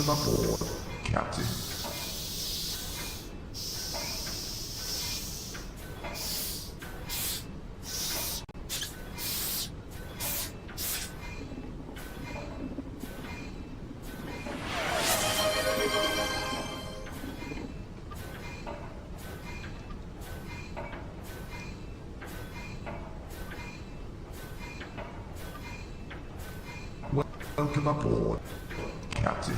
Welcome aboard, Captain. Welcome aboard, Captain.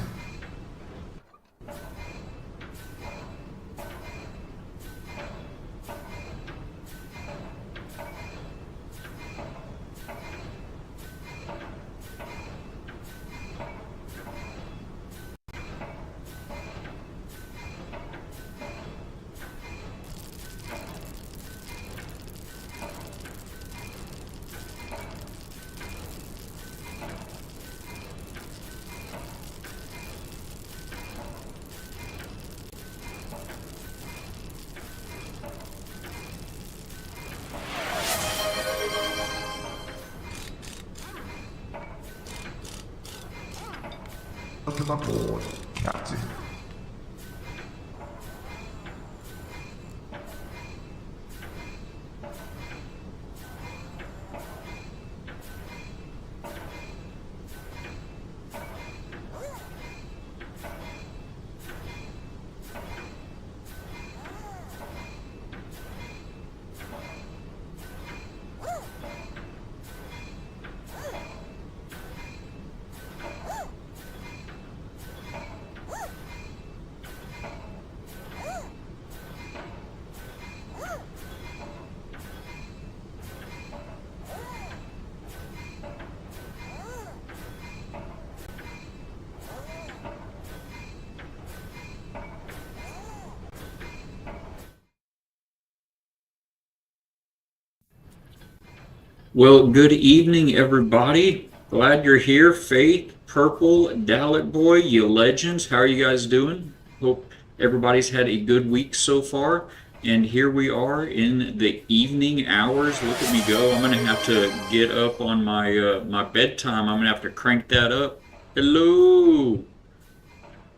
Welcome aboard, Captain. Well, good evening, everybody. Glad you're here. Faith, Purple, Dallet Boy, you legends. How are you guys doing? Hope everybody's had a good week so far. And here we are in the evening hours. Look at me go. I'm gonna have to get up on my bedtime. I'm gonna have to crank that up. Hello,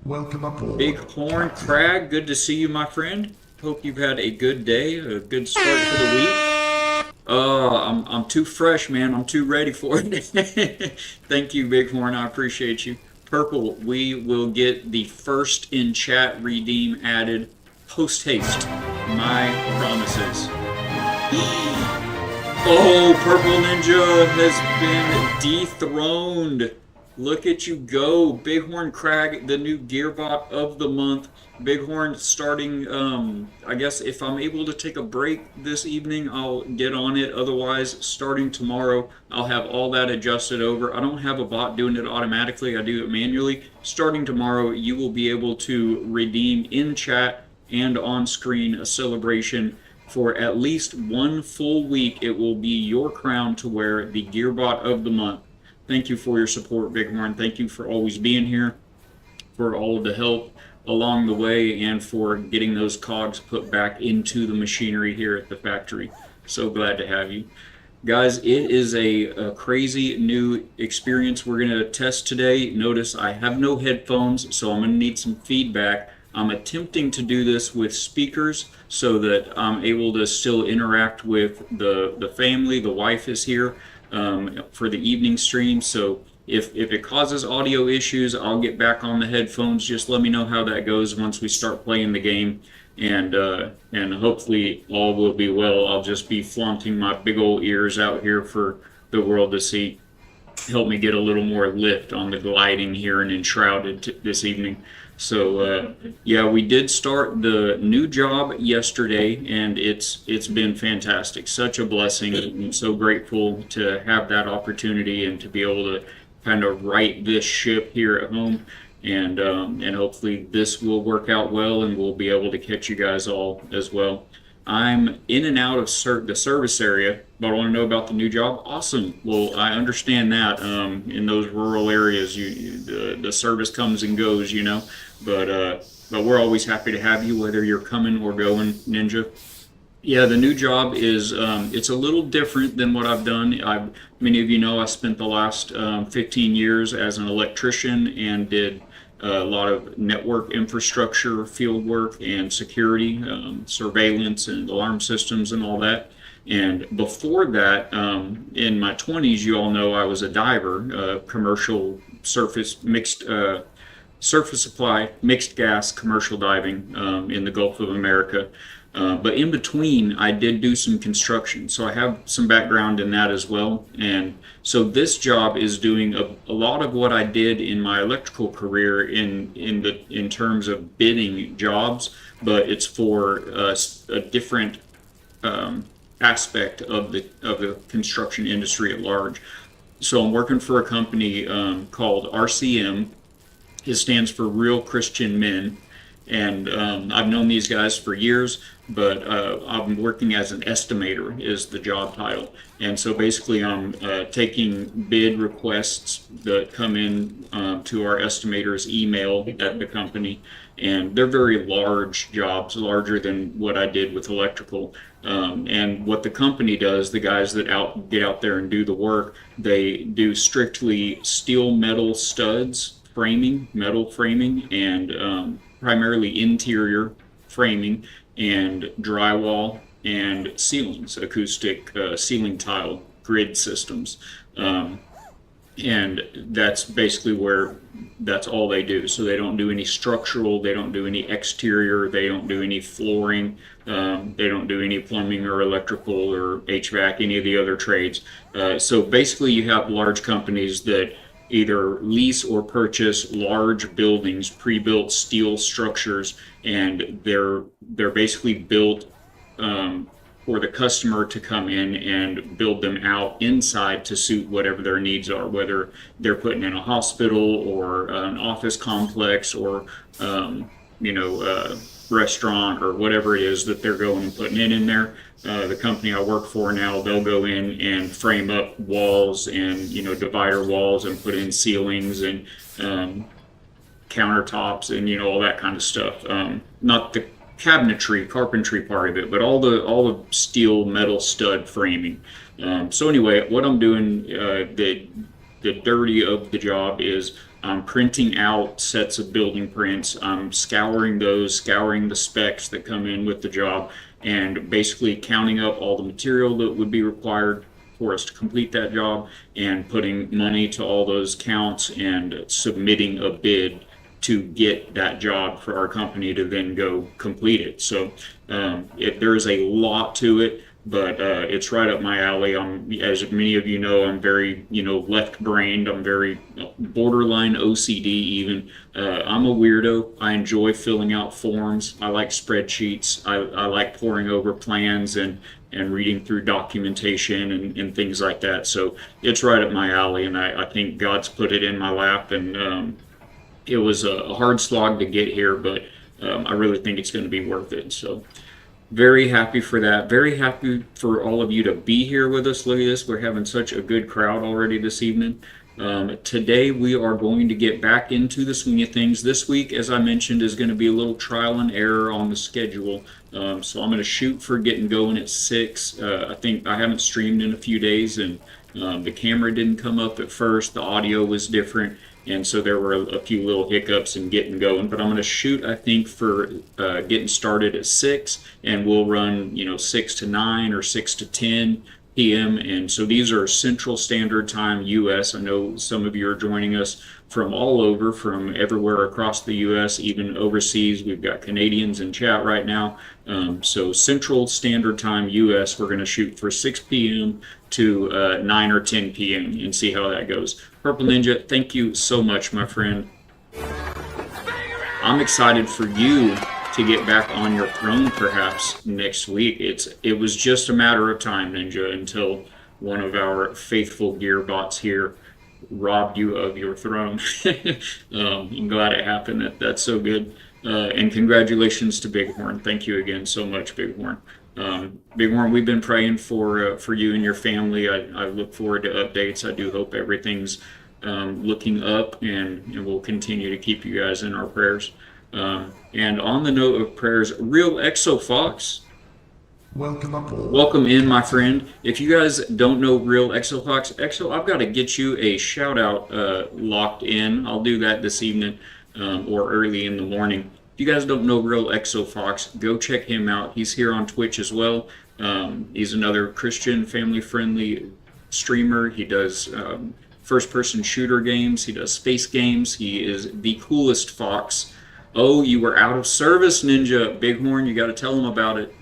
Welcome aboard, Bighorn Captain. Crag. Good to see you, my friend. Hope you've had a good day, a good start to the week. I'm too fresh, man. I'm too ready for it. Thank you, Bighorn. I appreciate you. Purple, we will get the first in chat redeem added post haste. My promises. Oh, Purple Ninja has been dethroned. Look at you go. Bighorn Crag, the new Gearbot of the month. Bighorn starting, I guess if I'm able to take a break this evening, I'll get on it. Otherwise, starting tomorrow, I'll have all that adjusted over. I don't have a bot doing it automatically. I do it manually. Starting tomorrow, you will be able to redeem in chat and on screen a celebration for at least one full week. It will be your crown to wear the Gearbot of the month. Thank you for your support, Bighorn. Thank you for always being here, for all of the help along the way, and for getting those cogs put back into the machinery here at the factory. So glad to have you. Guys, it is a crazy new experience we're going to test today. Notice I have no headphones, so I'm going to need some feedback. I'm attempting to do this with speakers so that I'm able to still interact with the family. The wife is here for the evening stream, so if it causes audio issues, I'll get back on the headphones. Just let me know how that goes once we start playing the game, and hopefully all will be well. I'll just be flaunting my big old ears out here for the world to see. Help me get a little more lift on the gliding here in Enshrouded this evening. So yeah, we did start the new job yesterday, and it's been fantastic. Such a blessing. I'm so grateful to have that opportunity and to be able to kind of right this ship here at home, and hopefully this will work out well, and we'll be able to catch you guys all as well. I'm in and out of the service area, but I want to know about the new job. Awesome. Well, I understand that in those rural areas, the service comes and goes, you know. But we're always happy to have you, whether you're coming or going, Ninja. Yeah, the new job is it's a little different than what I've done. Many of you know I spent the last 15 years as an electrician and did a lot of network infrastructure, field work, and security, surveillance, and alarm systems, and all that. And before that, in my 20s, you all know I was a diver, commercial surface mixed surface supply, mixed gas, commercial diving in the Gulf of America. But in between, I did do some construction, so I have some background in that as well. And so this job is doing a lot of what I did in my electrical career in terms of bidding jobs, but it's for a different aspect of the construction industry at large. So I'm working for a company called RCM. It stands for Real Christian Men, and I've known these guys for years, but I'm working as an estimator is the job title. And so basically I'm taking bid requests that come in to our estimator's email at the company, and they're very large jobs, larger than what I did with electrical. And what the company does, the guys that get out there and do the work, they do strictly steel metal studs, framing, metal framing, and primarily interior framing and drywall and ceilings, acoustic ceiling tile grid systems. And that's basically that's all they do. So they don't do any structural, they don't do any exterior, they don't do any flooring, they don't do any plumbing or electrical or HVAC, any of the other trades. So basically you have large companies that either lease or purchase large buildings, pre-built steel structures, and they're basically built for the customer to come in and build them out inside to suit whatever their needs are, whether they're putting in a hospital or an office complex or restaurant or whatever it is that they're going and putting in there. The company I work for now, they'll go in and frame up walls and divider walls and put in ceilings and countertops and all that kind of stuff. Not the cabinetry, carpentry part of it, but all the steel metal stud framing. So anyway, what I'm doing, the dirty of the job is I'm printing out sets of building prints. I'm scouring the specs that come in with the job, and basically counting up all the material that would be required for us to complete that job, and putting money to all those counts and submitting a bid to get that job for our company to then go complete it. So there's a lot to it, but it's right up my alley. As many of you know, I'm very left-brained. I'm very borderline OCD even. I'm a weirdo. I enjoy filling out forms. I like spreadsheets. I like poring over plans and reading through documentation and things like that. So it's right up my alley, and I think God's put it in my lap, and it was a hard slog to get here, but I really think it's going to be worth it. So very happy for that. Very happy for all of you to be here with us. Look at this. We're having such a good crowd already this evening. Today we are going to get back into the swing of things. This week, as I mentioned, is going to be a little trial and error on the schedule. So I'm going to shoot for getting going at 6. I think I haven't streamed in a few days, and the camera didn't come up at first. The audio was different. And so there were a few little hiccups in getting going, but I'm going to shoot, I think, for getting started at 6, and we'll run, 6 to 9 or 6 to 10 p.m. And so these are Central Standard Time U.S. I know some of you are joining us from all over, from everywhere across the U.S., even overseas. We've got Canadians in chat right now. So Central Standard Time U.S., we're going to shoot for 6 p.m. to 9 or 10 p.m. and see how that goes. Purple Ninja, thank you so much, my friend. I'm excited for you to get back on your throne perhaps next week. It was just a matter of time, Ninja, until one of our faithful gear bots here robbed you of your throne. I'm glad it happened. That's so good. And congratulations to Bighorn. Thank you again so much, Bighorn. Bighorn, we've been praying for you and your family. I look forward to updates. I do hope everything's looking up, and we'll continue to keep you guys in our prayers. And on the note of prayers, Real Exo Fox, Welcome aboard. welcome in, my friend. If you guys don't know Real Exo Fox, Exo, I've got to get you a shout out locked in. I'll do that this evening. or early in the morning. If you guys don't know Real Exo Fox, go check him out. He's here on Twitch as well. He's another Christian, family-friendly streamer. He does first-person shooter games. He does space games. He is the coolest fox. Oh, you were out of service, Ninja. Bighorn, you got to tell him about it.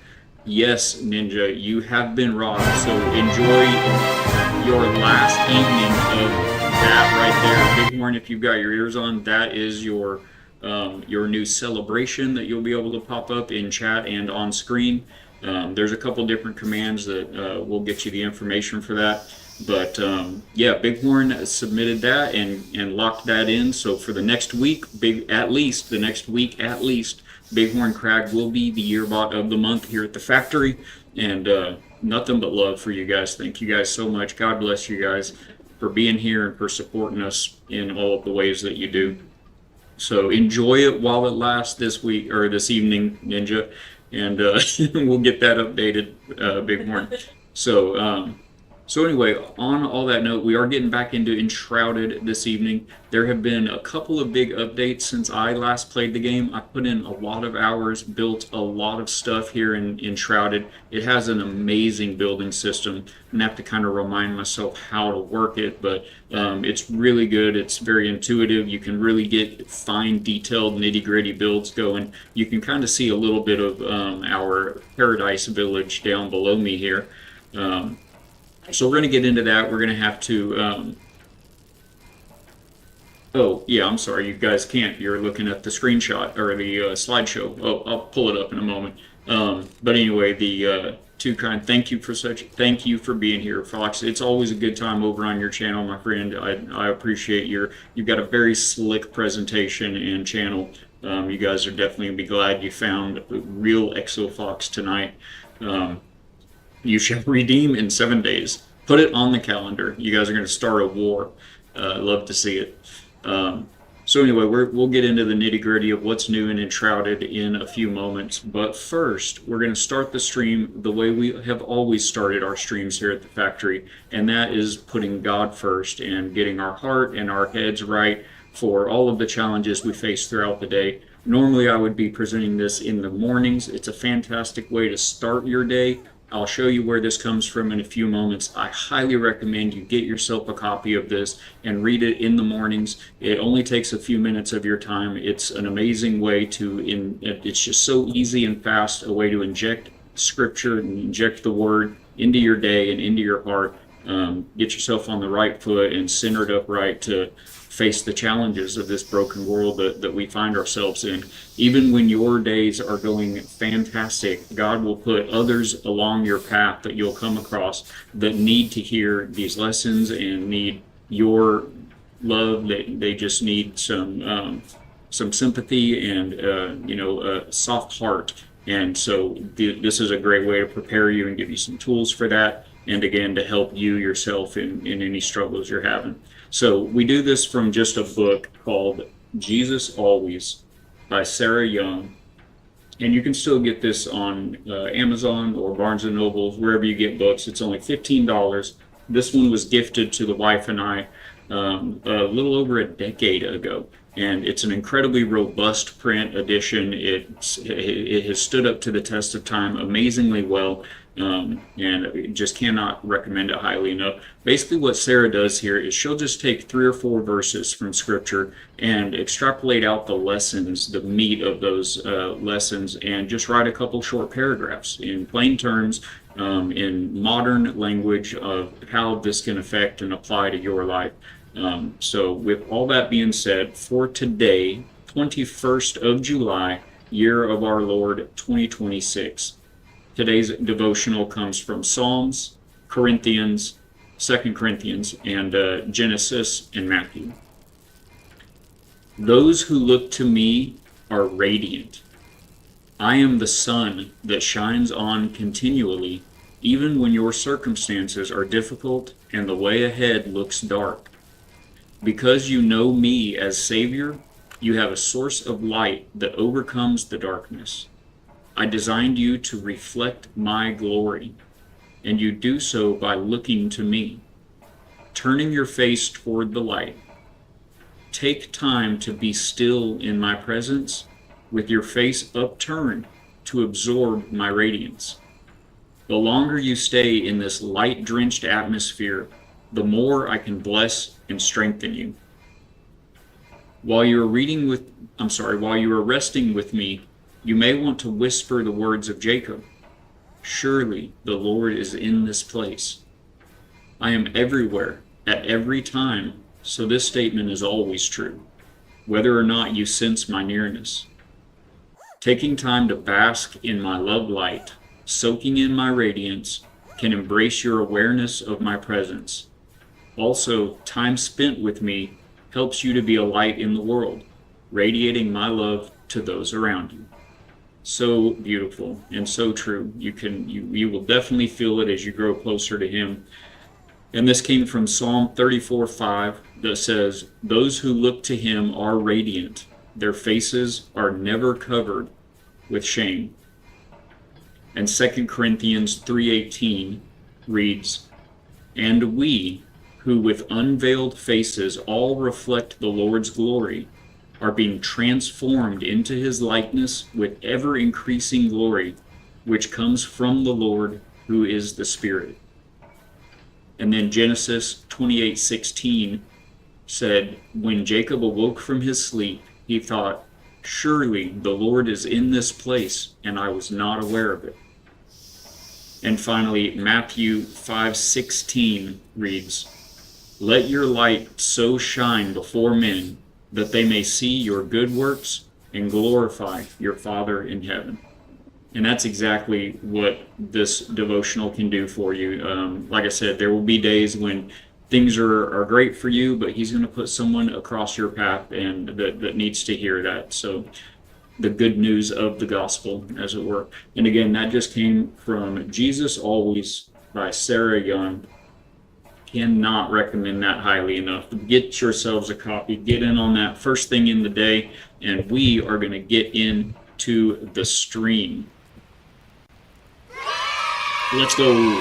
Yes, Ninja, you have been robbed. So enjoy your last evening of that right there. Bighorn, if you've got your ears on, that is your new celebration that you'll be able to pop up in chat and on screen. There's a couple different commands that will get you the information for that. But yeah, Bighorn submitted that and locked that in. So for the next week, the next week at least, Bighorn Crag will be the yearbot of the month here at the factory. And nothing but love for you guys. Thank you guys so much. God bless you guys for being here and for supporting us in all of the ways that you do. So enjoy it while it lasts this week or this evening, Ninja, and we'll get that updated, Bighorn. So anyway, on all that note, we are getting back into Enshrouded this evening. There have been a couple of big updates since I last played the game. I put in a lot of hours, built a lot of stuff here in Enshrouded. It has an amazing building system, and I have to kind of remind myself how to work it, but it's really good. It's very intuitive. You can really get fine, detailed, nitty-gritty builds going. You can kind of see a little bit of our Paradise Village down below me here. So we're going to get into that. We're going to have to... oh, yeah, I'm sorry. You guys can't. You're looking at the screenshot or the slideshow. Oh, I'll pull it up in a moment. But anyway, the Too Kind, thank you for being here, Fox. It's always a good time over on your channel, my friend. I appreciate you've got a very slick presentation and channel. You guys are definitely going to be glad you found Real Exo Fox tonight. You shall redeem in 7 days. Put it on the calendar. You guys are going to start a war. Love to see it. So anyway, we'll get into the nitty-gritty of what's new and Enshrouded in a few moments. But first, we're going to start the stream the way we have always started our streams here at the factory, and that is putting God first and getting our heart and our heads right for all of the challenges we face throughout the day. Normally, I would be presenting this in the mornings. It's a fantastic way to start your day. I'll show you where this comes from in a few moments. I highly recommend you get yourself a copy of this and read it in the mornings. It only takes a few minutes of your time. It's an amazing way it's just so easy and fast a way to inject scripture and inject the word into your day and into your heart. Get yourself on the right foot and centered up right to face the challenges of this broken world that we find ourselves in. Even when your days are going fantastic, God will put others along your path that you'll come across that need to hear these lessons and need your love. They just need some sympathy and a soft heart. And so this is a great way to prepare you and give you some tools for that, and again to help you yourself in any struggles you're having. So we do this from just a book called Jesus Always by Sarah Young. And you can still get this on Amazon or Barnes & Noble, wherever you get books. It's only $15. This one was gifted to the wife and I a little over a decade ago. And it's an incredibly robust print edition. It has stood up to the test of time amazingly well. And just cannot recommend it highly enough. Basically what Sarah does here is she'll just take 3 or 4 verses from scripture and extrapolate out the lessons, the meat of those lessons, and just write a couple short paragraphs in plain terms, in modern language of how this can affect and apply to your life. So with all that being said, for today, 21st of July, year of our Lord 2026, today's devotional comes from Psalms, Corinthians, 2 Corinthians, and Genesis and Matthew. Those who look to me are radiant. I am the sun that shines on continually, even when your circumstances are difficult and the way ahead looks dark. Because you know me as Savior, you have a source of light that overcomes the darkness. I designed you to reflect my glory, and you do so by looking to me, turning your face toward the light. Take time to be still in my presence, with your face upturned to absorb my radiance. The longer you stay in this light-drenched atmosphere, the more I can bless and strengthen you. While you are resting with me, you may want to whisper the words of Jacob. Surely the Lord is in this place. I am everywhere, at every time, so this statement is always true, whether or not you sense my nearness. Taking time to bask in my love light, soaking in my radiance, can embrace your awareness of my presence. Also, time spent with me helps you to be a light in the world, radiating my love to those around you. So beautiful and so true. You will definitely feel it as you grow closer to him. And this came from Psalm 34:5 that says, "Those who look to him are radiant. Their faces are never covered with shame." And 2 Corinthians 3:18 reads, "And we, who with unveiled faces all reflect the Lord's glory, are being transformed into his likeness with ever-increasing glory, which comes from the Lord, who is the Spirit." And then Genesis 28:16 said, "When Jacob awoke from his sleep, he thought, 'Surely the Lord is in this place, and I was not aware of it.'" And finally, Matthew 5:16 reads, "Let your light so shine before men that they may see your good works and glorify your Father in heaven." And that's exactly what this devotional can do for you. Like I said, there will be days when things are great for you, but he's going to put someone across your path and that needs to hear that. So the good news of the gospel, as it were. And again, that just came from Jesus Always by Sarah Young. Cannot recommend that highly enough. Get yourselves a copy. Get in on that first thing in the day, and we are going to get into the stream. Let's go.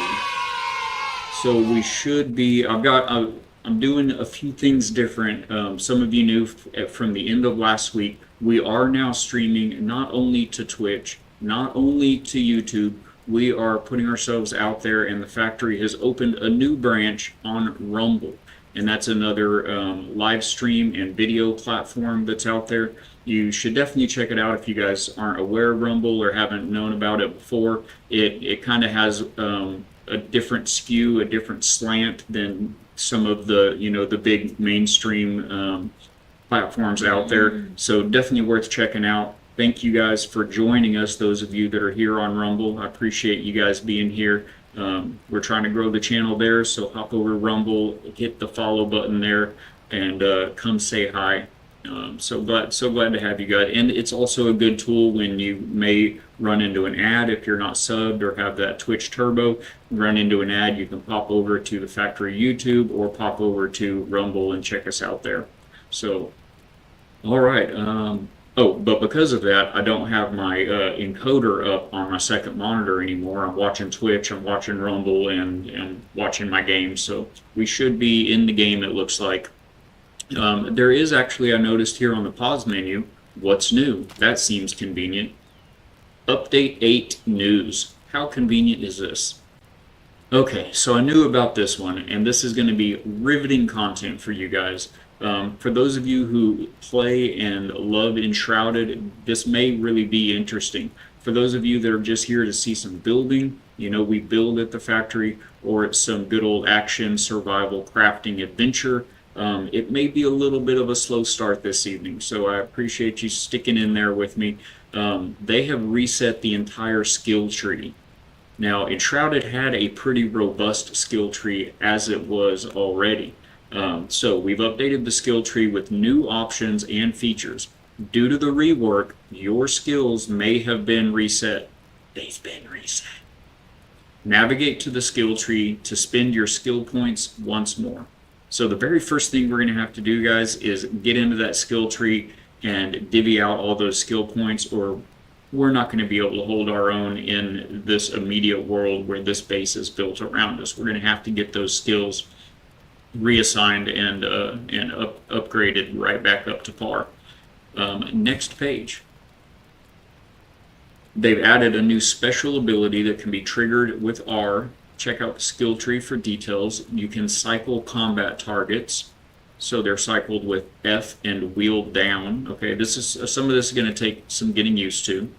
So we should be. I'm doing a few things different. Some of you knew from the end of last week. We are now streaming not only to Twitch, not only to YouTube. We are putting ourselves out there, and the factory has opened a new branch on Rumble, and that's another live stream and video platform that's out there. You should definitely check it out if you guys aren't aware of Rumble or haven't known about it before. It kind of has a different skew, a different slant than some of the big mainstream platforms out there. So definitely worth checking out. Thank you guys for joining us, those of you that are here on Rumble. I appreciate you guys being here. We're trying to grow the channel there, so hop over to Rumble, hit the follow button there, and come say hi. So glad to have you guys. And it's also a good tool when you may run into an ad. If you're not subbed or have that Twitch Turbo, run into an ad, you can pop over to the factory YouTube or pop over to Rumble and check us out there. So, all right. But because of that, I don't have my encoder up on my second monitor anymore. I'm watching Twitch, I'm watching Rumble, and watching my game. So we should be in the game, it looks like. There is actually, I noticed here on the pause menu, what's new? That seems convenient. Update 8 news. How convenient is this? Okay, so I knew about this one, and this is going to be riveting content for you guys. For those of you who play and love Enshrouded, this may really be interesting. For those of you that are just here to see some building, we build at the factory, or it's some good old action, survival, crafting adventure, it may be a little bit of a slow start this evening, so I appreciate you sticking in there with me. They have reset the entire skill tree. Now, Enshrouded had a pretty robust skill tree as it was already. So we've updated the skill tree with new options and features. Due to the rework, your skills may have been reset. They've been reset. Navigate to the skill tree to spend your skill points once more. So the very first thing we're going to have to do, guys, is get into that skill tree and divvy out all those skill points, or we're not going to be able to hold our own in this immediate world where this base is built around us. We're going to have to get those skills reassigned and upgraded right back up to par. Next page. They've added a new special ability that can be triggered with R. Check out the skill tree for details. You can cycle combat targets. So they're cycled with F and wheel down. Okay, this is some of this is going to take some getting used to.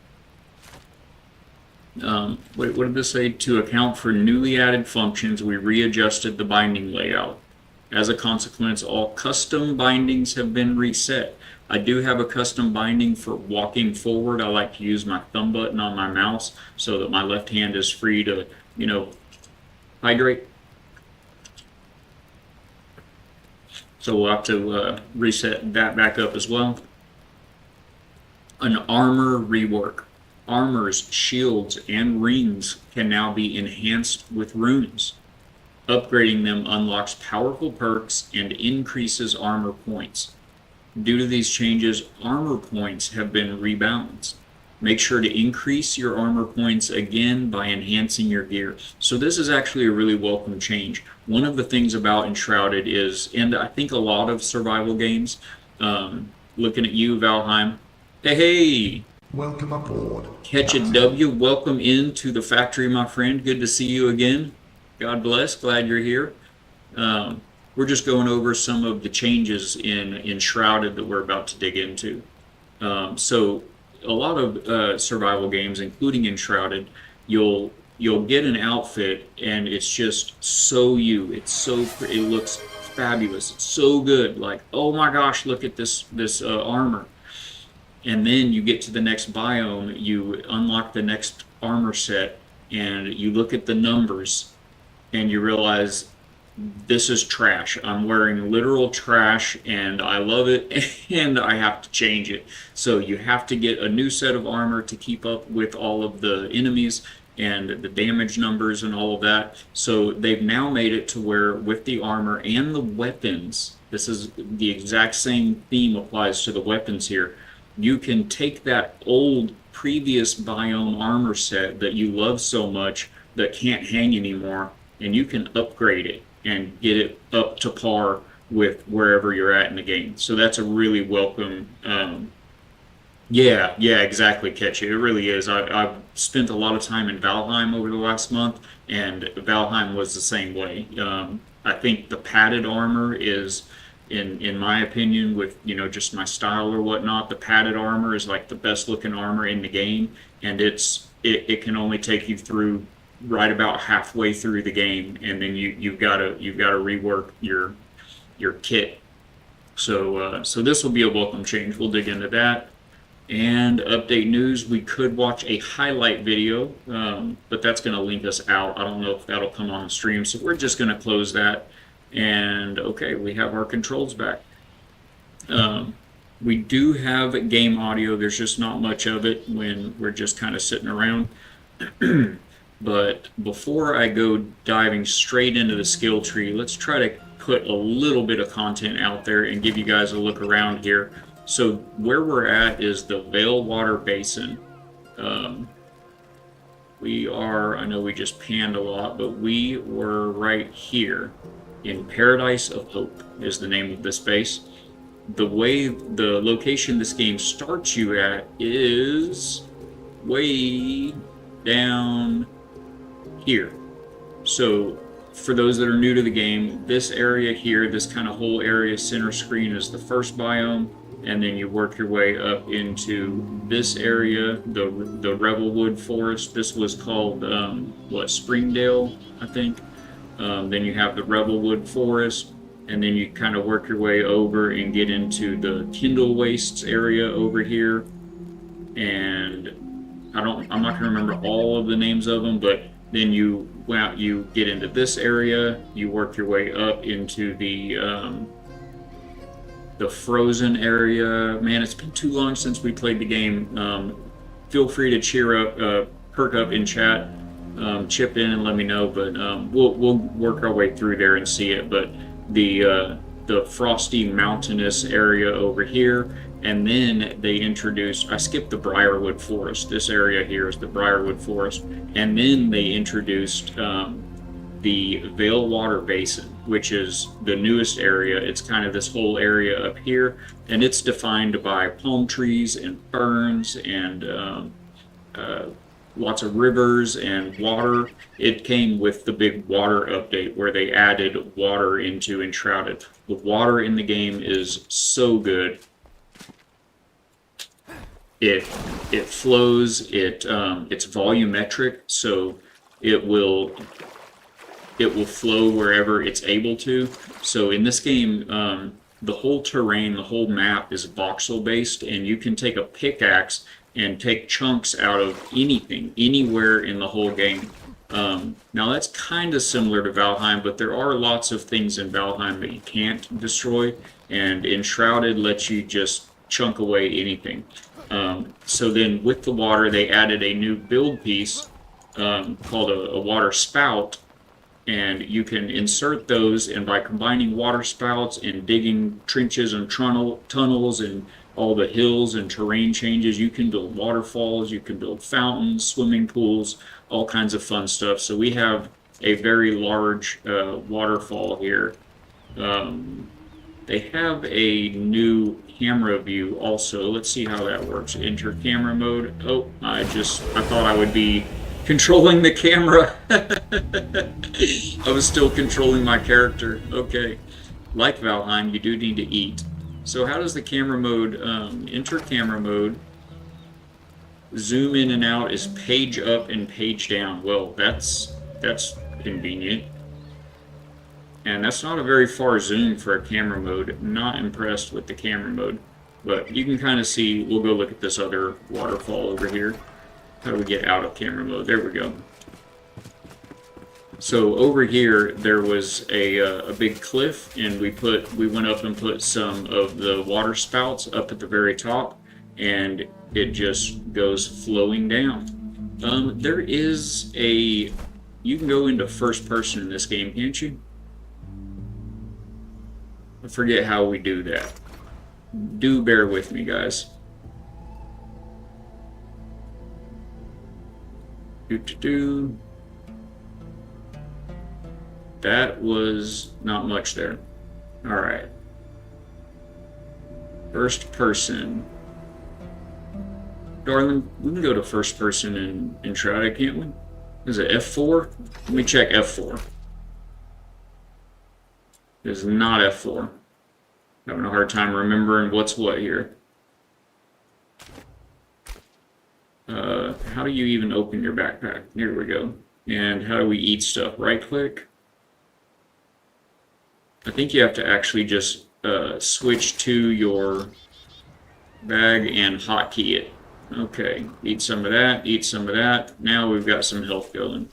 What did this say? To account for newly added functions, we readjusted the binding layout. As a consequence, all custom bindings have been reset. I do have a custom binding for walking forward. I like to use my thumb button on my mouse so that my left hand is free to, hydrate. So we'll have to reset that back up as well. An armor rework. Armors, shields, and rings can now be enhanced with runes. Upgrading them unlocks powerful perks and increases armor points. Due to these changes, armor points have been rebalanced. Make sure to increase your armor points again by enhancing your gear. So this is actually a really welcome change. One of the things about Enshrouded is, and I think a lot of survival games, looking at you, Valheim. Hey! Welcome aboard. Catch a W. Welcome into the factory, my friend. Good to see you again. God bless. Glad you're here. We're just going over some of the changes in Enshrouded that we're about to dig into. So a lot of survival games, including Enshrouded, you'll get an outfit and it's just so you. It's so it looks fabulous. It's so good. Like, oh my gosh, look at this armor. And then you get to the next biome, you unlock the next armor set, and you look at the numbers, and you realize this is trash. I'm wearing literal trash, and I love it, and I have to change it. So you have to get a new set of armor to keep up with all of the enemies and the damage numbers and all of that. So they've now made it to where with the armor and the weapons, this is the exact same theme applies to the weapons here. You can take that old previous biome armor set that you love so much that can't hang anymore, and you can upgrade it and get it up to par with wherever you're at in the game. So that's a really welcome, yeah, exactly, Ketchy. It really is. I've spent a lot of time in Valheim over the last month, and Valheim was the same way. I think the padded armor is, in my opinion, with just my style or whatnot, the padded armor is like the best looking armor in the game, and it can only take you through right about halfway through the game, and then you've got to rework your kit. So this will be a welcome change. We'll dig into that. And update news, we could watch a highlight video, but that's going to link us out. I don't know if that'll come on the stream, so we're just going to close that. And okay, we have our controls back. We do have game audio. There's just not much of it when we're just kind of sitting around. But before I go diving straight into the skill tree, let's try to put a little bit of content out there and give you guys a look around here. So where we're at is the Veilwater Basin. I know we just panned a lot, but we were right here in Paradise of Hope is the name of this base. The location this game starts you at is way down here. So for those that are new to the game, this area here, this kind of whole area center screen is the first biome, and then you work your way up into this area, the Revelwood Forest. This was called Springdale, I think. Then you have the Revelwood Forest, and then you kind of work your way over and get into the Kindle Wastes area over here. And I'm not gonna remember all of the names of them, but then you get into this area, you work your way up into the frozen area. Man, it's been too long since we played the game. Feel free to cheer up, perk up in chat, chip in and let me know. But we'll work our way through there and see it. But the frosty mountainous area over here, and then they introduced. I skipped the Briarwood Forest. This area here is the Briarwood Forest, and then they introduced the Vale Water Basin, which is the newest area. It's kind of this whole area up here, and it's defined by palm trees and ferns and lots of rivers and water. It came with the big water update where they added water into Enshrouded. The water in the game is so good. It flows. It's volumetric, so it will flow wherever it's able to. So in this game, the whole terrain, the whole map is voxel based, and you can take a pickaxe and take chunks out of anything, anywhere in the whole game. Now that's kind of similar to Valheim, but there are lots of things in Valheim that you can't destroy, and Enshrouded lets you just chunk away anything. So then with the water, they added a new build piece called a water spout, and you can insert those, and by combining water spouts and digging trenches and tunnels and all the hills and terrain changes, you can build waterfalls, you can build fountains, swimming pools, all kinds of fun stuff. So we have a very large waterfall here. They have a new camera view also. Let's see how that works. Enter camera mode. Oh, I thought I would be controlling the camera. I was still controlling my character. Okay. Like Valheim, you do need to eat. So how does the camera mode, enter camera mode, zoom in and out is page up and page down. Well, that's convenient. And that's not a very far zoom for a camera mode. Not impressed with the camera mode. But you can kind of see, we'll go look at this other waterfall over here. How do we get out of camera mode? There we go. So over here, there was a big cliff, and we went up and put some of the water spouts up at the very top, and it just goes flowing down. There is you can go into first person in this game, can't you? I forget how we do that. Do bear with me, guys. That was not much there. Alright. First person. Darling, we can go to first person in Enshrouded, can't we? Is it F4? Let me check F4. It is not F4. Having a hard time remembering what's what here. How do you even open your backpack? Here we go. And how do we eat stuff? Right click. I think you have to actually just switch to your bag and hotkey it. Okay, eat some of that, eat some of that. Now we've got some health going.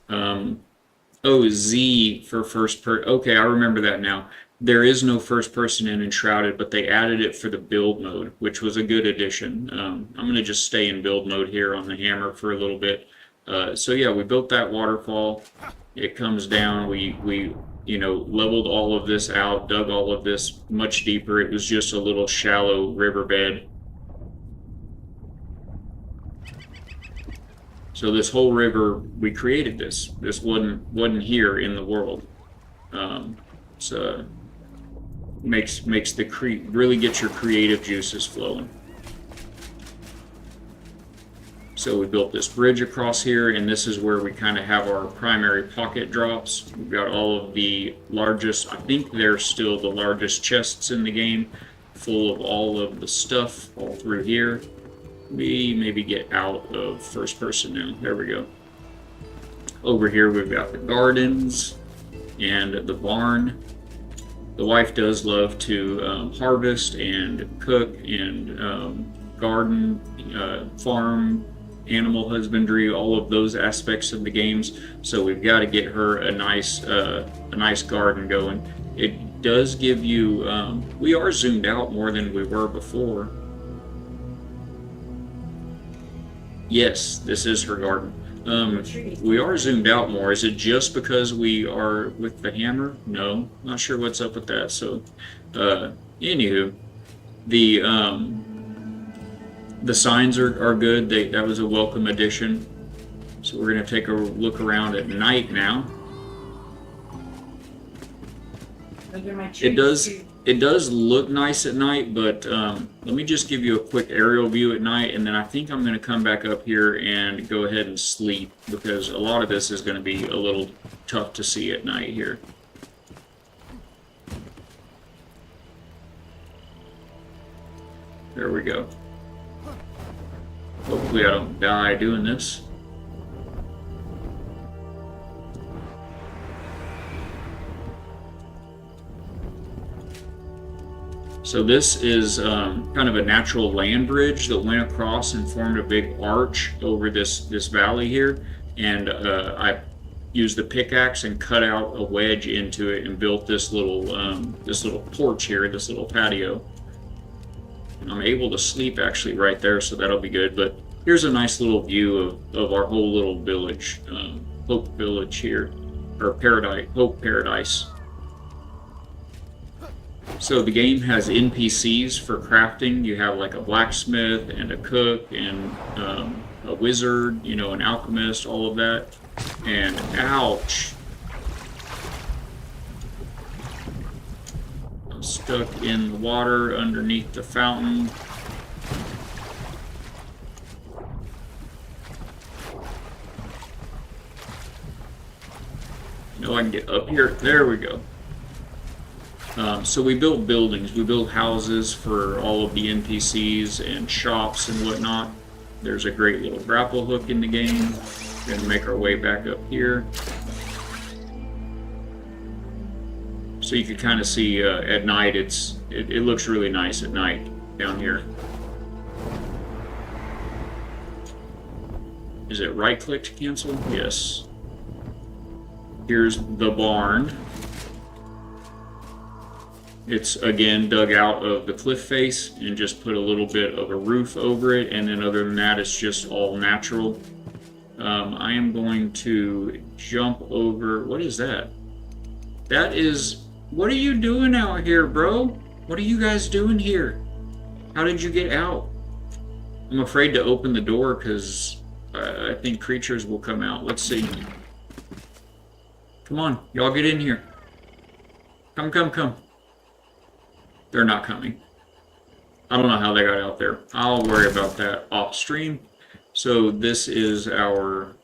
Oh, Z for first person. Okay, I remember that now. There is no first person in Enshrouded, but they added it for the build mode, which was a good addition. I'm going to just stay in build mode here on the hammer for a little bit. So yeah, we built that waterfall. It comes down. We leveled all of this out, dug all of this much deeper. It was just a little shallow riverbed. So this whole river, we created this. This wasn't here in the world. So makes really get your creative juices flowing. So we built this bridge across here, and this is where we kind of have our primary pocket drops. We've got all of the largest, I think they're still the largest chests in the game, full of all of the stuff all through here. We maybe get out of first person now. There we go. Over here we've got the gardens and the barn. The wife does love to harvest and cook and garden, farm, animal husbandry, all of those aspects of the games. So we've got to get her a nice garden going. It does give you. We are zoomed out more than we were before. Yes, this is her garden. We are zoomed out more. Is it just because we are with the hammer? No, not sure what's up with that. So, anywho, the signs are good. That was a welcome addition. So we're gonna take a look around at night now. Those are my It treats, does too. it does look nice at night, but let me just give you a quick aerial view at night, and then I think I'm going to come back up here and go ahead and sleep, because a lot of this is going to be a little tough to see at night here. There we go. Hopefully I don't die doing this. So this is kind of a natural land bridge that went across and formed a big arch over this valley here, and I used the pickaxe and cut out a wedge into it and built this little porch here, this little patio. And I'm able to sleep actually right there, so that'll be good. But here's a nice little view of our whole little village, Hope Village here, or Paradise, Hope Paradise. So the game has NPCs for crafting. You have like a blacksmith and a cook and a wizard, you know, an alchemist, all of that. And ouch! I'm stuck in the water underneath the fountain. You know, I can get up here. There we go. So we built buildings, we built houses for all of the NPCs and shops and whatnot. There's a great little grapple hook in the game. We're gonna make our way back up here. So you can kind of see at night, it looks really nice at night down here. Is it right click to cancel? Yes. Here's the barn. It's again dug out of the cliff face and just put a little bit of a roof over it, and then other than that it's just all natural. I am going to jump over. What is that? That is... What are you doing out here, bro? What are you guys doing here? How did you get out? I'm afraid to open the door because I think creatures will come out. Let's see. Come on, y'all get in here. Come, come, come. They're not coming. I don't know how they got out there. I'll worry about that off stream. So this is our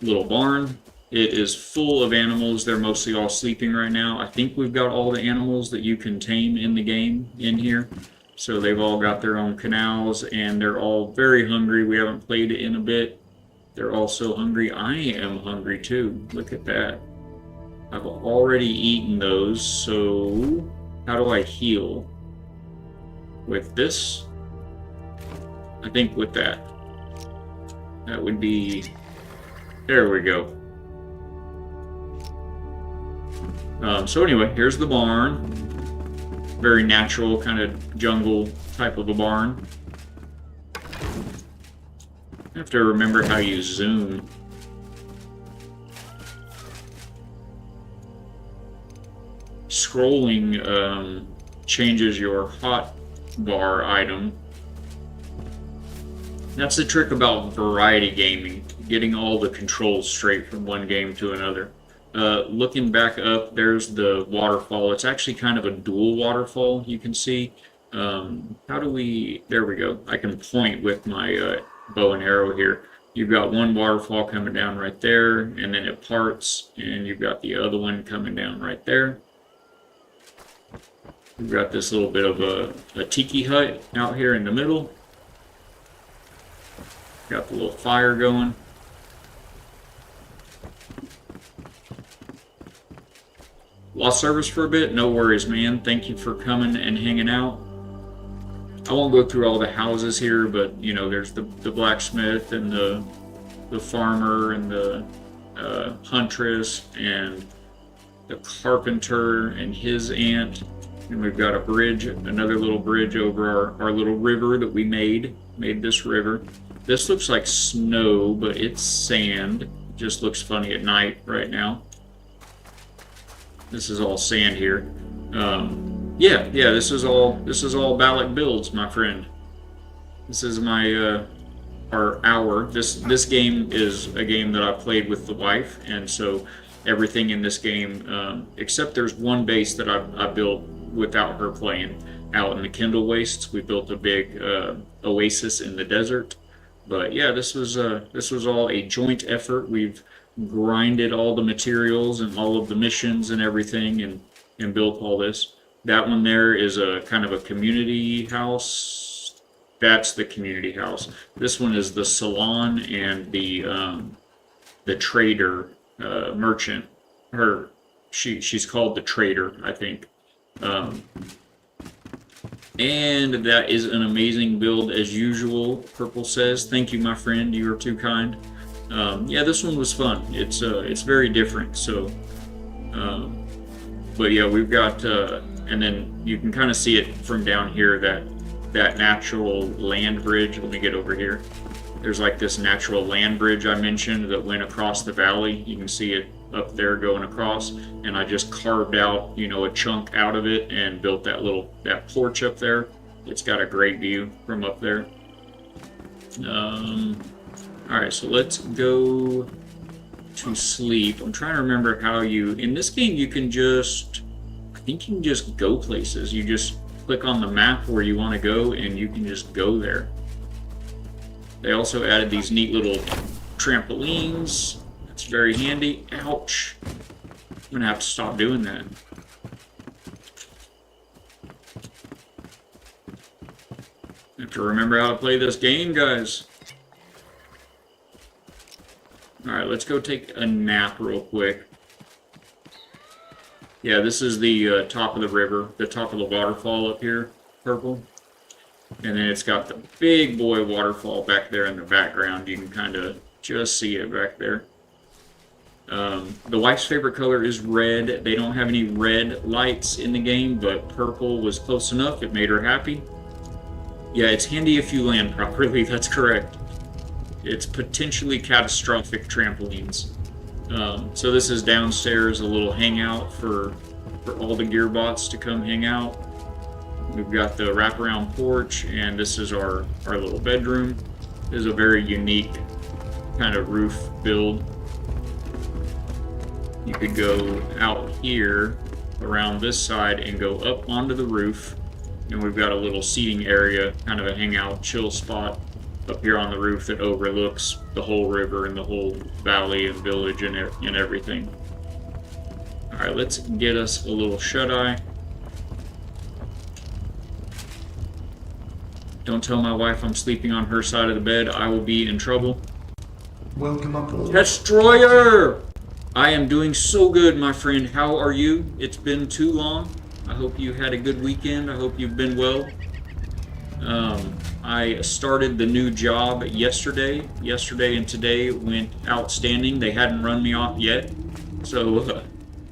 little barn. It is full of animals. They're mostly all sleeping right now. I think we've got all the animals that you can tame in the game in here. So they've all got their own canals, and they're all very hungry. We haven't played it in a bit. They're all so hungry. I am hungry too. Look at that. I've already eaten those, so... How do I heal? With this? I think with that. That would be... There we go. So anyway, here's the barn. Very natural, kind of jungle type of a barn. I have to remember how you zoom. Scrolling changes your hot bar item. That's the trick about variety gaming, getting all the controls straight from one game to another. Looking back up, there's the waterfall. It's actually kind of a dual waterfall, you can see. How do we... There we go. I can point with my bow and arrow here. You've got one waterfall coming down right there, and then it parts, and you've got the other one coming down right there. We've got this little bit of a tiki hut out here in the middle. Got the little fire going. Lost service for a bit? No worries, man. Thank you for coming and hanging out. I won't go through all the houses here, but you know, there's the blacksmith and the farmer and the huntress and the carpenter and his aunt. And we've got a bridge, another little bridge over our little river that we made this river. This looks like snow, but it's sand. It just looks funny at night right now. This is all sand here. Yeah, this is all Balak builds, my friend. This is my this game is a game that I played with the wife, and so everything in this game, except there's one base that I built without her playing. Out in the Kindle Wastes, we built a big oasis in the desert. But yeah, this was all a joint effort. We've grinded all the materials and all of the missions and everything, and built all this. That one there is a kind of a community house. That's the community house. This one is the salon and the trader merchant. She's called the trader, I think. And that is an amazing build as usual. Purple says, "Thank you, my friend. You are too kind." Yeah, this one was fun. It's very different. So, but yeah, we've got, and then you can kind of see it from down here that natural land bridge. Let me get over here. There's like this natural land bridge I mentioned that went across the valley. You can see it up there going across, and I just carved out, you know, a chunk out of it and built that porch up there. It's got a great view from up there. All right, so let's go to sleep. I'm trying to remember how in this game you can just, I think you can just go places. You just click on the map where you want to go and you can just go there. They also added these neat little trampolines. It's very handy. Ouch. I'm gonna have to stop doing that. I have to remember how to play this game, guys. Alright, let's go take a nap real quick. Yeah, this is the top of the river, the top of the waterfall up here, purple. And then it's got the big boy waterfall back there in the background. You can kind of just see it back there. The wife's favorite color is red. They don't have any red lights in the game, but purple was close enough. It made her happy. Yeah, it's handy if you land properly. That's correct. It's potentially catastrophic trampolines. So this is downstairs, a little hangout for all the Gearbots to come hang out. We've got the wraparound porch, and this is our little bedroom. This is a very unique kind of roof build. You could go out here around this side and go up onto the roof, and we've got a little seating area, kind of a hangout, chill spot up here on the roof that overlooks the whole river and the whole valley and village and everything. All right, let's get us a little shut-eye. Don't tell my wife I'm sleeping on her side of the bed. I will be in trouble. Welcome aboard. Destroyer! I am doing so good, my friend. How are you? It's been too long. I hope you had a good weekend. I hope you've been well. I started the new job yesterday. Yesterday and today went outstanding. They hadn't run me off yet. So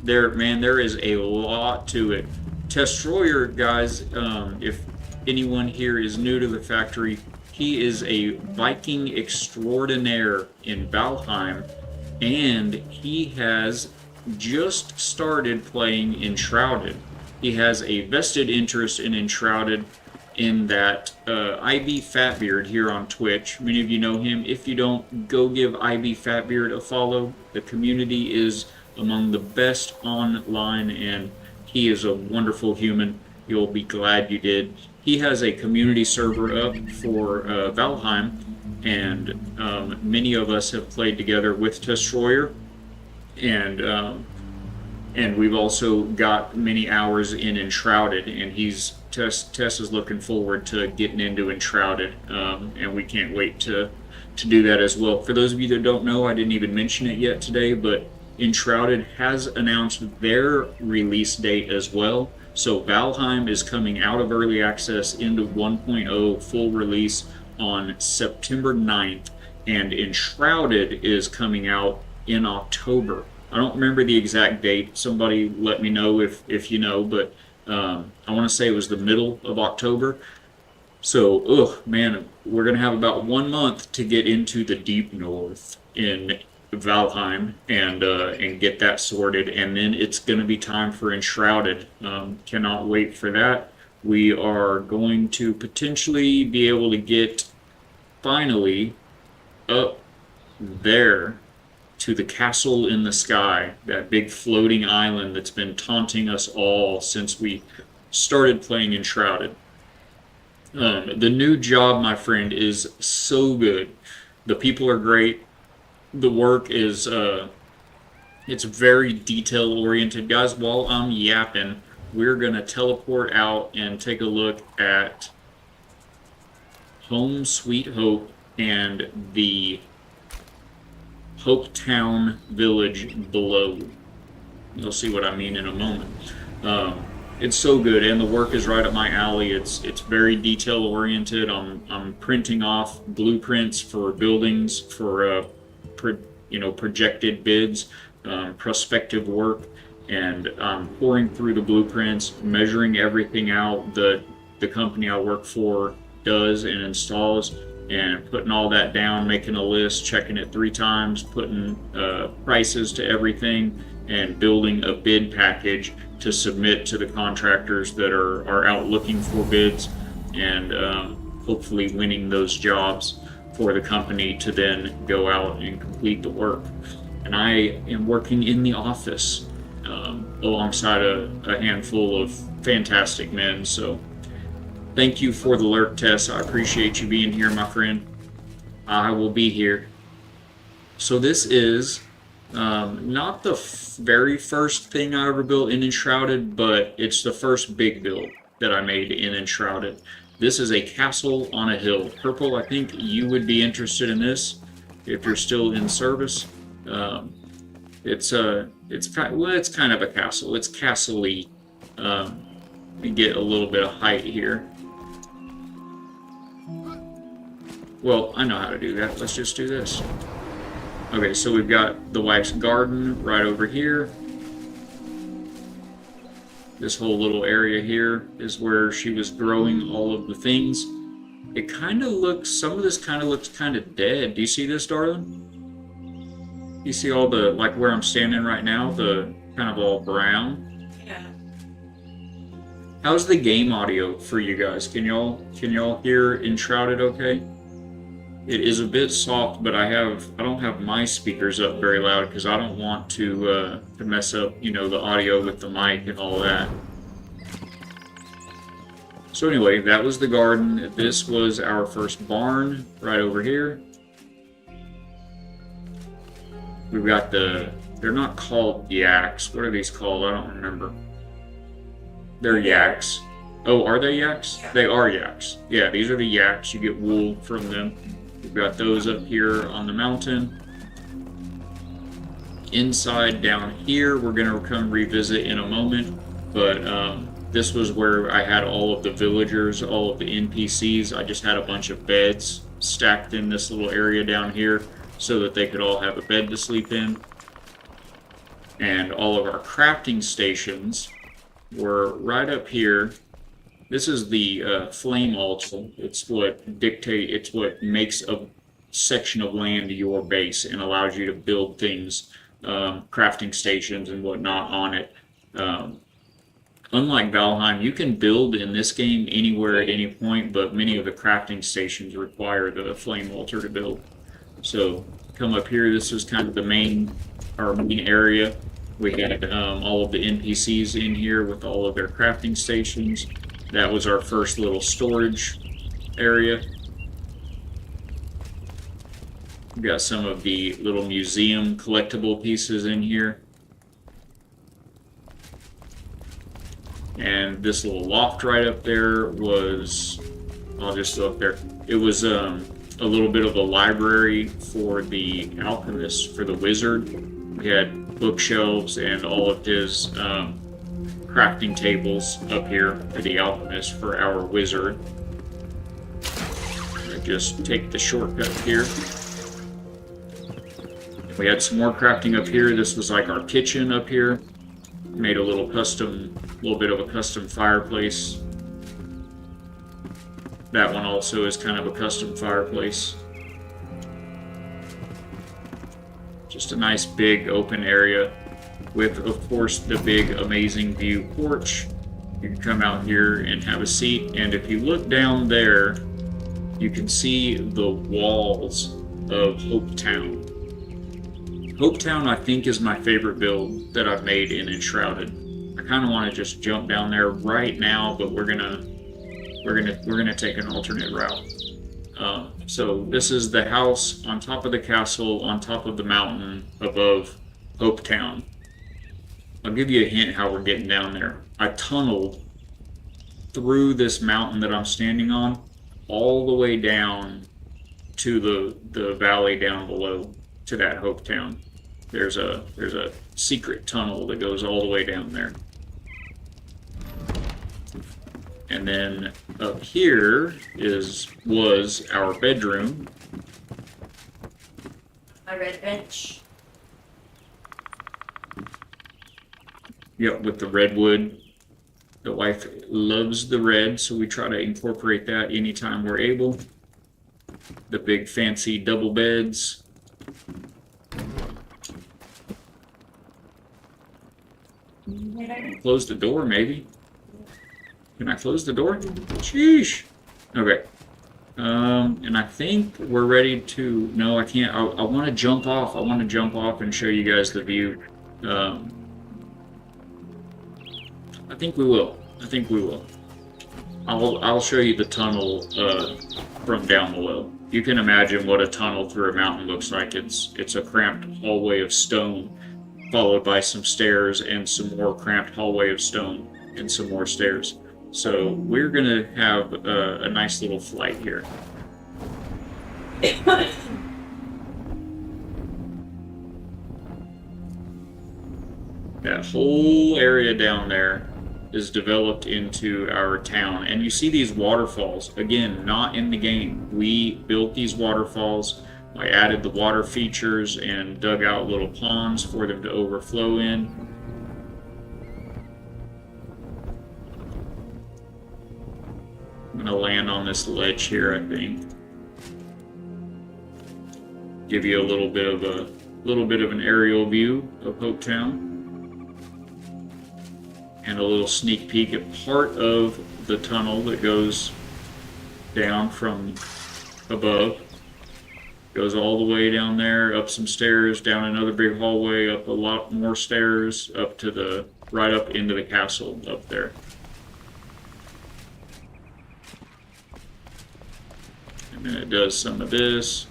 there is a lot to it. Destroyer, guys, if anyone here is new to the factory, he is a Viking extraordinaire in Valheim, and he has just started playing Enshrouded. He has a vested interest in Enshrouded in that IB Fatbeard here on Twitch. Many of you know him. If you don't, go give IB Fatbeard a follow. The community is among the best online, and he is a wonderful human. You'll be glad you did. He has a community server up for Valheim, and many of us have played together with Destroyer, and we've also got many hours in Enshrouded, and Tess is looking forward to getting into Enshrouded, and we can't wait to do that as well. For those of you that don't know, I didn't even mention it yet today, but Enshrouded has announced their release date as well. So Valheim is coming out of early access into 1.0 full release on September 9th, and Enshrouded is coming out in October. I don't remember the exact date. Somebody let me know if you know, but I want to say it was the middle of October. So, man, we're going to have about 1 month to get into the deep north in Valheim and get that sorted, and then it's going to be time for Enshrouded. Cannot wait for that. We are going to potentially be able to get finally up there to the castle in the sky, that big floating island that's been taunting us all since we started playing Enshrouded. The new job, my friend, is so good. The people are great. The work is it's very detail oriented, guys. While I'm yapping, we're gonna teleport out and take a look at Home Sweet Hope and the Hope Town village below. You'll see what I mean in a moment. It's so good, and the work is right up my alley. It's very detail oriented. I'm printing off blueprints for buildings for projected bids, prospective work, and pouring through the blueprints, measuring everything out that the company I work for does and installs, and putting all that down, making a list, checking it 3 times, putting prices to everything, and building a bid package to submit to the contractors that are out looking for bids, and hopefully winning those jobs for the company to then go out and complete the work. And I am working in the office alongside a handful of fantastic men. So thank you for the lurk test. I appreciate you being here, my friend. I will be here. So this is not the very first thing I ever built in Enshrouded, but it's the first big build that I made in Enshrouded. This is a castle on a hill. Purple, I think you would be interested in this if you're still in service. It's kind of a castle. It's castle-y. We get a little bit of height here. Well, I know how to do that. Let's just do this. Okay, so we've got the wife's garden right over here. This whole little area here is where she was growing all of the things. It kind of looks, some of this kind of looks kind of dead. Do you see this, darling? You see all the, like where I'm standing right now, the kind of all brown? Yeah. How's the game audio for you guys? Can y'all hear Enshrouded okay? It is a bit soft, but I don't have my speakers up very loud because I don't want to mess up, the audio with the mic and all that. So anyway, that was the garden. This was our first barn right over here. We've got they're not called yaks. What are these called? I don't remember. They're yaks. Oh, are they yaks? Yeah. They are yaks. Yeah, these are the yaks. You get wool from them. We've got those up here on the mountain. Inside down here, we're going to come revisit in a moment, but this was where I had all of the villagers, all of the NPCs. I just had a bunch of beds stacked in this little area down here so that they could all have a bed to sleep in. And all of our crafting stations were right up here. This is the flame altar. It's what makes a section of land your base and allows you to build things, crafting stations and whatnot on it. Unlike Valheim, you can build in this game anywhere at any point, but many of the crafting stations require the flame altar to build. So come up here. This is kind of our main area. We had all of the NPCs in here with all of their crafting stations. That was our first little storage area. We've got some of the little museum collectible pieces in here. And this little loft right up there was, I'll just go up there. It was a little bit of a library for the alchemist, for the wizard. We had bookshelves and all of his crafting tables up here for the alchemist, for our wizard. Just take the shortcut here. We had some more crafting up here. This was like our kitchen up here. Made a little bit of a custom fireplace. That one also is kind of a custom fireplace. Just a nice big open area with, of course, the big amazing view porch. You can come out here and have a seat, and if you look down there, you can see the walls of Hope Town. Hopetown, I think, is my favorite build that I've made in Enshrouded. I kind of want to just jump down there right now, but we're gonna take an alternate route. So this is the house on top of the castle, on top of the mountain above Hopetown. I'll give you a hint how we're getting down there. I tunneled through this mountain that I'm standing on, all the way down to the valley down below to that Hopetown. There's a secret tunnel that goes all the way down there. And then up here was our bedroom. My red bench. Yep, with the redwood. The wife loves the red, so we try to incorporate that anytime we're able. The big fancy double beds. Close the door, maybe. Can I close the door? Sheesh. Okay. And I think we're ready to. No, I can't. I want to jump off. I want to jump off and show you guys the view. I think we will. I think we will. I'll show you the tunnel from down below. You can imagine what a tunnel through a mountain looks like. It's a cramped hallway of stone, followed by some stairs and some more cramped hallway of stone and some more stairs. So we're gonna have a nice little flight here. That whole area down there is developed into our town. And you see these waterfalls, again, not in the game. We built these waterfalls. I added the water features and dug out little ponds for them to overflow in. I'm gonna land on this ledge here, I think. Give you a little bit of an aerial view of Hopetown. And a little sneak peek at part of the tunnel that goes down from above. Goes all the way down there, up some stairs, down another big hallway, up a lot more stairs, up to right up into the castle up there. And then it does some of this,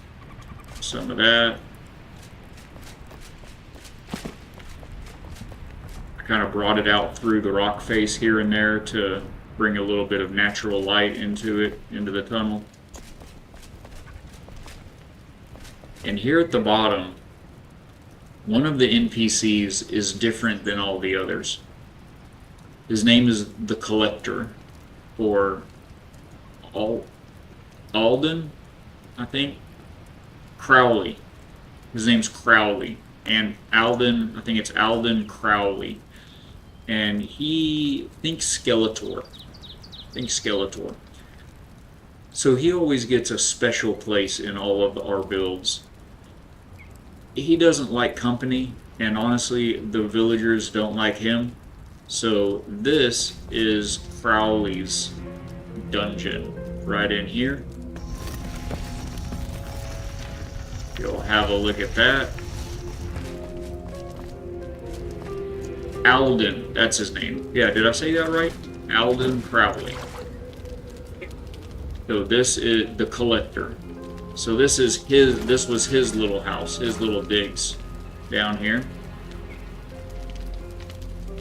some of that. Kind of brought it out through the rock face here and there to bring a little bit of natural light into it, into the tunnel. And here at the bottom, one of the NPCs is different than all the others. His name is the Collector, or Alden, I think. Crowley. His name's Crowley. And Alden, I think it's Alden Crowley. And he thinks Skeletor. So he always gets a special place in all of our builds. He doesn't like company, and honestly, the villagers don't like him. So this is Crowley's dungeon right in here. You'll have a look at that. Alden, that's his name. Yeah, did I say that right? Alden Crowley. So this is the Collector. So this was his little house, his little digs down here.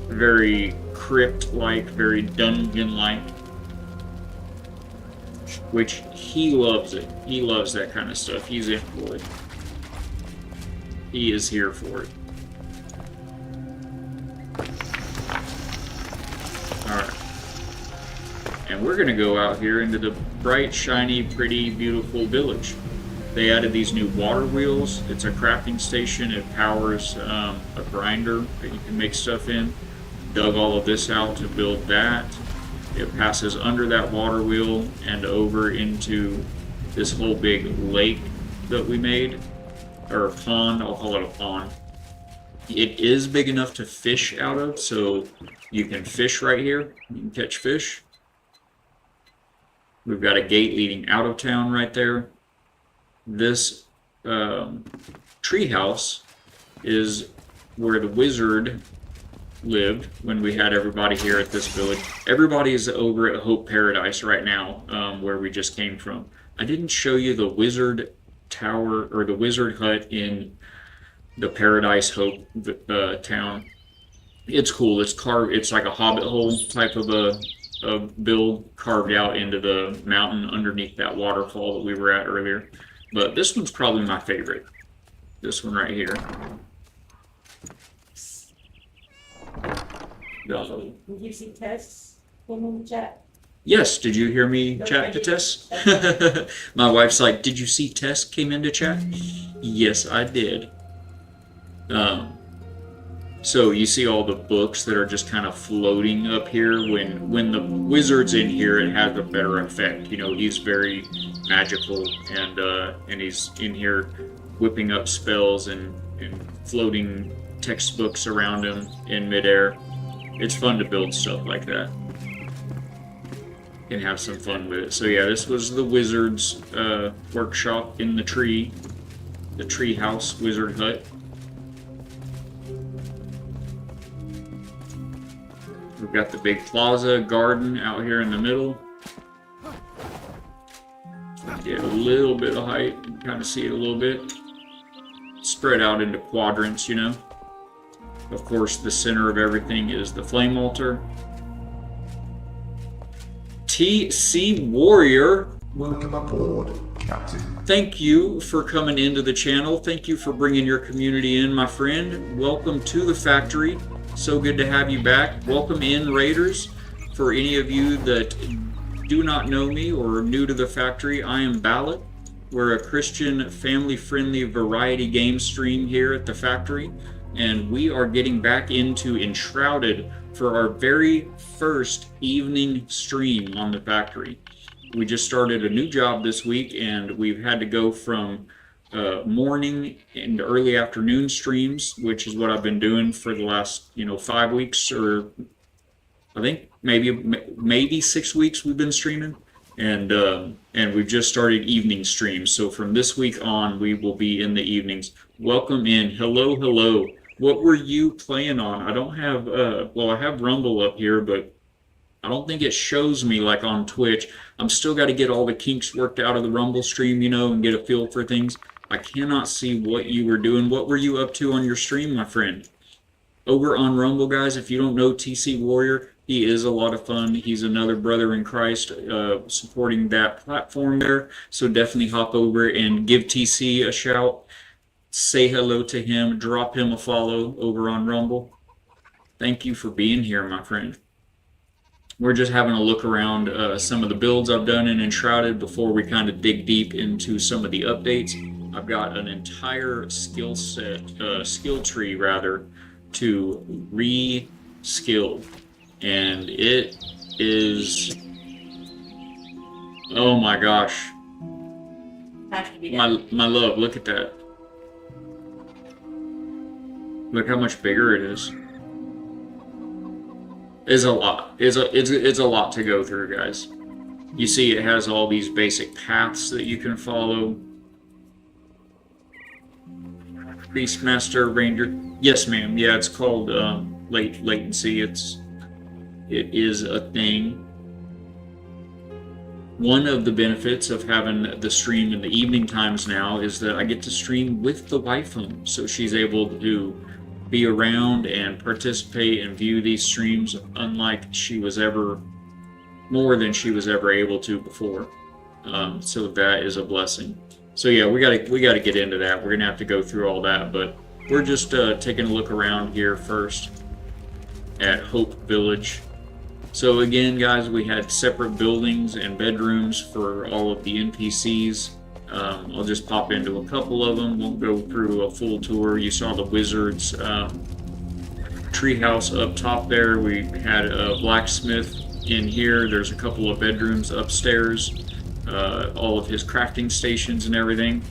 Very crypt-like, very dungeon-like. Which he loves it. He loves that kind of stuff. He's in for it. He is here for it. Alright. And we're going to go out here into the bright, shiny, pretty, beautiful village. They added these new water wheels. It's a crafting station. It powers a grinder that you can make stuff in. Dug all of this out to build that. It passes under that water wheel and over into this whole big lake that we made. Or a pond, I'll call it a pond. It is big enough to fish out of, so you can fish right here. You can catch fish. We've got a gate leading out of town right there. This tree house is where the wizard lived when we had everybody here at this village. Everybody is over at Hope Paradise right now, where we just came from. I didn't show you the wizard tower or the wizard hut in the Paradise Hope town. It's cool. It's carved. It's like a hobbit hole type of a build carved out into the mountain underneath that waterfall that we were at earlier. But this one's probably my favorite. This one right here. Did you see Tess in the chat? Yes, did you hear me chat to Tess? My wife's like, did you see Tess came into chat? Yes, I did. So you see all the books that are just kind of floating up here. When the wizard's in here, it has a better effect. You know, he's very magical, and he's in here whipping up spells and floating textbooks around him in midair. It's fun to build stuff like that and have some fun with it. So yeah, this was the wizard's workshop in the tree house wizard hut. We've got the big plaza garden out here in the middle. Get a little bit of height, kind of see it a little bit. Spread out into quadrants, you know. Of course, the center of everything is the flame altar. TC Warrior. Welcome aboard, Captain. Thank you for coming into the channel. Thank you for bringing your community in, my friend. Welcome to the factory. So good to have you back. Welcome in, Raiders. For any of you that do not know me or are new to the factory, I am Ballot. We're a Christian, family-friendly variety game stream here at the factory, and we are getting back into Enshrouded for our very first evening stream on the factory. We just started a new job this week, and we've had to go from morning and early afternoon streams, which is what I've been doing for the last 5 weeks, or I think maybe 6 weeks we've been streaming, and we've just started evening streams. So from this week on, we will be in the evenings. Welcome in. Hello. What were you playing on? I don't have I have Rumble up here, but I don't think it shows me like on Twitch. I'm still got to get all the kinks worked out of the Rumble stream, and get a feel for things. I cannot see what you were doing. What were you up to on your stream, my friend? Over on Rumble, guys, if you don't know TC Warrior, he is a lot of fun. He's another brother in Christ supporting that platform there. So definitely hop over and give TC a shout. Say hello to him. Drop him a follow over on Rumble. Thank you for being here, my friend. We're just having a look around some of the builds I've done in Enshrouded before we kind of dig deep into some of the updates. I've got an entire skill tree rather, to re-skill, and it is, oh my gosh, my love, look at that. Look how much bigger it is. It's a lot. It's a lot to go through, guys. You see, it has all these basic paths that you can follow. Beastmaster Ranger. Yes, ma'am. Yeah, it's called latency. It is a thing. One of the benefits of having the stream in the evening times now is that I get to stream with the wife home, so she's able to be around and participate and view these streams, unlike more than she was ever able to before. So that is a blessing. So yeah, we gotta get into that. We're gonna have to go through all that, but we're just taking a look around here first at Hope Village. So again, guys, we had separate buildings and bedrooms for all of the NPCs. I'll just pop into a couple of them. Won't go through a full tour. You saw the wizard's treehouse up top there. We had a blacksmith in here. There's a couple of bedrooms upstairs. All of his crafting stations and everything.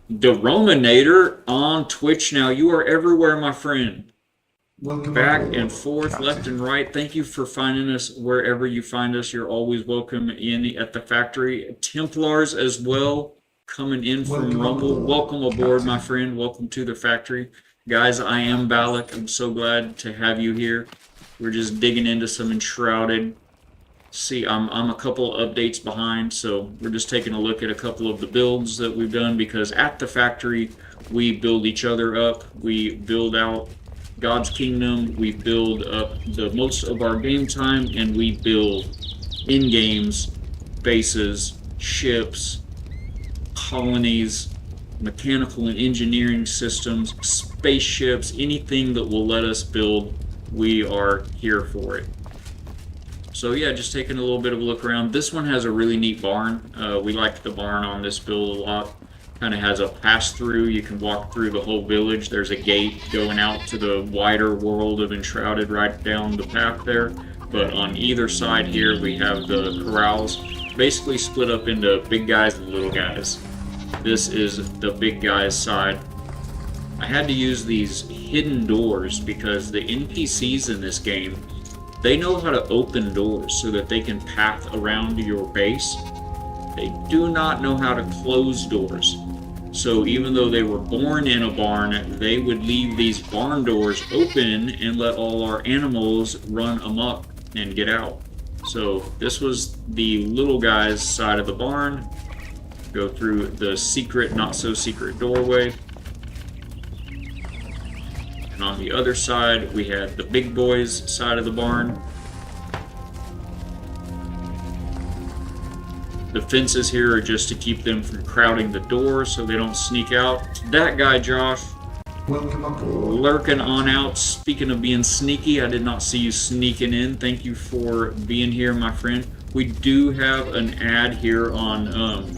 The Rominator on Twitch now. You are everywhere, my friend. Welcome Back aboard, and forth, Captain. left and right. Thank you for finding us wherever you find us. You're always welcome in at the factory. Templars as well. coming in from Welcome Rumble. aboard, Welcome aboard, my Captain. friend. Welcome to the factory. Guys, I am Balak. I'm so glad to have you here. We're just digging into some Enshrouded. See, I'm a couple updates behind, so we're just taking a look at a couple of the builds that we've done, because at the factory, we build each other up. We build out God's kingdom. We build up the most of our game time, and we build in-games, bases, ships, colonies, mechanical and engineering systems, spaceships, anything that will let us build, we are here for it. So yeah, just taking a little bit of a look around. This one has a really neat barn. We liked the barn on this build a lot. Kind of has a pass-through. You can walk through the whole village. There's a gate going out to the wider world of Enshrouded right down the path there. But on either side here, we have the corrals, basically split up into big guys and little guys. This is the big guys side. I had to use these hidden doors because the NPCs in this game, they know how to open doors so that they can path around your base. They do not know how to close doors. So even though they were born in a barn, they would leave these barn doors open and let all our animals run amok and get out. So this was the little guy's side of the barn. Go through the secret, not so secret doorway. And on the other side, we had the big boys side of the barn. The fences here are just to keep them from crowding the door so they don't sneak out. That guy, Josh, Welcome aboard. lurking on out. Speaking of being sneaky, I did not see you sneaking in. Thank you for being here, my friend. We do have an ad here on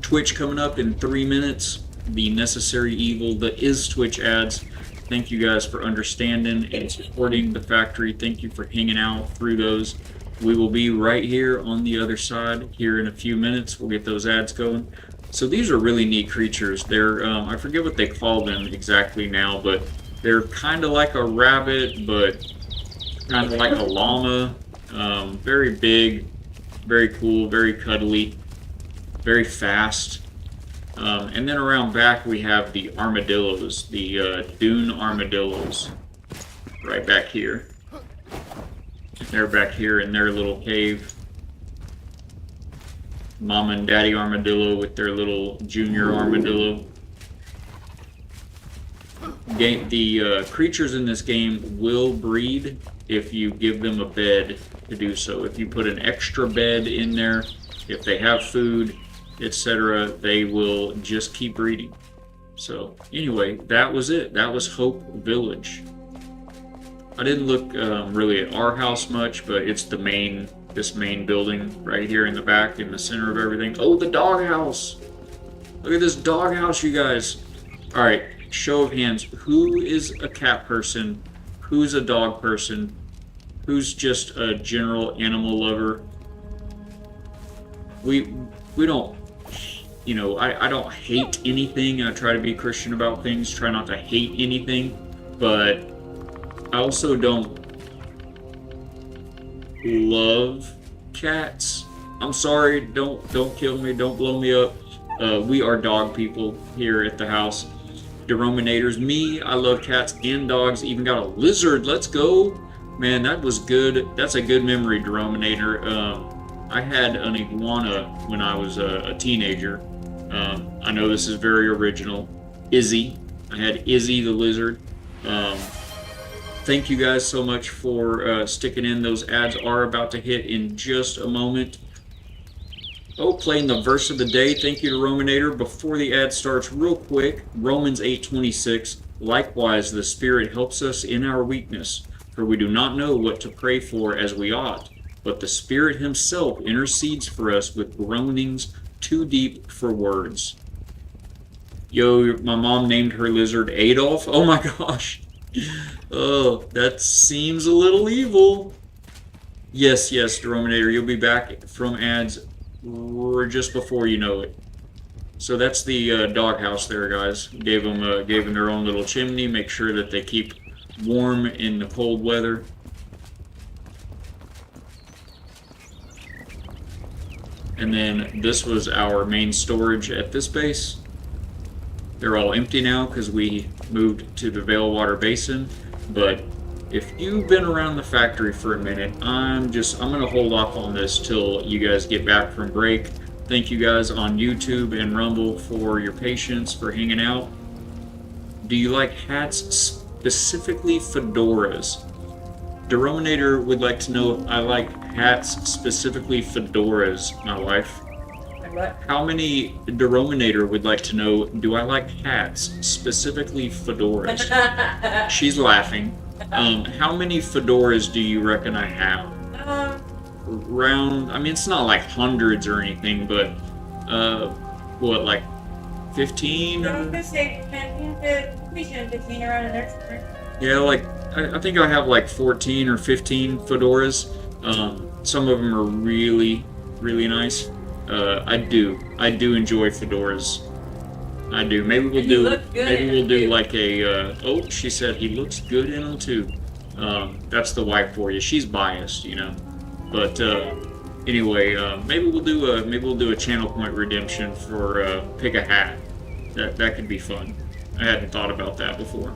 Twitch coming up in 3 minutes. The necessary evil that is Twitch ads. Thank you guys for understanding and supporting the factory. Thank you for hanging out through those. We will be right here on the other side here in a few minutes. We'll get those ads going. So these are really neat creatures. They're, I forget what they call them exactly now, but they're kind of like a rabbit, but kind of like a llama. Very big, very cool, very cuddly, very fast. And then around back we have the armadillos, the dune armadillos, right back here. They're back here in their little cave. Mama and Daddy armadillo with their little junior armadillo. The creatures in this game will breed if you give them a bed to do so. If you put an extra bed in there, if they have food, etc., they will just keep breeding. So anyway, that was it. That was Hope Village. I didn't look really at our house much, but it's the main, this main building right here in the back, in the center of everything. Oh, the doghouse! Look at this doghouse, you guys. All right, show of hands. Who is a cat person? Who's a dog person? Who's just a general animal lover? We don't, you know, I don't hate anything. I try to be Christian about things, try not to hate anything, but I also don't love cats. I'm sorry, don't kill me, don't blow me up. We are dog people here at the house. Derominators, me, I love cats and dogs. Even got a lizard. Let's go, man. That was good. That's a good memory, Derominator. I had an iguana when I was a teenager. I know this is very original. Izzy. I had Izzy the lizard. Thank you guys so much for sticking in. Those ads are about to hit in just a moment. Oh, playing the verse of the day. Thank you to Rominator. Before the ad starts, real quick, Romans 8:26. Likewise, the Spirit helps us in our weakness, for we do not know what to pray for as we ought, but the Spirit Himself intercedes for us with groanings too deep for words. Yo, my mom named her lizard Adolf. Oh my gosh. Oh, that seems a little evil. Yes, Derominator, you'll be back from ads just before you know it. So that's the doghouse there, guys. Gave them their own little chimney. Make sure that they keep warm in the cold weather. And then this was our main storage at this base. They're all empty now because we moved to the Veilwater Basin. But if you've been around the factory for a minute, I'm gonna hold off on this till you guys get back from break. Thank you guys on YouTube and Rumble for your patience, for hanging out. Do you like hats, specifically fedoras? Derominator would like to know if I like hats, specifically fedoras, my wife. How many Derominator would like to know, do I like hats, specifically fedoras? She's laughing. How many fedoras do you reckon I have? Around, I mean, it's not like hundreds or anything, but, what, like 15? I was gonna say 15 around in there somewhere. Yeah, like, I think I have like 14 or 15 fedoras. Some of them are really, really nice. I do enjoy fedoras. I do. Maybe we'll do like a, oh, she said he looks good in them too. That's the wife for you. She's biased, you know. But, anyway, maybe we'll do a channel point redemption for, pick a hat. That could be fun. I hadn't thought about that before.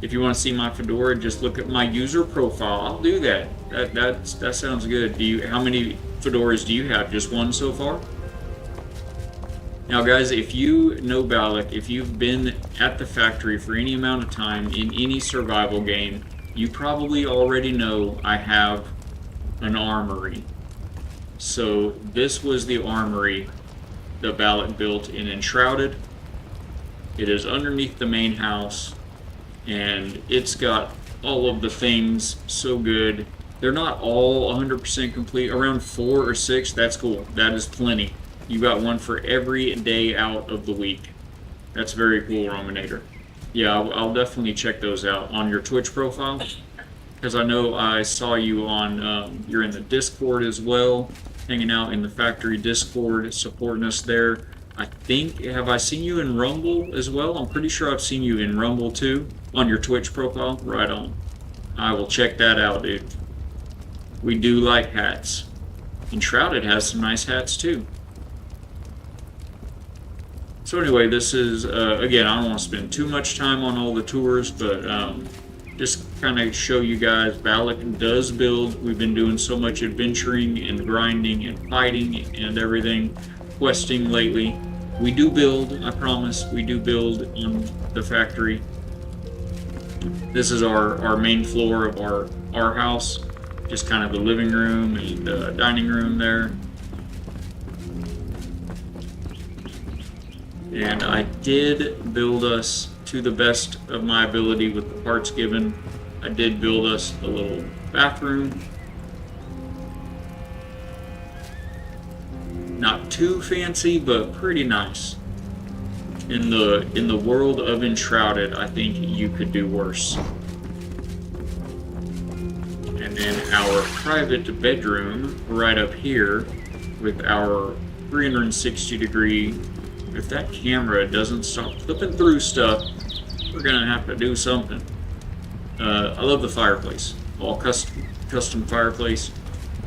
If you want to see my fedora, just look at my user profile. I'll do that. That sounds good. How many fedoras do you have? Just one so far? Now, guys, if you know Balak, if you've been at the factory for any amount of time in any survival game, you probably already know I have an armory. So this was the armory that Balak built in Enshrouded. It is underneath the main house. And it's got all of the things so good. They're not all 100% complete. Around 4 or 6, that's cool. That is plenty. You got one for every day out of the week. That's very cool, Rominator. Yeah, I'll definitely check those out on your Twitch profile. Because I know I saw you on, you're in the Discord as well. Hanging out in the factory Discord, supporting us there. I think, have I seen you in Rumble as well? I'm pretty sure I've seen you in Rumble too, on your Twitch profile. Right on. I will check that out, dude. We do like hats. Enshrouded has some nice hats too. So anyway, this is, again, I don't want to spend too much time on all the tours, but just kind of show you guys, Balak does build. We've been doing so much adventuring and grinding and fighting and everything. Questing lately. We do build, I promise, we do build on the factory. This is our main floor of our house, just kind of the living room and dining room there. And I did build us, to the best of my ability with the parts given, I did build us a little bathroom. Not too fancy, but pretty nice. In the world of Enshrouded, I think you could do worse. And then our private bedroom right up here with our 360-degree. If that camera doesn't stop flipping through stuff, we're gonna have to do something. I love the fireplace. All custom fireplace.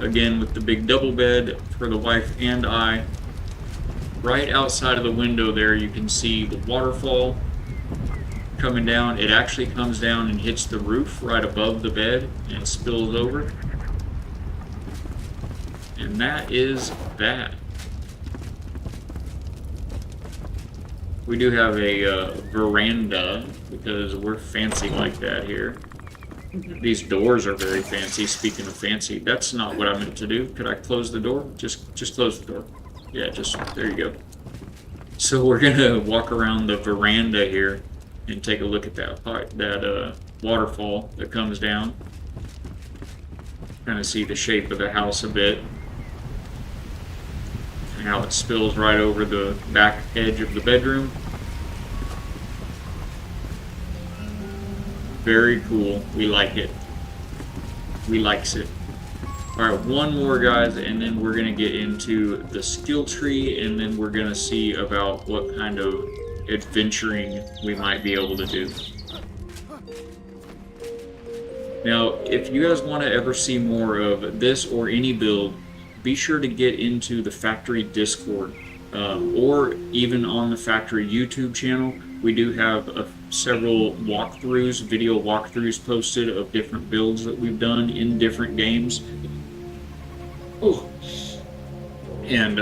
Again, with the big double bed for the wife and I. Right outside of the window there, you can see the waterfall coming down. It actually comes down and hits the roof right above the bed and spills over. And that is that. We do have a veranda because we're fancy like that here. These doors are very fancy. Speaking of fancy, that's not what I meant to do. Could I close the door? Just close the door. Yeah, just there you go. So we're gonna walk around the veranda here and take a look at that waterfall that comes down. Kind of see the shape of the house a bit, and how it spills right over the back edge of the bedroom. Very cool. We like it. We likes it. Alright, one more, guys, and then we're going to get into the skill tree, and then we're going to see about what kind of adventuring we might be able to do. Now, if you guys want to ever see more of this or any build, be sure to get into the factory Discord, or even on the factory YouTube channel. We do have several walkthroughs, video walkthroughs posted of different builds that we've done in different games. Oh, and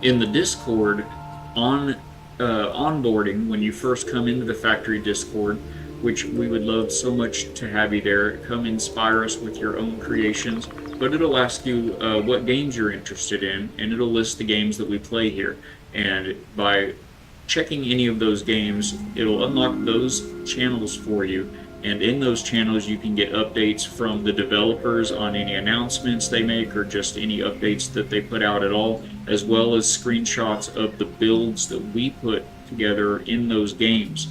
in the Discord, on onboarding, when you first come into the factory Discord, which we would love so much to have you there, come inspire us with your own creations. But it'll ask you what games you're interested in, and it'll list the games that we play here. And by checking any of those games, it'll unlock those channels for you. And in those channels, you can get updates from the developers on any announcements they make or just any updates that they put out at all, as well as screenshots of the builds that we put together in those games.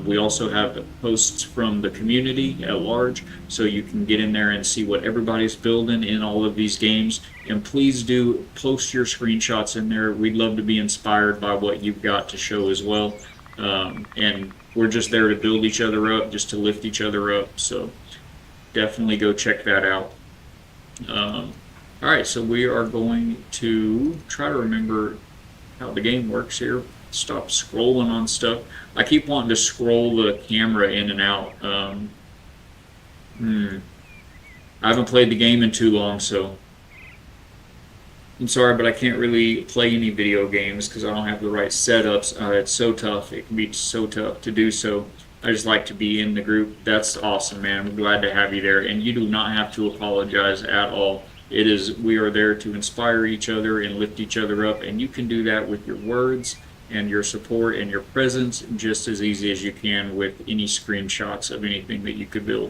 We also have posts from the community at large, so you can get in there and see what everybody's building in all of these games. And please do post your screenshots in there. We'd love to be inspired by what you've got to show as well. And we're just there to build each other up, just to lift each other up. So definitely go check that out. All right, so we are going to try to remember how the game works here. Stop scrolling on stuff. I keep wanting to scroll the camera in and out. I haven't played the game in too long, so I'm sorry, but I can't really play any video games because I don't have the right setups. It's so tough. It can be so tough to do so. I just like to be in the group. That's awesome, man. I'm glad to have you there, and you do not have to apologize at all. We are there to inspire each other and lift each other up, and you can do that with your words and your support and your presence just as easy as you can with any screenshots of anything that you could build.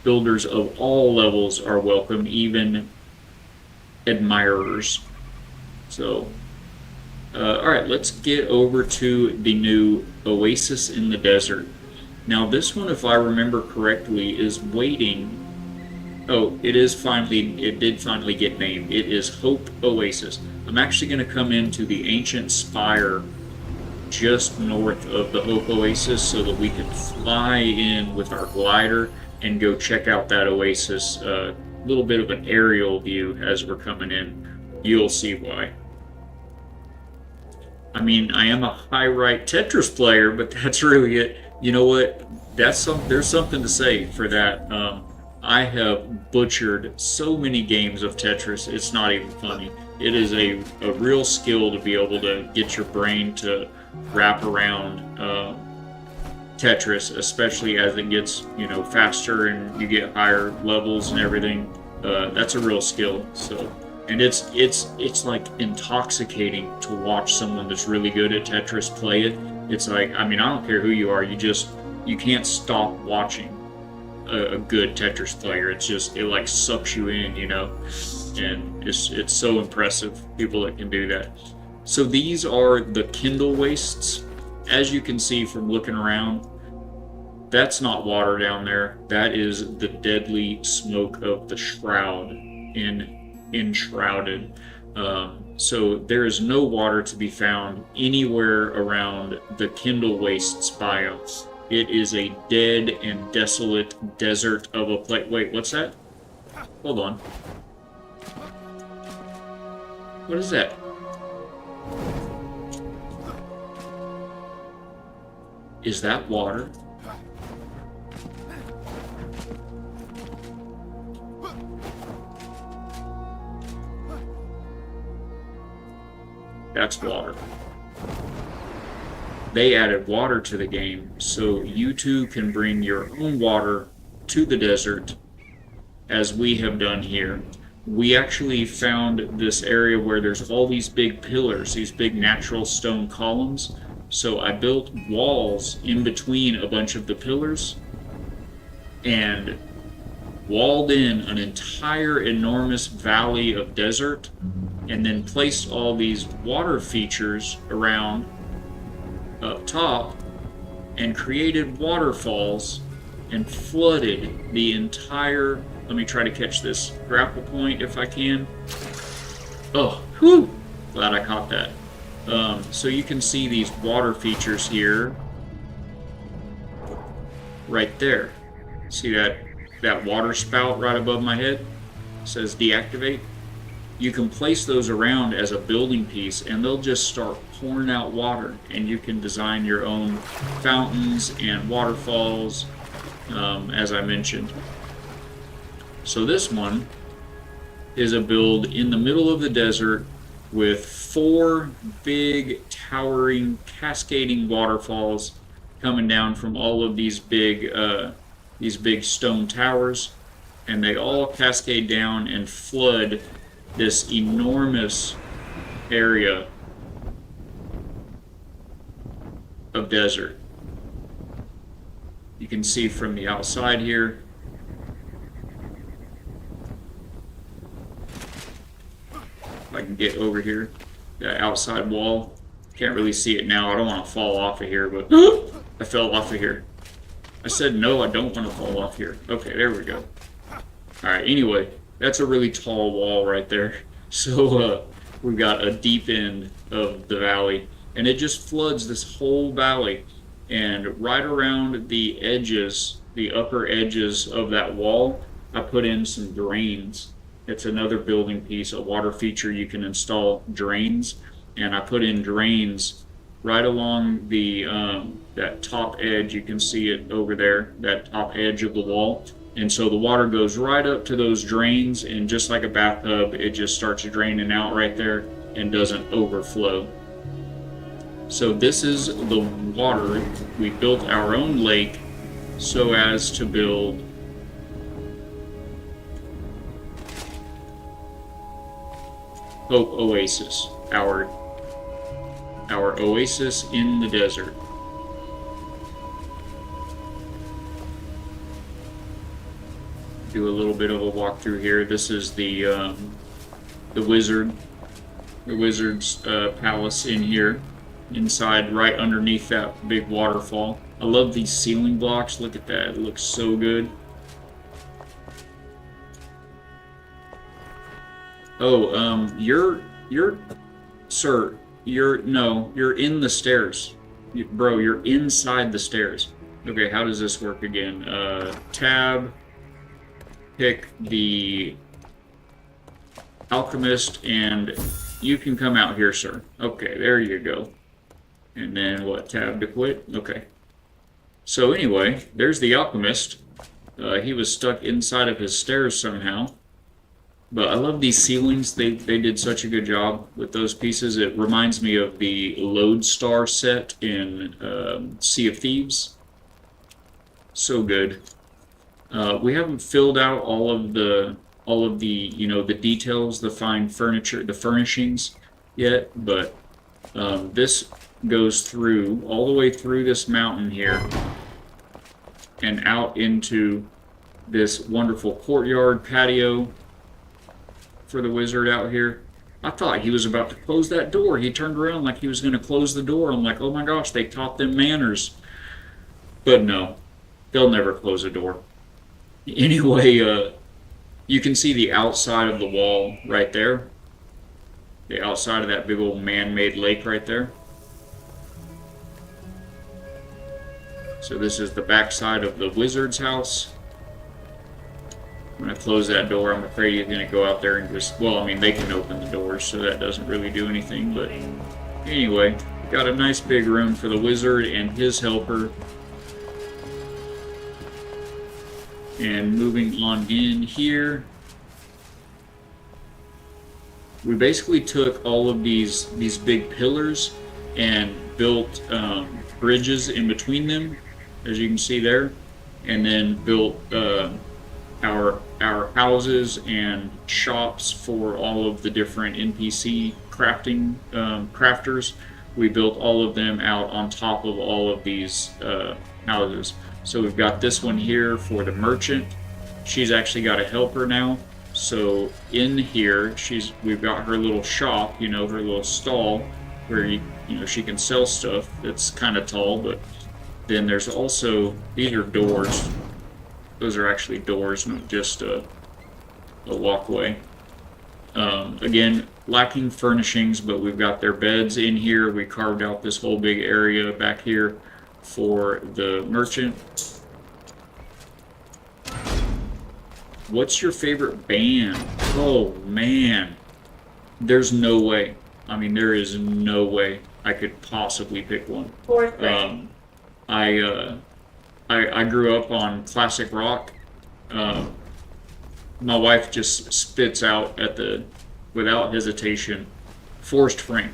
Builders of all levels are welcome, even admirers. So, alright, let's get over to the new Oasis in the Desert. Now this one, if I remember correctly, is waiting. Oh, it did finally get named. It is Hope Oasis. I'm actually going to come into the Ancient Spire just north of the Hope Oasis so that we can fly in with our glider and go check out that oasis. A little bit of an aerial view as we're coming in. You'll see why. I mean, I am a high-right Tetris player, but that's really it. You know what? There's something to say for that. I have butchered so many games of Tetris, it's not even funny. It is a real skill to be able to get your brain to wrap around Tetris, especially as it gets, faster and you get higher levels and everything. That's a real skill. So, and it's like intoxicating to watch someone that's really good at Tetris play it. It's like, I mean, I don't care who you are, you can't stop watching a good Tetris player. It like sucks you in, and it's so impressive, people that can do that. So these are the Kindle wastes. As you can see from looking around, that's not water down there. That is the deadly smoke of the shroud in Enshrouded. So there is no water to be found anywhere around the Kindle wastes biome. It is a dead and desolate desert of a place. Wait, what's that? Hold on. What is that? Is that water? That's water. They added water to the game, so you too can bring your own water to the desert, as we have done here. We actually found this area where there's all these big pillars, these big natural stone columns. So I built walls in between a bunch of the pillars and walled in an entire enormous valley of desert, and then placed all these water features around up top and created waterfalls and flooded the entire... Let me try to catch this grapple point if I can. Oh, whew! Glad I caught that. So you can see these water features here. Right there. See that water spout right above my head? It says deactivate. you can place those around as a building piece and they'll just start pouring out water, and you can design your own fountains and waterfalls, as I mentioned. So this one is a build in the middle of the desert with 4 big towering cascading waterfalls coming down from all of these big stone towers, and they all cascade down and flood this enormous area of desert. You can see from the outside here. If I can get over here, that outside wall. Can't really see it now. I don't want to fall off of here, but I fell off of here. I said no, I don't want to fall off here. Okay, there we go. Alright, anyway, that's a really tall wall right there. So we've got a deep end of the valley, and it just floods this whole valley. And right around the edges, the upper edges of that wall, I put in some drains. It's another building piece, a water feature. You can install drains, and I put in drains right along the that top edge. You can see it over there, that top edge of the wall. And so the water goes right up to those drains, and just like a bathtub, it just starts draining out right there and doesn't overflow. So this is the water. We built our own lake so as to build Hope Oasis, our oasis in the desert. Do a little bit of a walkthrough here. This is the wizard's palace in here, inside, right underneath that big waterfall. I love these ceiling blocks. Look at that. It looks so good. Oh, you're in the stairs. Bro, you're inside the stairs. Okay, how does this work again? Tab, pick the alchemist, and you can come out here, sir. Okay, there you go. And then what, tab to quit? Okay. So anyway, there's the alchemist. He was stuck inside of his stairs somehow. But I love these ceilings. They did such a good job with those pieces. It reminds me of the Lodestar set in Sea of Thieves. So good. We haven't filled out all of the the details, the fine furniture, the furnishings yet, but this goes through all the way through this mountain here and out into this wonderful courtyard patio for the wizard out here. I thought he was about to close that door. He turned around like he was going to close the door. I'm like, oh my gosh, they taught them manners. But no, they'll never close a door. Anyway, you can see the outside of the wall right there. The outside of that big old man-made lake right there. So this is the backside of the wizard's house. I'm going to close that door. I'm afraid he's going to go out there and just... Well, I mean, they can open the doors, so that doesn't really do anything. But anyway, got a nice big room for the wizard and his helper. And moving on in here, we basically took all of these big pillars and built bridges in between them, as you can see there, and then built our houses and shops for all of the different NPC crafting crafters. We built all of them out on top of all of these houses. So we've got this one here for the merchant. She's actually got a helper now. So in here, we've got her little shop, her little stall where she can sell stuff. That's kind of tall, but then there's also, these are doors. Those are actually doors, not just a walkway. Again, lacking furnishings, but we've got their beds in here. We carved out this whole big area back here for the merchant. What's your favorite band? Oh man, there's no way. I mean, there is no way I could possibly pick one. Fourth grade. I I grew up on classic rock. Uh, my wife just spits out at the without hesitation, Forrest Frank,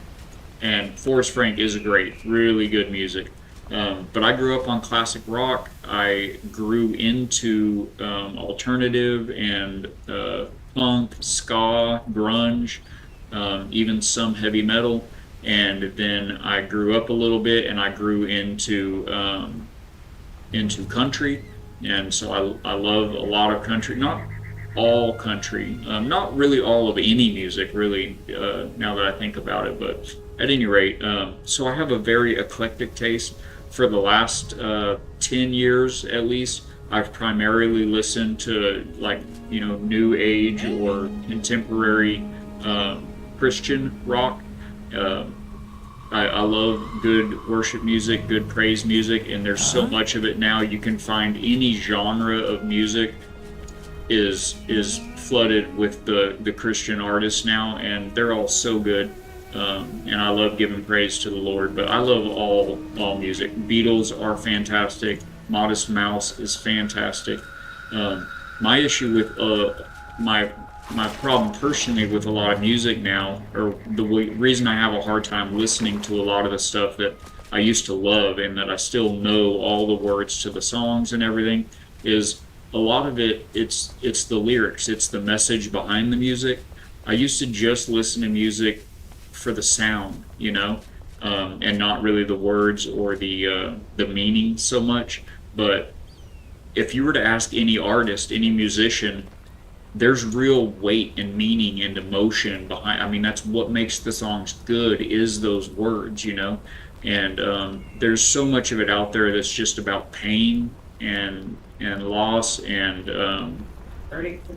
and Forrest Frank is great, really good music. But I grew up on classic rock. I grew into alternative and punk, ska, grunge, even some heavy metal. And then I grew up a little bit, and I grew into country. And so I love a lot of country. Not all country, not really all of any music, really, now that I think about it. But at any rate, so I have a very eclectic taste. For the last 10 years at least, I've primarily listened to like, new age or contemporary Christian rock. Uh, I love good worship music, good praise music, and there's so much of it now. You can find any genre of music is flooded with the Christian artists now, and they're all so good. And I love giving praise to the Lord. But I love all music. Beatles are fantastic. Modest Mouse is fantastic. My issue with my problem personally with a lot of music now, or the reason I have a hard time listening to a lot of the stuff that I used to love and that I still know all the words to the songs and everything, is a lot of it. It's the lyrics. It's the message behind the music. I used to just listen to music for the sound, and not really the words or the meaning so much. But if you were to ask any artist, any musician, there's real weight and meaning and emotion behind. I mean, that's what makes the songs good, is those words, And there's so much of it out there that's just about pain and loss and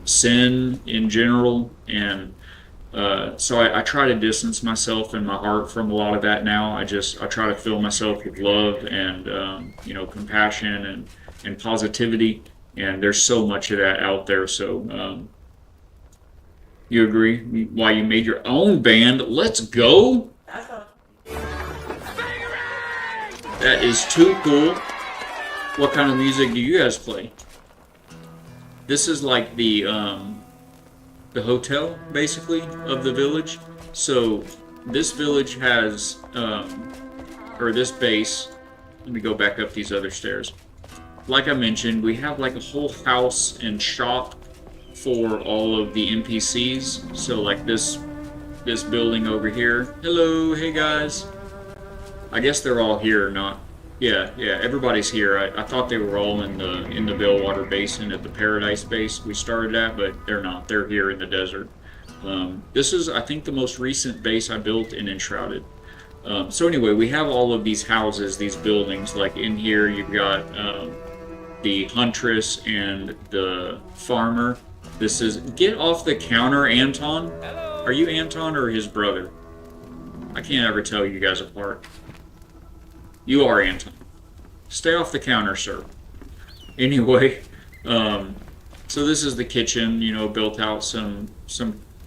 sin in general. And so I try to distance myself in my heart from a lot of that now. I try to fill myself with love and compassion and positivity. And there's so much of that out there. So you agree? Why you made your own band? Let's go! That's all. That is too cool. What kind of music do you guys play? This is like the hotel, basically, of the village. So this village has, or this base, let me go back up these other stairs. Like I mentioned, we have like a whole house and shop for all of the NPCs. So like this building over here. Hello, hey guys. I guess they're all here or not. Yeah, everybody's here. I thought they were all in the Bellwater Basin at the Paradise Base we started at, but they're not. They're here in the desert. This is, I think, the most recent base I built in Enshrouded. So anyway, we have all of these houses, these buildings. Like in here, you've got the huntress and the farmer. This is, get off the counter, Anton. Hello. Are you Anton or his brother? I can't ever tell you guys apart. You are Anton. Stay off the counter, sir. Anyway, so this is the kitchen, built out some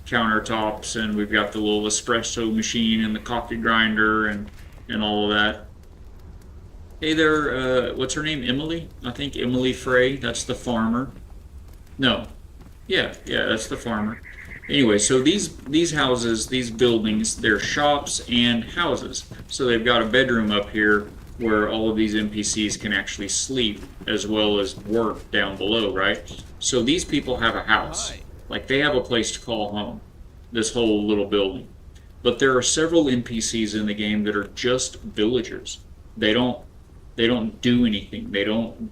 countertops, and we've got the little espresso machine and the coffee grinder and all of that. Hey there, what's her name? Emily? I think Emily Frey, that's the farmer. No. Yeah, that's the farmer. Anyway, so these houses, these buildings, they're shops and houses. So they've got a bedroom up here where all of these NPCs can actually sleep as well as work down below, right? So these people have a house. Like they have a place to call home, this whole little building. But there are several NPCs in the game that are just villagers. They don't do anything. They don't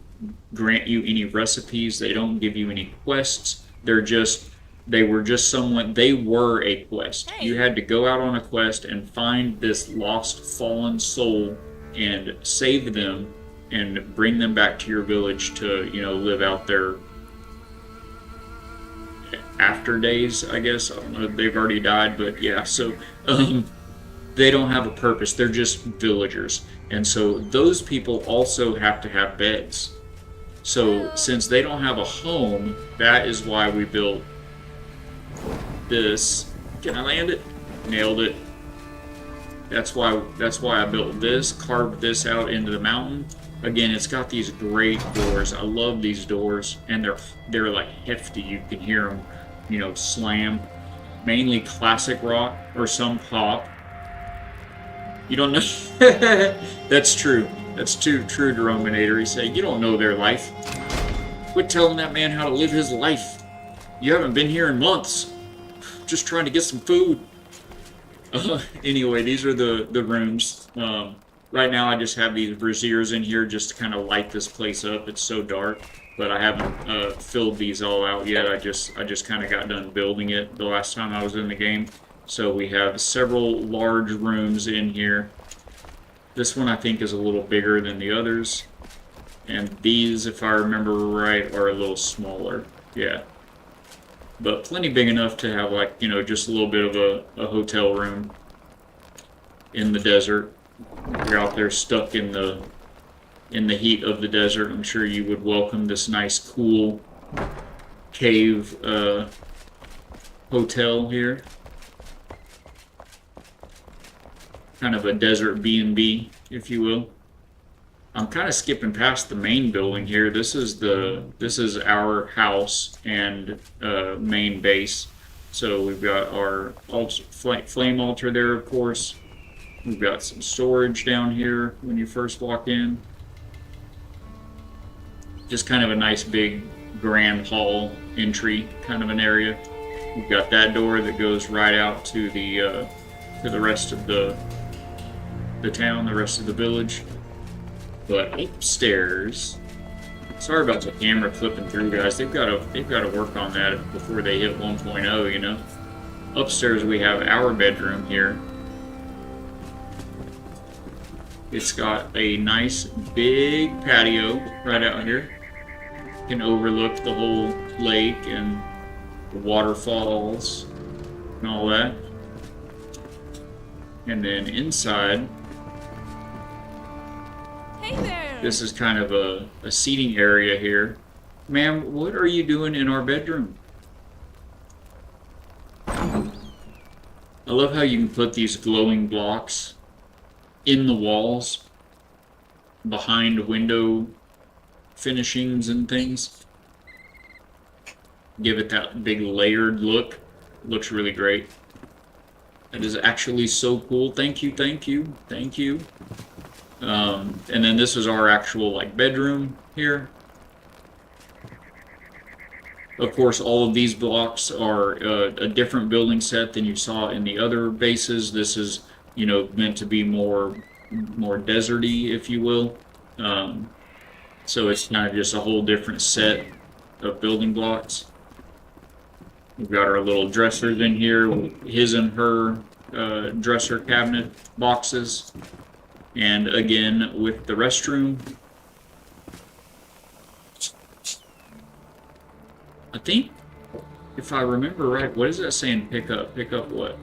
grant you any recipes. They don't give you any quests. They were a quest. You had to go out on a quest and find this lost, fallen soul and save them and bring them back to your village to, live out their after days, I guess. I don't know if they've already died, but yeah, so they don't have a purpose. They're just villagers. And so those people also have to have beds. So since they don't have a home, that is why we built this. Can I land it? Nailed it. That's why I built this, carved this out into the mountain. Again, it's got these great doors. I love these doors, and they're like hefty. You can hear them, you know, slam. Mainly classic rock or some pop. You don't know. That's true. That's true, Drominator. He said, you don't know their life. Quit telling that man how to live his life. You haven't been here in months. Just trying to get some food. Anyway, these are the rooms. Right now I just have these braziers in here just to kind of light this place up. It's so dark, but I haven't filled these all out yet. I just kind of got done building it the last time I was in the game. So we have several large rooms in here. This one I think is a little bigger than the others. And these, if I remember right, are a little smaller. Yeah. But plenty big enough to have, like, you know, just a little bit of a hotel room in the desert. You're out there stuck in the heat of the desert. I'm sure you would welcome this nice, cool cave hotel here. Kind of a desert B&B, if you will. I'm kind of skipping past the main building here. This is our house and main base. So we've got our flame altar there, of course. We've got some storage down here when you first walk in. Just kind of a nice big grand hall entry kind of an area. We've got that door that goes right out to the rest of the town, the rest of the village. But upstairs, sorry about the camera flipping through, guys. They've got to work on that before they hit 1.0, you know. Upstairs we have our bedroom here. It's got a nice big patio right out here. Can overlook the whole lake and the waterfalls and all that. And then inside, Hey there! this is kind of a seating area here. Ma'am, what are you doing in our bedroom? I love how you can put these glowing blocks in the walls behind window finishings and things. Give it that big layered look. Looks really great. That is actually so cool. Thank you, thank you, thank you. And then this is our actual like bedroom here. Of course, all of these blocks are a different building set than you saw in the other bases. This is, you know, meant to be more deserty, if you will. So it's kind of just a whole different set of building blocks. We've got our little dressers in here, his and her dresser cabinet boxes. And again, with the restroom. I think, if I remember right, what is that saying, pick up? Pick up what?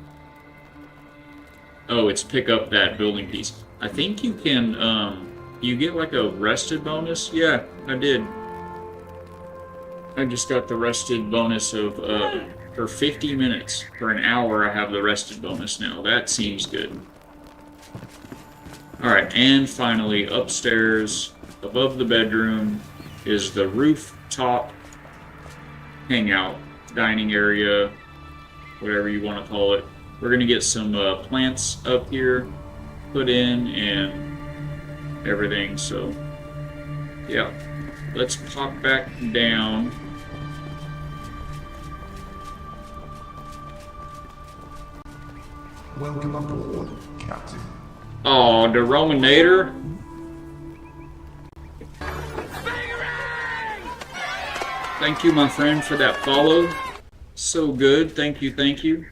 Oh, it's pick up that building piece. I think you can, you get like a rested bonus. Yeah, I did. I just got the rested bonus of, for 50 minutes. For an hour, I have the rested bonus now. That seems good. Alright, and finally, upstairs, above the bedroom, is the rooftop hangout, dining area, whatever you want to call it. We're going to get some plants up here put in and everything, so yeah. Let's pop back down. Welcome aboard, Captain. Oh, the Rominator. Thank you, my friend, for that follow. So good. Thank you, thank you.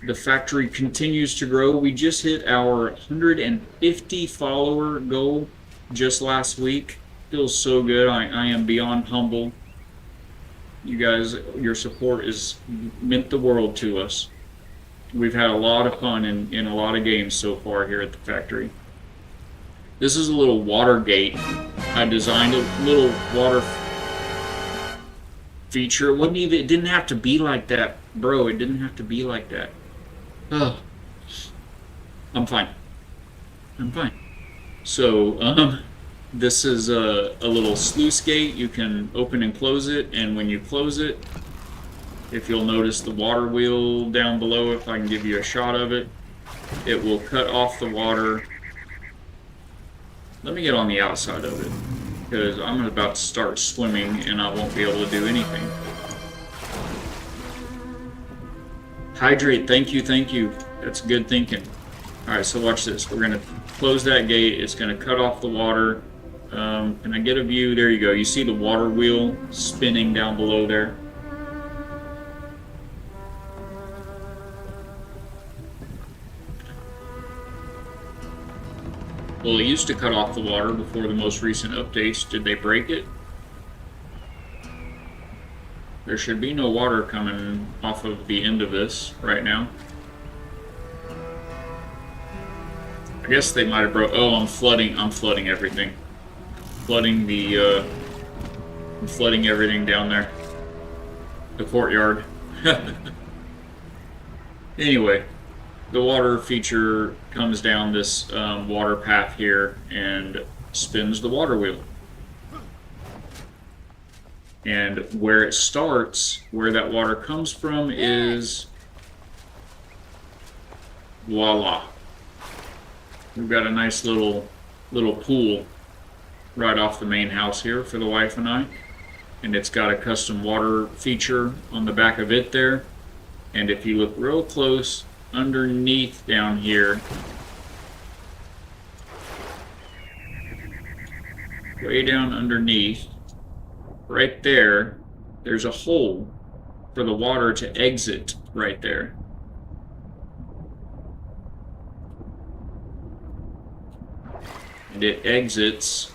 The factory continues to grow. We just hit our 150 follower goal just last week. Feels so good. I am beyond humble. You guys, your support is meant the world to us. We've had a lot of fun in a lot of games so far here at the factory. This is a little water gate. I designed a little water feature. It didn't have to be like that, bro. It didn't have to be like that. Oh, I'm fine. I'm fine. So, this is a little sluice gate. You can open and close it, and when you close it, if you'll notice the water wheel down below, if I can give you a shot of it, it will cut off the water. Let me get on the outside of it, because I'm about to start swimming and I won't be able to do anything. Hydrate, thank you, thank you. That's good thinking. Alright, so watch this. We're going to close that gate. It's going to cut off the water. Can I get a view? There you go. You see the water wheel spinning down below there? Well, it used to cut off the water before the most recent updates. Did they break it? There should be no water coming off of the end of this right now. I guess they might have broke. Oh, I'm flooding everything. I'm flooding everything down there. The courtyard. Anyway, the water feature comes down this water path here and spins the water wheel. And where it starts, where that water comes from is, voila. We've got a nice little pool right off the main house here for the wife and I. And it's got a custom water feature on the back of it there. And if you look real close underneath down here, way down underneath, right there, there's a hole for the water to exit right there. And it exits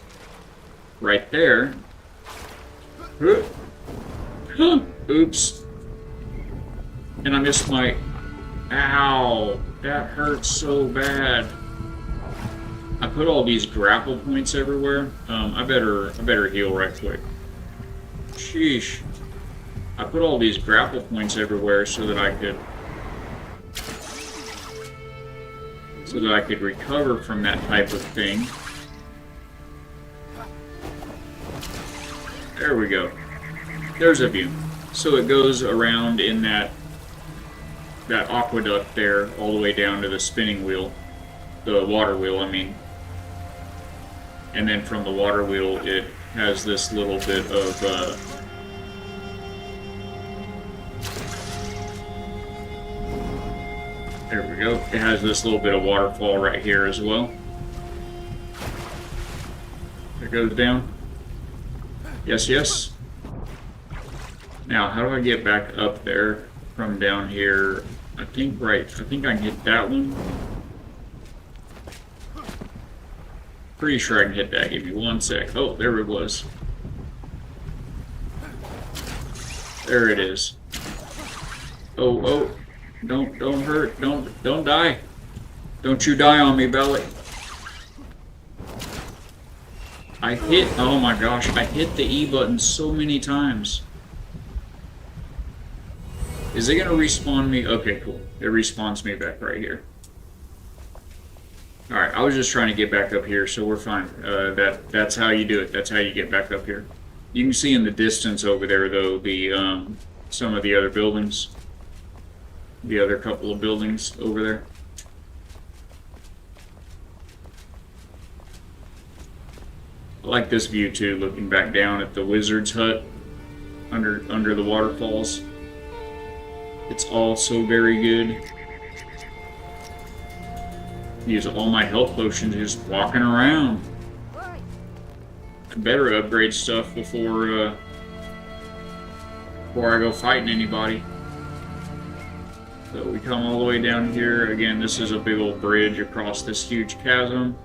right there. Oops. And I missed my... Ow! That hurts so bad. I put all these grapple points everywhere. I better heal right quick. Sheesh. I put all these grapple points everywhere so that I could recover from that type of thing. There we go. There's a view. So it goes around in that aqueduct there all the way down to the spinning wheel. The water wheel, I mean. And then from the water wheel, it has this little bit of there we go. It has this little bit of waterfall right here as well. It goes down. Yes, yes. Now, how do I get back up there from down here? I think I can hit that one. Pretty sure I can hit that. Give me one sec. Oh, there it was. There it is. Oh. Don't hurt. Don't die. Don't you die on me, Belly. Oh my gosh, I hit the E button so many times. Is it gonna respawn me? Okay, cool. It respawns me back right here. Alright, I was just trying to get back up here, so we're fine. That's how you do it. That's how you get back up here. You can see in the distance over there, though, the some of the other buildings. The other couple of buildings over there. I like this view too, looking back down at the wizard's hut under the waterfalls. It's all so very good. Use all my health potions just walking around. I better upgrade stuff before I go fighting anybody. So we come all the way down here. Again, this is a big old bridge across this huge chasm.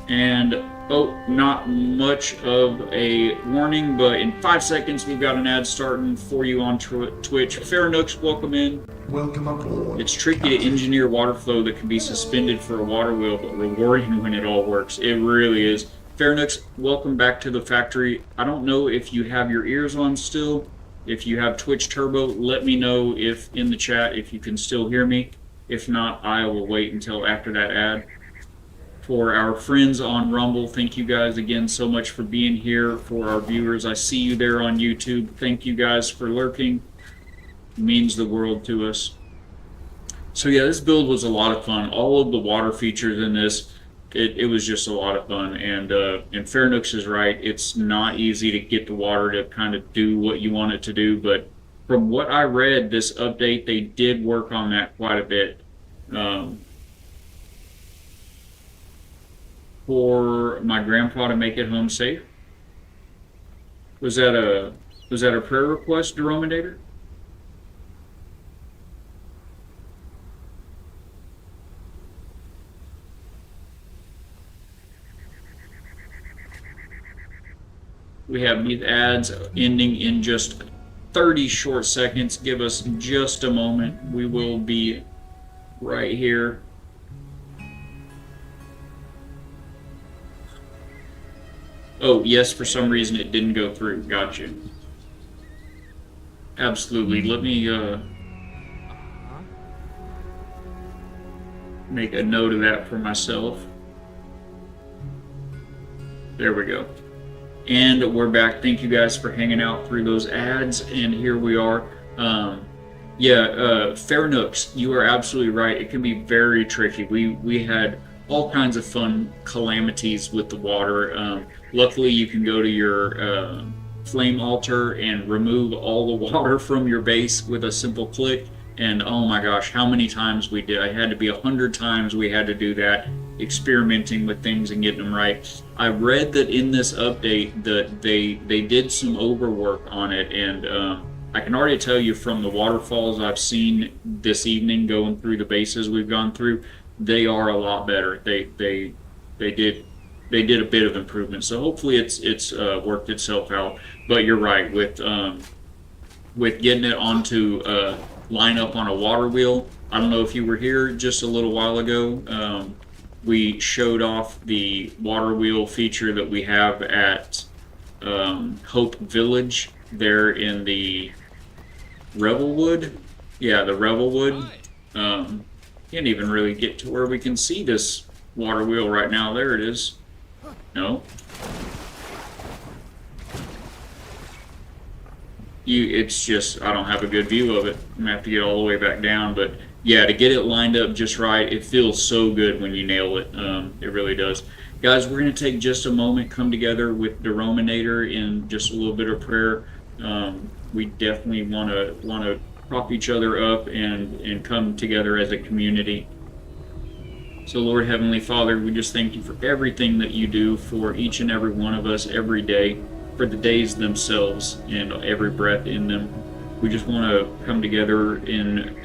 And, oh, not much of a warning, but in 5 seconds we've got an ad starting for you on Twitch. Fairnooks, welcome in. Welcome aboard. It's tricky to engineer water flow that can be suspended for a water wheel, but rewarding when it all works. It really is. Fairnooks, welcome back to the factory. I don't know if you have your ears on still, If you have Twitch Turbo, let me know if in the chat if you can still hear me. If not, I will wait until after that ad. For our friends on Rumble, thank you guys again so much for being here. For our viewers, I see you there on YouTube. Thank you guys for lurking. It means the world to us. So yeah, this build was a lot of fun. All of the water features in this, it was just a lot of fun. And Fairnooks is right. It's not easy to get the water to kind of do what you want it to do. But from what I read, this update, they did work on that quite a bit. For my grandpa to make it home safe. Was that a prayer request, Drominator? We have these ads ending in just 30 short seconds. Give us just a moment. We will be right here. Oh, yes, for some reason it didn't go through. Gotcha. Absolutely. Let me make a note of that for myself. There we go. And we're back. Thank you guys for hanging out through those ads. And here we are. Fairnooks, you are absolutely right. It can be very tricky. We had all kinds of fun calamities with the water. Luckily, you can go to your flame altar and remove all the water from your base with a simple click. And oh my gosh, how many times we did. I had to be 100 times we had to do that, experimenting with things and getting them right. I read that in this update that they did some overwork on it, and I can already tell you from the waterfalls I've seen this evening going through the bases we've gone through, they are a lot better. They did a bit of improvement, so hopefully it's worked itself out. But you're right, with getting it onto line up on a water wheel. I don't know if you were here just a little while ago. We showed off the water wheel feature that we have at Hope Village there in the Revelwood. Yeah, the Revelwood. Can't even really get to where we can see this water wheel right now. There it is. No. It's just, I don't have a good view of it. I'm gonna have to get all the way back down, but yeah, to get it lined up just right, it feels so good when you nail it. It really does. Guys, we're gonna take just a moment, come together with the Rominator in just a little bit of prayer. We definitely wanna prop each other up and come together as a community. So Lord Heavenly Father, we just thank you for everything that you do for each and every one of us every day, for the days themselves and every breath in them. We just want to come together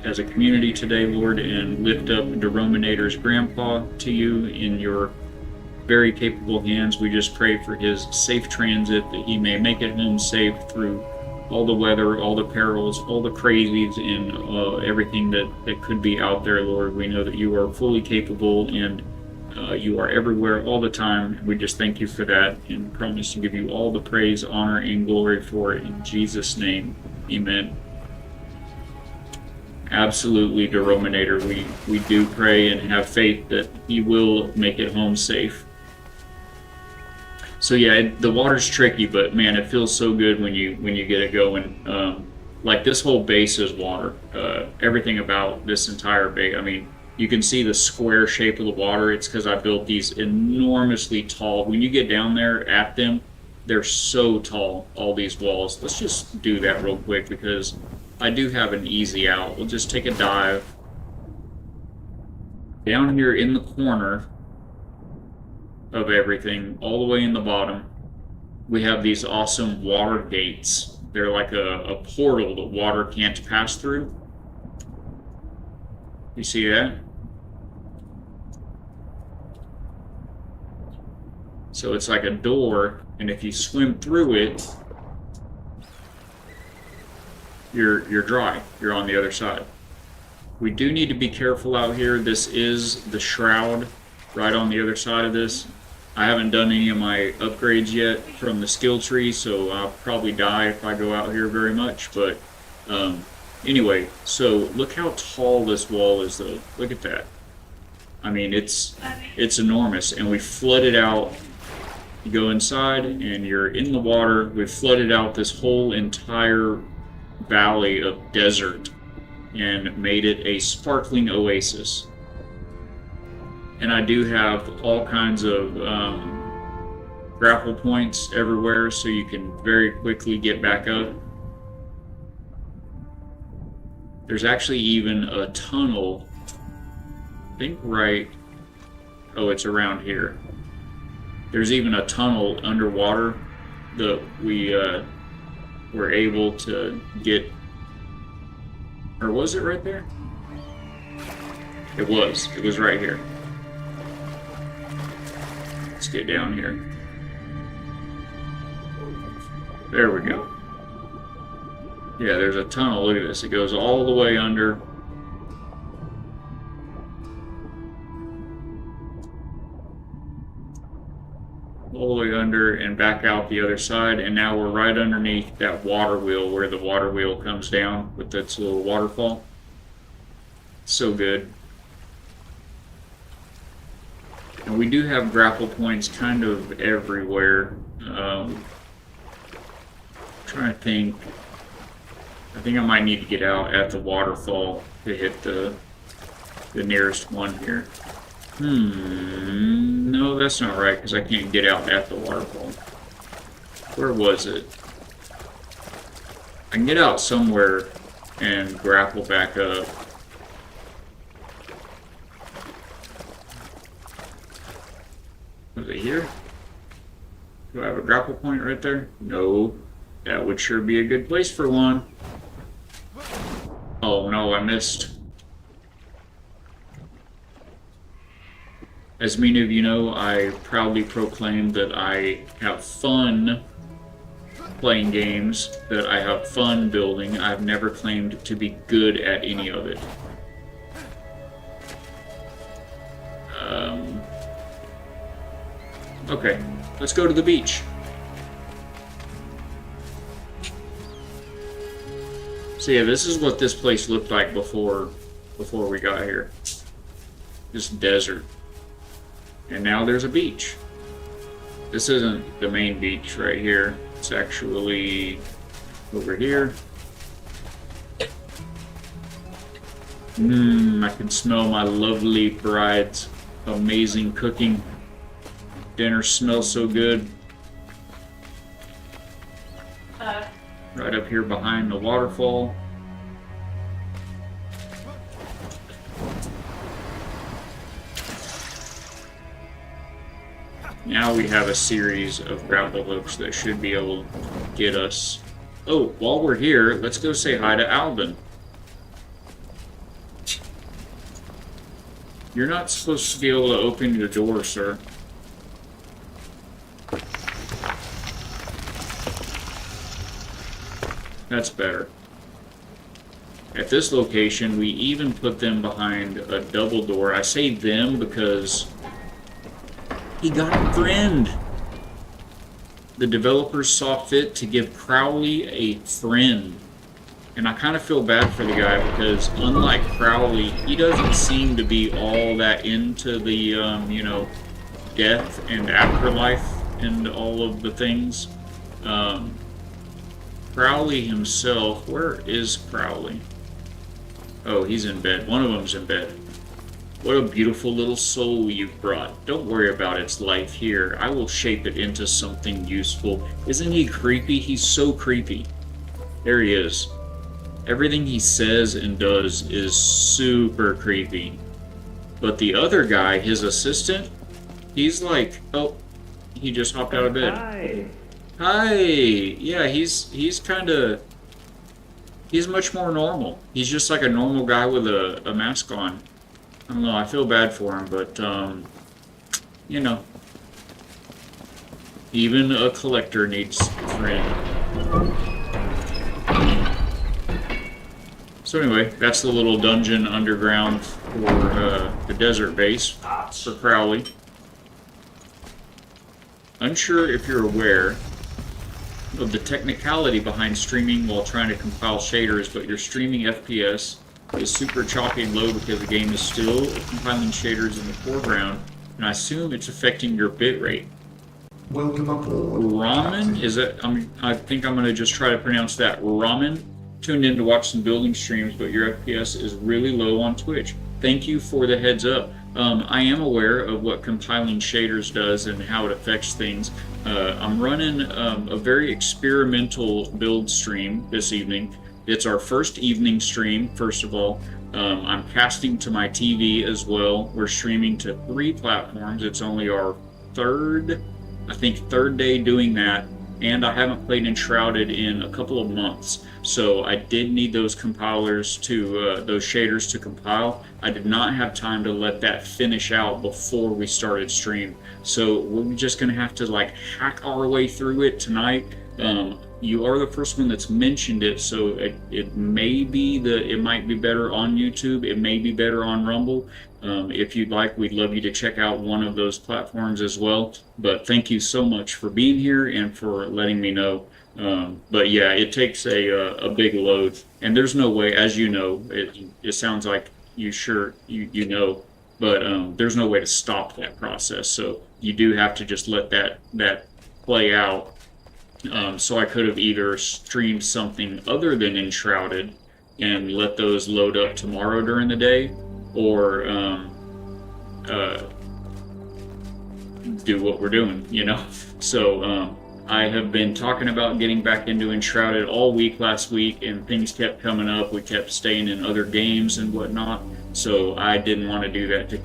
as a community today, Lord, and lift up Derominator's grandpa to you in your very capable hands. We just pray for his safe transit, that he may make it home safe through all the weather, all the perils, all the crazies, and everything that could be out there, Lord. We know that you are fully capable and you are everywhere all the time. We just thank you for that and promise to give you all the praise, honor, and glory for it in Jesus' name. Amen. Absolutely, Derominator. We do pray and have faith that he will make it home safe. So yeah, the water's tricky, but man, it feels so good when you get it going. Like this whole base is water. Everything about this entire base. I mean, you can see the square shape of the water. It's because I built these enormously tall. When you get down there at them, they're so tall, all these walls. Let's just do that real quick because I do have an easy out. We'll just take a dive. Down here in the corner of everything, all the way in the bottom, we have these awesome water gates. They're like a portal that water can't pass through. You see that? So it's like a door, and if you swim through it, you're dry. You're on the other side. We do need to be careful out here. This is the shroud right on the other side of this. I haven't done any of my upgrades yet from the skill tree, so I'll probably die if I go out here very much. But anyway, so look how tall this wall is, though. Look at that. I mean, it's enormous, and we flooded out. You go inside, and you're in the water. We flooded out this whole entire valley of desert and made it a sparkling oasis. And I do have all kinds of grapple points everywhere, so you can very quickly get back up. There's actually even a tunnel, I think right, oh, it's around here. There's even a tunnel underwater that we were able to get, or was it right there? It was right here. Let's get down here. There we go. Yeah, there's a tunnel. Look at this. It goes all the way under. All the way under and back out the other side. And now we're right underneath that water wheel where the water wheel comes down with its little waterfall. So good. And we do have grapple points kind of everywhere. Trying to think. I think I might need to get out at the waterfall to hit the nearest one here. No, that's not right, because I can't get out at the waterfall. Where was it? I can get out somewhere and grapple back up. Was it here? Do I have a grapple point right there? No. That would sure be a good place for one. Oh no, I missed. As many of you know, I proudly proclaim that I have fun playing games, that I have fun building. I've never claimed to be good at any of it. Okay, let's go to the beach. So yeah, this is what this place looked like before we got here. Just desert. And now there's a beach. This isn't the main beach right here. It's actually over here. I can smell my lovely bride's amazing cooking. Dinner smells so good. Right up here behind the waterfall. Now we have a series of grapple hooks that should be able to get us. Oh, while we're here, let's go say hi to Alvin. You're not supposed to be able to open your door, sir. That's better. At this location, we even put them behind a double door. I say them because he got a friend. The developers saw fit to give Crowley a friend. And I kind of feel bad for the guy because unlike Crowley, he doesn't seem to be all that into the, you know, death and afterlife and all of the things. Crowley himself, where is Crowley? Oh, he's in bed. One of them's in bed. What a beautiful little soul you've brought. Don't worry about its life here. I will shape it into something useful. Isn't he creepy? He's so creepy. There he is. Everything he says and does is super creepy. But the other guy, his assistant, he's like, oh, he just hopped out of bed. Hi. Yeah, he's kind of, he's much more normal. He's just like a normal guy with a mask on. I don't know, I feel bad for him, but, you know, even a collector needs a friend. So anyway, that's the little dungeon underground for the desert base for Crowley. Unsure if you're aware of the technicality behind streaming while trying to compile shaders, but your streaming FPS is super choppy and low because the game is still compiling shaders in the foreground, and I assume it's affecting your bitrate. Welcome aboard. Ramen? Is that, I think I'm going to just try to pronounce that. Ramen? Tuned in to watch some building streams, but your FPS is really low on Twitch. Thank you for the heads up. I am aware of what compiling shaders does and how it affects things. I'm running a very experimental build stream this evening. It's our first evening stream, first of all. I'm casting to my TV as well. We're streaming to 3 platforms. It's only our third day doing that, and I haven't played Enshrouded in a couple of months, so I did need those compilers to those shaders to compile. I did not have time to let that finish out before we started stream, so we're just gonna have to like hack our way through it tonight. You are the first one that's mentioned it, so it may be it might be better on YouTube, it may be better on Rumble. If you'd like, we'd love you to check out one of those platforms as well. But thank you so much for being here and for letting me know. But yeah, it takes a big load, and there's no way, as you know, it sounds like you know, but there's no way to stop that process. So you do have to just let that play out. So I could have either streamed something other than Enshrouded and let those load up tomorrow during the day, or do what we're doing, you know? So I have been talking about getting back into Enshrouded all week last week, and things kept coming up. We kept staying in other games and whatnot, so I didn't want to do that to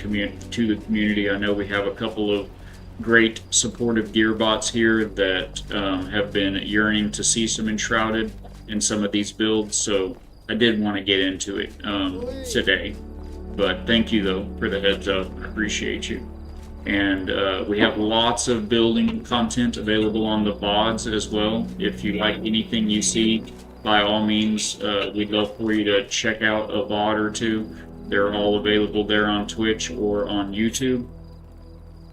the community. I know we have a couple of great supportive gearbots here that have been yearning to see some Enshrouded in some of these builds, so I did want to get into it today. But thank you though for the heads up, I appreciate you. And we have lots of building content available on the VODs as well. If you like anything you see, by all means, we'd love for you to check out a VOD or two. They're all available there on Twitch or on YouTube.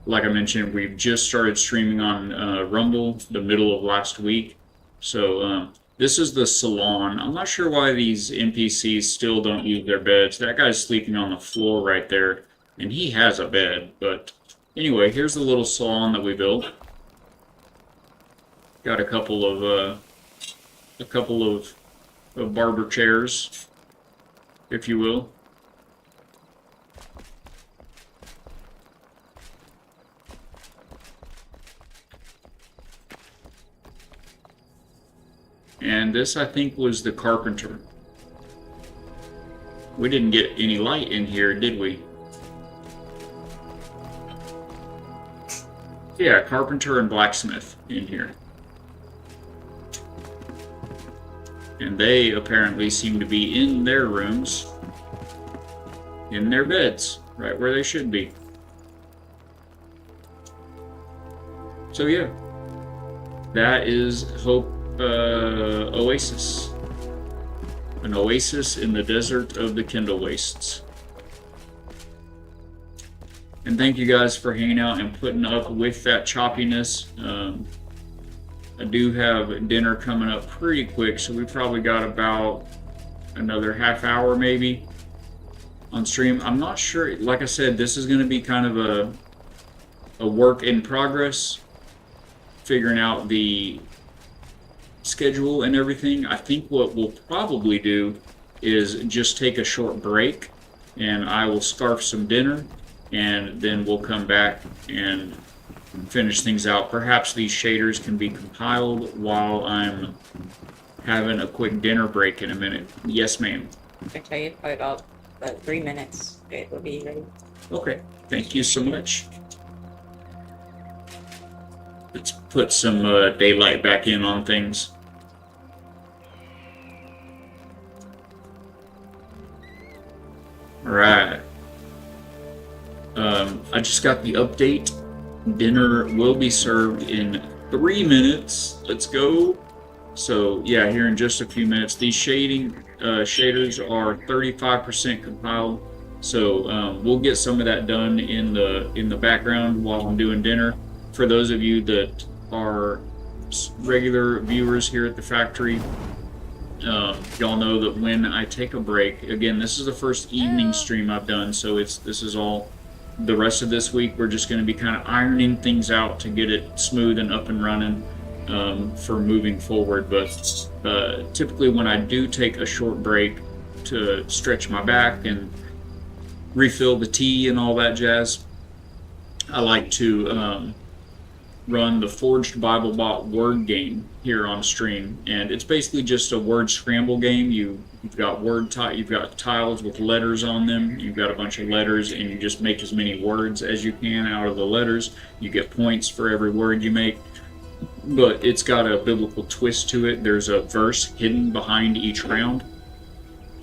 Like I mentioned, we've just started streaming on Rumble the middle of last week. So this is the salon. I'm not sure why these NPCs still don't use their beds. That guy's sleeping on the floor right there, and he has a bed. But anyway, here's the little salon that we built. Got a couple of barber chairs, if you will. And this, I think, was the carpenter. We didn't get any light in here, did we? Yeah, carpenter and blacksmith in here. And they apparently seem to be in their rooms, in their beds, right where they should be. So yeah, that is Hope Oasis. An oasis in the desert of the Kindle Wastes. And thank you guys for hanging out and putting up with that choppiness. I do have dinner coming up pretty quick, so we probably got about another half hour maybe on stream. I'm not sure, like I said, this is going to be kind of a work in progress, figuring out the schedule and everything. I think what we'll probably do is just take a short break, and I will scarf some dinner, and then we'll come back and finish things out. Perhaps these shaders can be compiled while I'm having a quick dinner break in a minute. Yes, ma'am. I can tell you probably about 3 minutes it will be ready. Okay, thank you so much. Let's put some daylight back in on things. Alright. I just got the update. Dinner will be served in 3 minutes. Let's go. So yeah, here in just a few minutes. These shaders are 35% compiled. So we'll get some of that done in the background while I'm doing dinner. for those of you that are regular viewers here at the factory, y'all know that when I take a break, again, this is the first evening stream I've done, so this is all. The rest of this week, we're just going to be kind of ironing things out to get it smooth and up and running for moving forward. But typically, when I do take a short break to stretch my back and refill the tea and all that jazz, I like to run the Forged Bible Bot word game here on stream, and it's basically just a word scramble game. You've got you've got tiles with letters on them. You've got a bunch of letters, and you just make as many words as you can out of the letters. You get points for every word you make, but it's got a biblical twist to it. There's a verse hidden behind each round,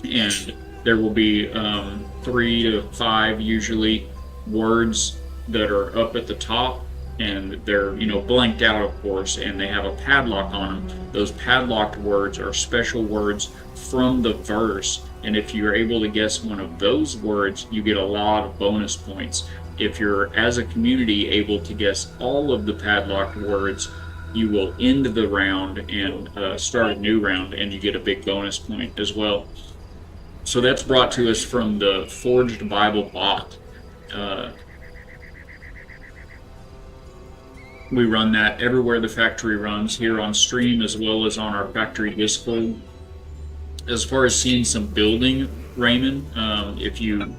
and there will be 3 to 5 usually words that are up at the top, and they're blanked out, of course, and they have a padlock on them. Those padlocked words are special words from the verse, and if you're able to guess one of those words, you get a lot of bonus points. If you're, as a community, able to guess all of the padlocked words, you will end the round and start a new round, and you get a big bonus point as well. So that's brought to us from the Forged Bible Bot. We run that everywhere the factory runs, here on stream as well as on our factory Discord. As far as seeing some building, Raymond, if you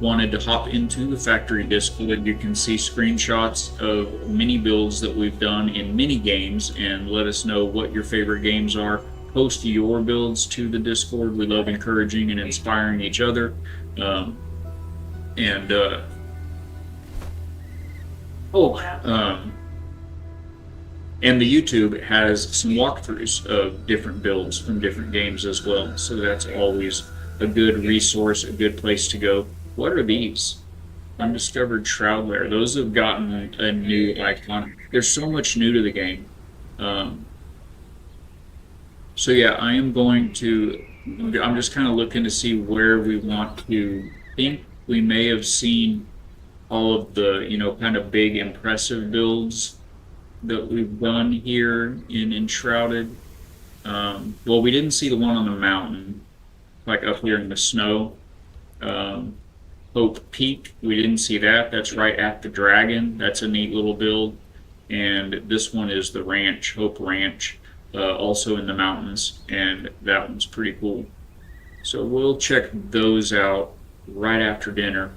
wanted to hop into the factory Discord, you can see screenshots of mini builds that we've done in mini games, and let us know what your favorite games are. Post your builds to the Discord. We love encouraging and inspiring each other. And the YouTube has some walkthroughs of different builds from different games as well. So that's always a good resource, a good place to go. What are these? Undiscovered Shroud Lair. Those have gotten a new icon. There's so much new to the game. So yeah, I'm just kind of looking to see where we want to think. We may have seen all of the, kind of big, impressive builds that we've done here in Enshrouded. Well, we didn't see the one on the mountain, like up here in the snow. Hope Peak, we didn't see that. That's right at the dragon. That's a neat little build. And this one is the ranch, Hope Ranch, also in the mountains, and that one's pretty cool. So we'll check those out right after dinner.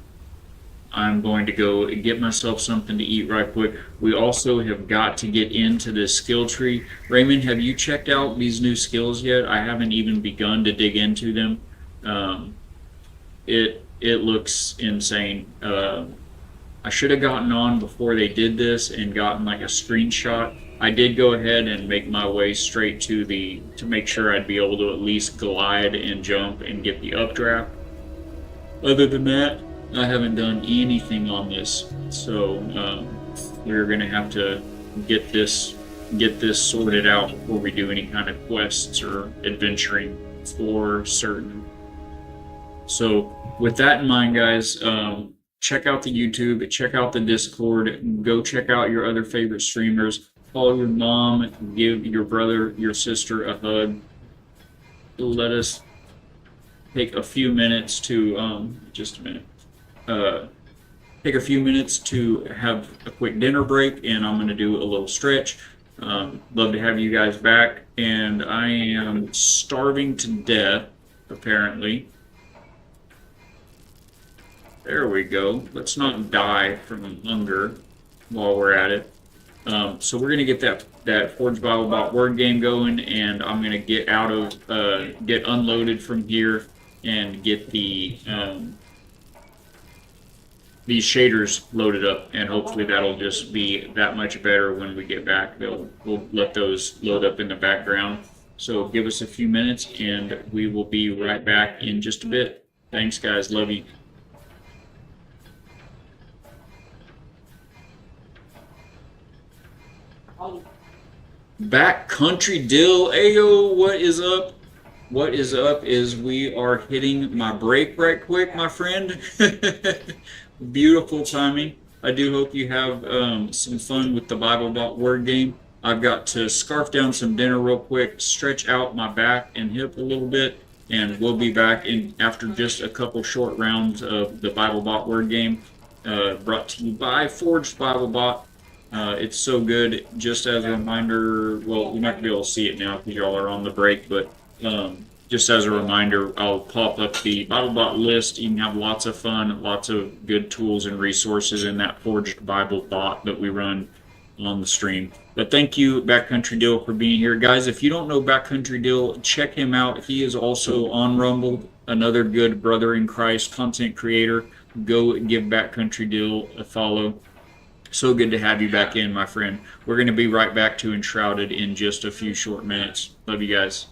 I'm going to go get myself something to eat right quick. We also have got to get into this skill tree. Raymond, have you checked out these new skills yet? I haven't even begun to dig into them. It looks insane. I should have gotten on before they did this and gotten like a screenshot. I did go ahead and make my way straight to make sure I'd be able to at least glide and jump and get the updraft. Other than that, I haven't done anything on this, so we're gonna have to get this sorted out before we do any kind of quests or adventuring for certain. So with that in mind, guys, check out the YouTube, check out the Discord, go check out your other favorite streamers, call your mom, give your brother, your sister a hug. Let us take a few minutes to just a minute. Take a few minutes to have a quick dinner break, and I'm going to do a little stretch. Love to have you guys back, and I am starving to death, apparently. There we go. Let's not die from hunger while we're at it. So we're going to get that Forged Bible Bot word game going, and I'm going to get get unloaded from here and get these shaders loaded up, and hopefully that'll just be that much better when we get back. We'll let those load up in the background. So give us a few minutes, and we will be right back in just a bit. Thanks, guys. Love you. Backcountry Dill, ayo, what is up? What is up is we are hitting my break right quick, my friend. Beautiful timing. I do hope you have some fun with the BibleBot word game. I've got to scarf down some dinner real quick, stretch out my back and hip a little bit, and we'll be back in after just a couple short rounds of the BibleBot word game, brought to you by Forged BibleBot. It's so good. Just as a reminder, well, you're not gonna be able to see it now because y'all are on the break, but just as a reminder, I'll pop up the BibleBot list. You can have lots of fun, lots of good tools and resources in that Forged BibleBot that we run on the stream. But thank you, Backcountry Dill, for being here. Guys, if you don't know Backcountry Dill, check him out. He is also on Rumble, another good brother in Christ content creator. Go give Backcountry Dill a follow. So good to have you back in, my friend. We're going to be right back to Enshrouded in just a few short minutes. Love you guys.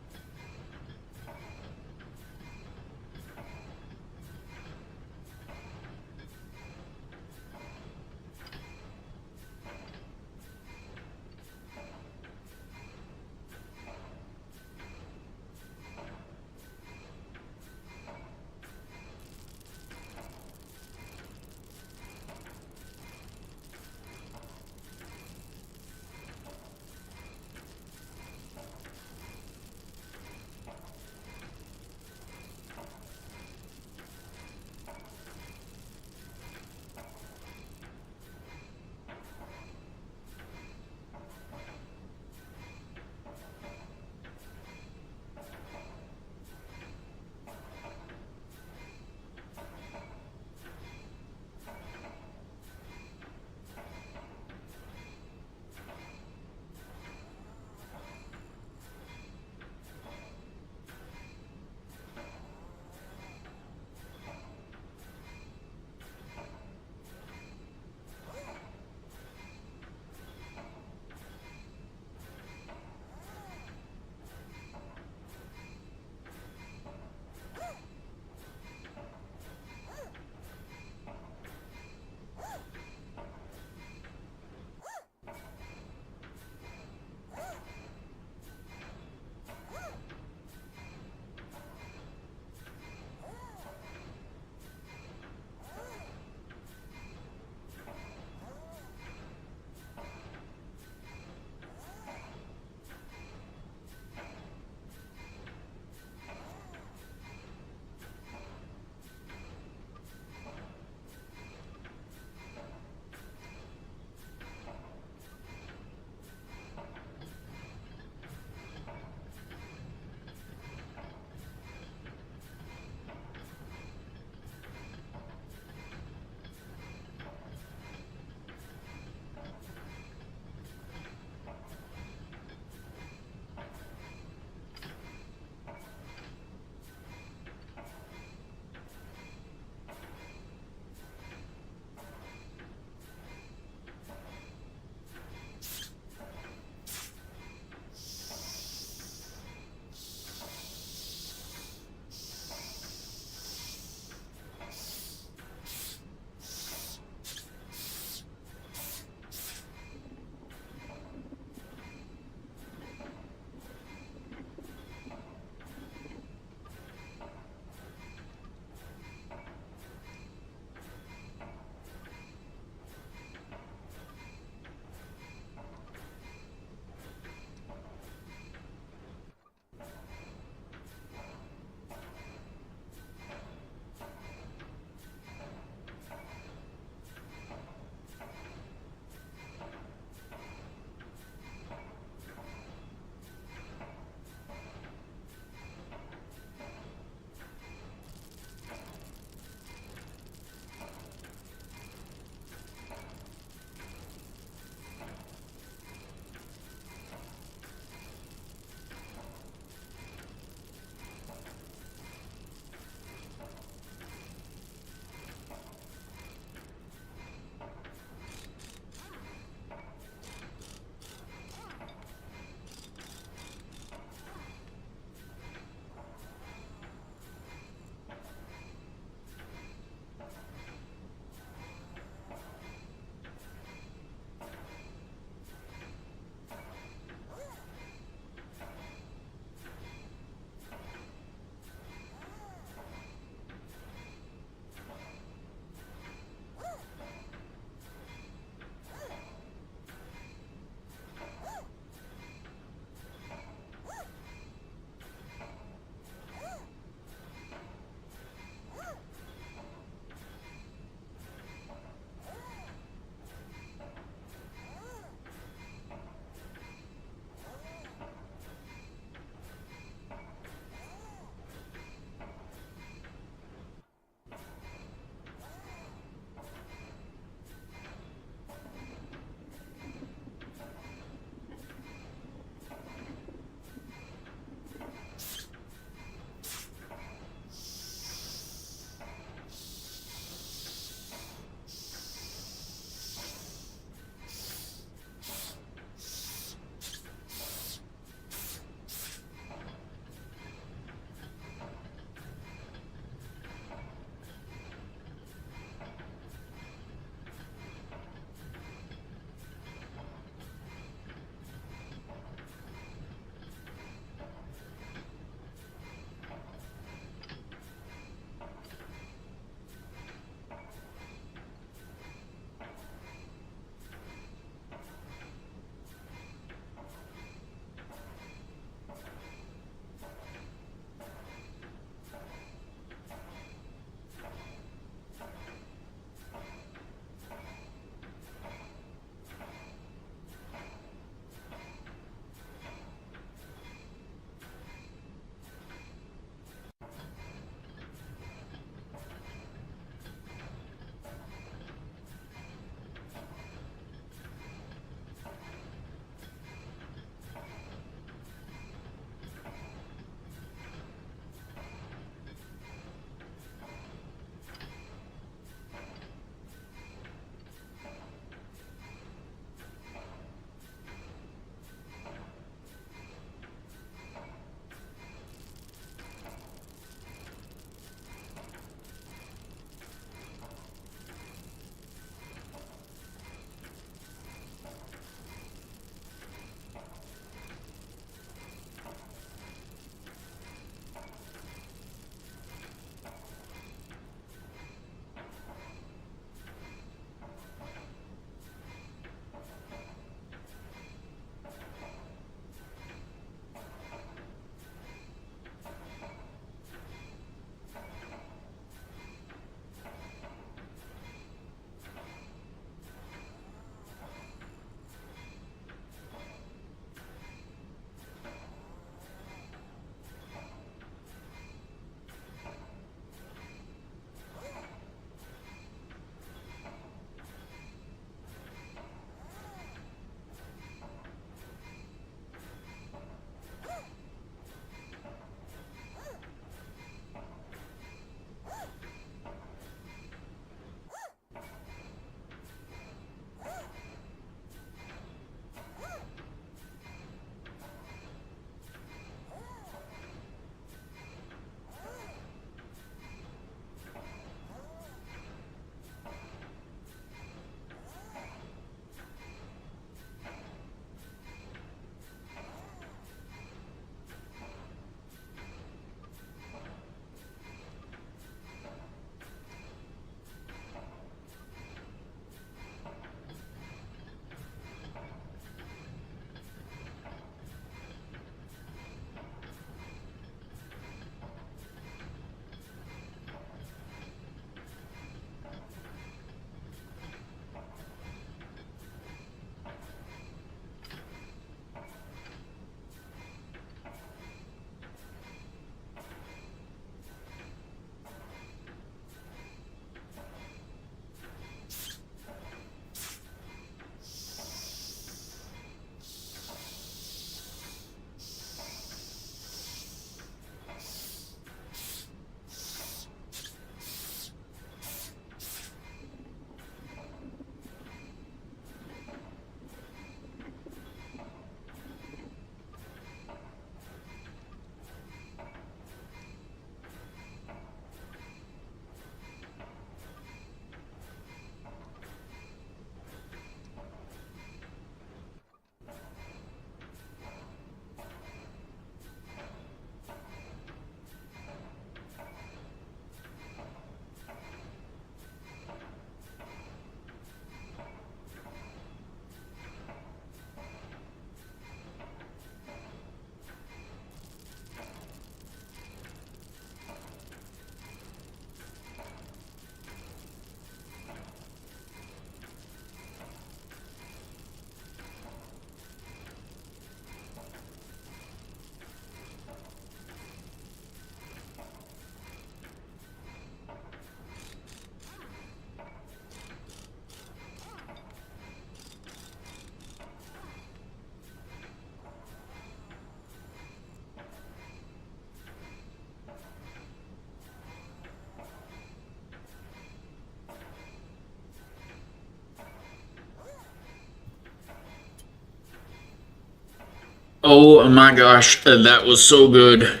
Oh my gosh, that was so good.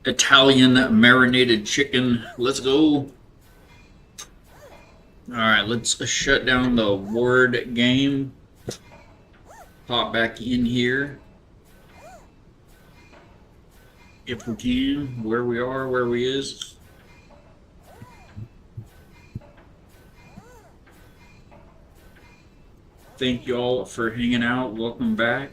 Italian marinated chicken. Let's go. All right, let's shut down the word game. Pop back in here. If we can, where we are, where we is. Thank y'all for hanging out. Welcome back.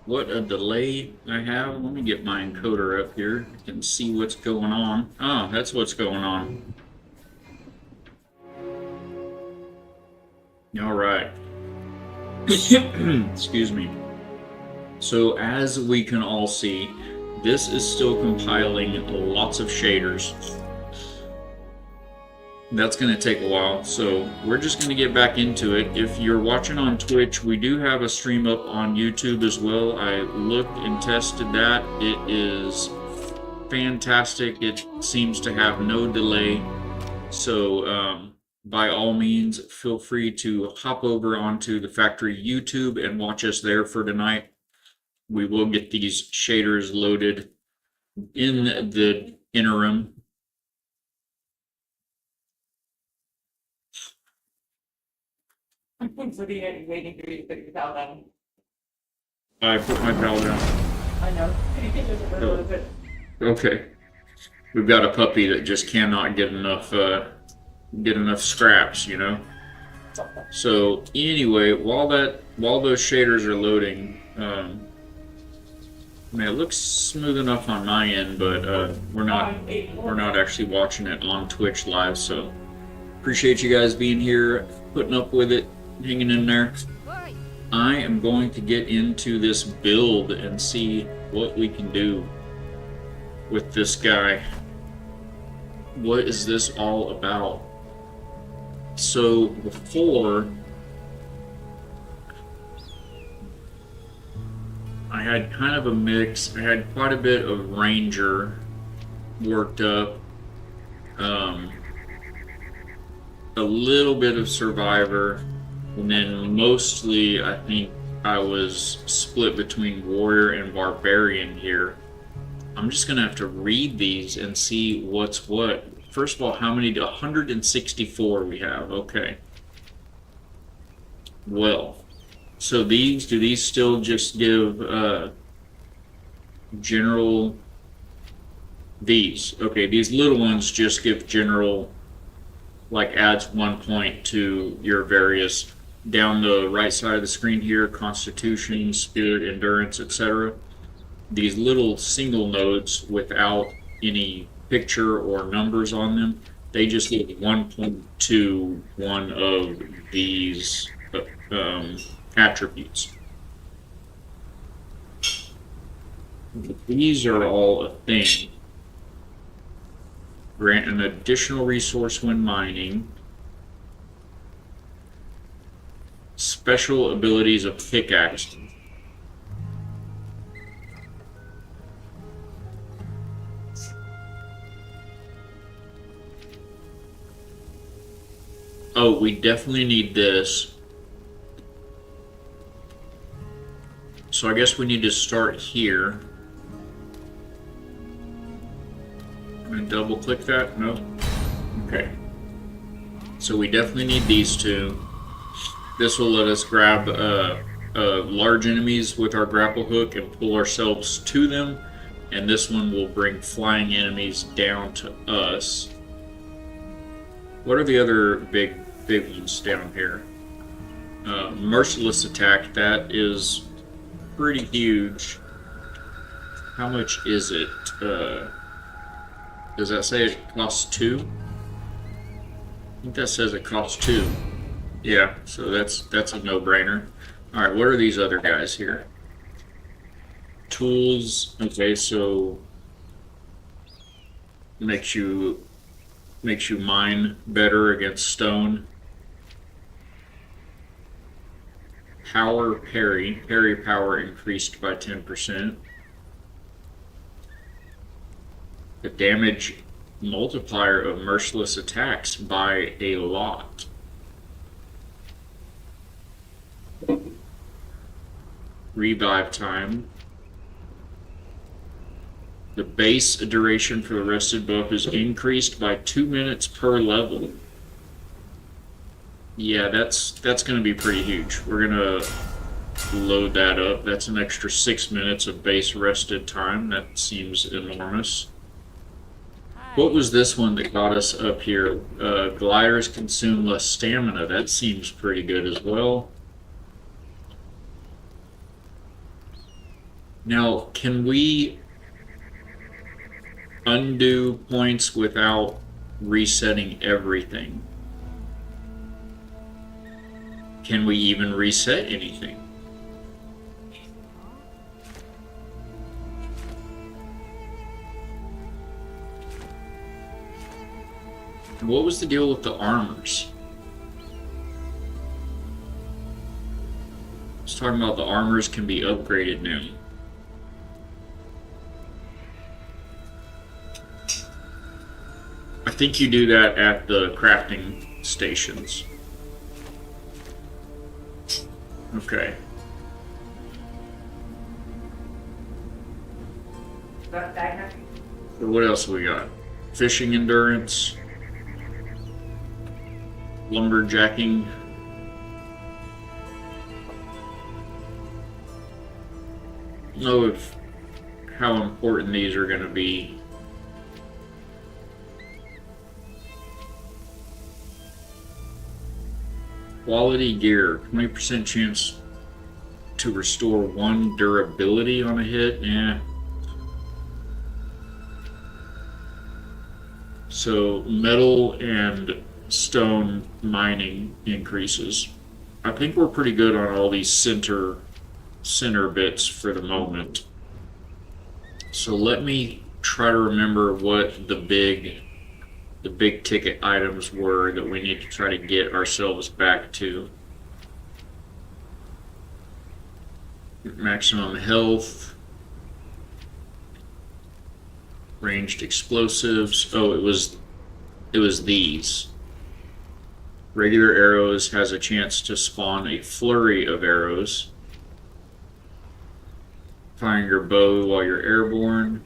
What a delay I have. Let me get my encoder up here. I can see what's going on. Oh, that's what's going on. All right. Excuse me. So as we can all see, this is still compiling lots of shaders. That's going to take a while, so we're just going to get back into it. If you're watching on Twitch, we do have a stream up on YouTube as well. I looked and tested that. It is fantastic. It seems to have no delay. So by all means, feel free to hop over onto the factory YouTube and watch us there for tonight. We will get these shaders loaded in the interim. I'm sitting and waiting for you to put your towel down. I put my towel down. I know. Just a little bit. Okay. We've got a puppy that just cannot get enough scraps, you know. So anyway, while those shaders are loading, I mean, it looks smooth enough on my end, but we're not actually watching it on Twitch live. So appreciate you guys being here, putting up with it, hanging in there. I am going to get into this build and see what we can do with this guy. What is this all about? So before, I had kind of a mix. I had quite a bit of Ranger worked up, a little bit of Survivor, and then mostly I think I was split between Warrior and Barbarian here. I'm just gonna have to read these and see what's what. First of all, how many? 164 we have. Okay. Well, so do these still just give general? These, okay, these little ones just give general, like adds 1 point to your various, down the right side of the screen here, Constitution, Spirit, Endurance, etc. These little single nodes without any picture or numbers on them, they just give 1 point to one of these attributes. These are all a thing. Grant an additional resource when mining. Special abilities of pickaxe. Oh, we definitely need this. So I guess we need to start here. I'm gonna double click that. No. Okay. So we definitely need these two. This will let us grab large enemies with our grapple hook and pull ourselves to them. And this one will bring flying enemies down to us. What are the other big ones down here? Merciless attack, that is pretty huge. How much is it? Does that say it costs 2? I think that says it costs 2. Yeah, so that's a no-brainer. Alright, what are these other guys here? Tools, okay, so makes you mine better against stone. Power parry power increased by 10%. The damage multiplier of merciless attacks by a lot. revive time. The base duration for the rested buff is increased by 2 minutes per level. Yeah, that's going to be pretty huge. We're going to load that up. That's an extra 6 minutes of base rested time. That seems enormous. What was this one that got us up here? Gliders consume less stamina. That seems pretty good as well. Now, can we undo points without resetting everything? Can we even reset anything? What was the deal with the armors? I was talking about the armors can be upgraded now. I think you do that at the crafting stations. Okay. So what else we got? Fishing endurance. Lumberjacking. Know if how important these are going to be. Quality gear, 20% chance to restore 1 durability on a hit. Yeah. So metal and stone mining increases. I think we're pretty good on all these center bits for the moment. So let me try to remember what the big ticket items were that we need to try to get ourselves back to. Maximum health. Ranged explosives. Oh, it was these. Regular arrows has a chance to spawn a flurry of arrows. Firing your bow while you're airborne.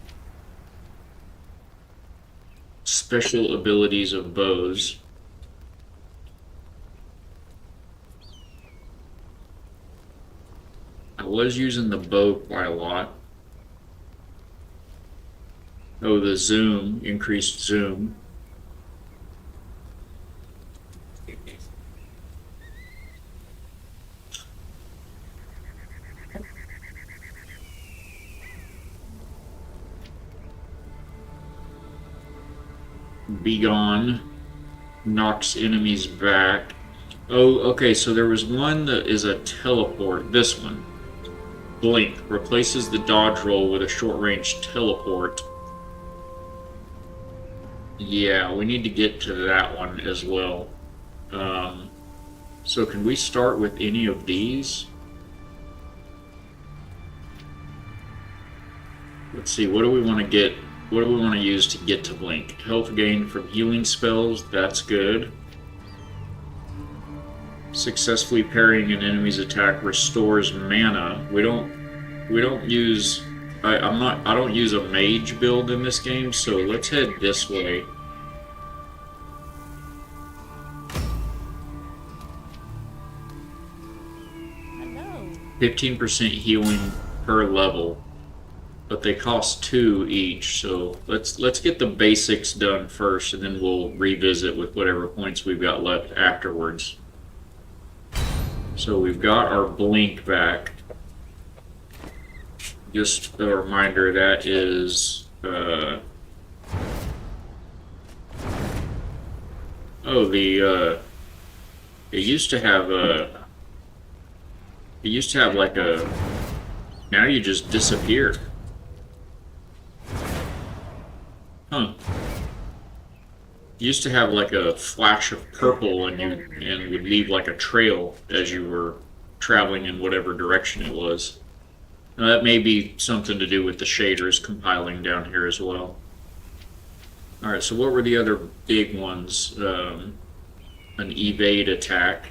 Special abilities of bows. I was using the bow quite a lot. Oh, the zoom, increased zoom. Be gone. Knocks enemies back. Oh, okay, so there was one that is a teleport. This one. Blink. Replaces the dodge roll with a short-range teleport. Yeah, we need to get to that one as well. So can we start with any of these? Let's see, what do we want to get? What do we want to use to get to Blink? Health gain from healing spells, that's good. Successfully parrying an enemy's attack restores mana. We don't use I don't use a mage build in this game, so let's head this way. Hello. 15% healing per level. But they cost 2 each, so let's get the basics done first, and then we'll revisit with whatever points we've got left afterwards. So we've got our blink back. Just a reminder, that is it used to have like a, now you just disappear. Huh. Used to have like a flash of purple and would leave like a trail as you were traveling in whatever direction it was. Now that may be something to do with the shaders compiling down here as well. Alright, so what were the other big ones? An evade attack.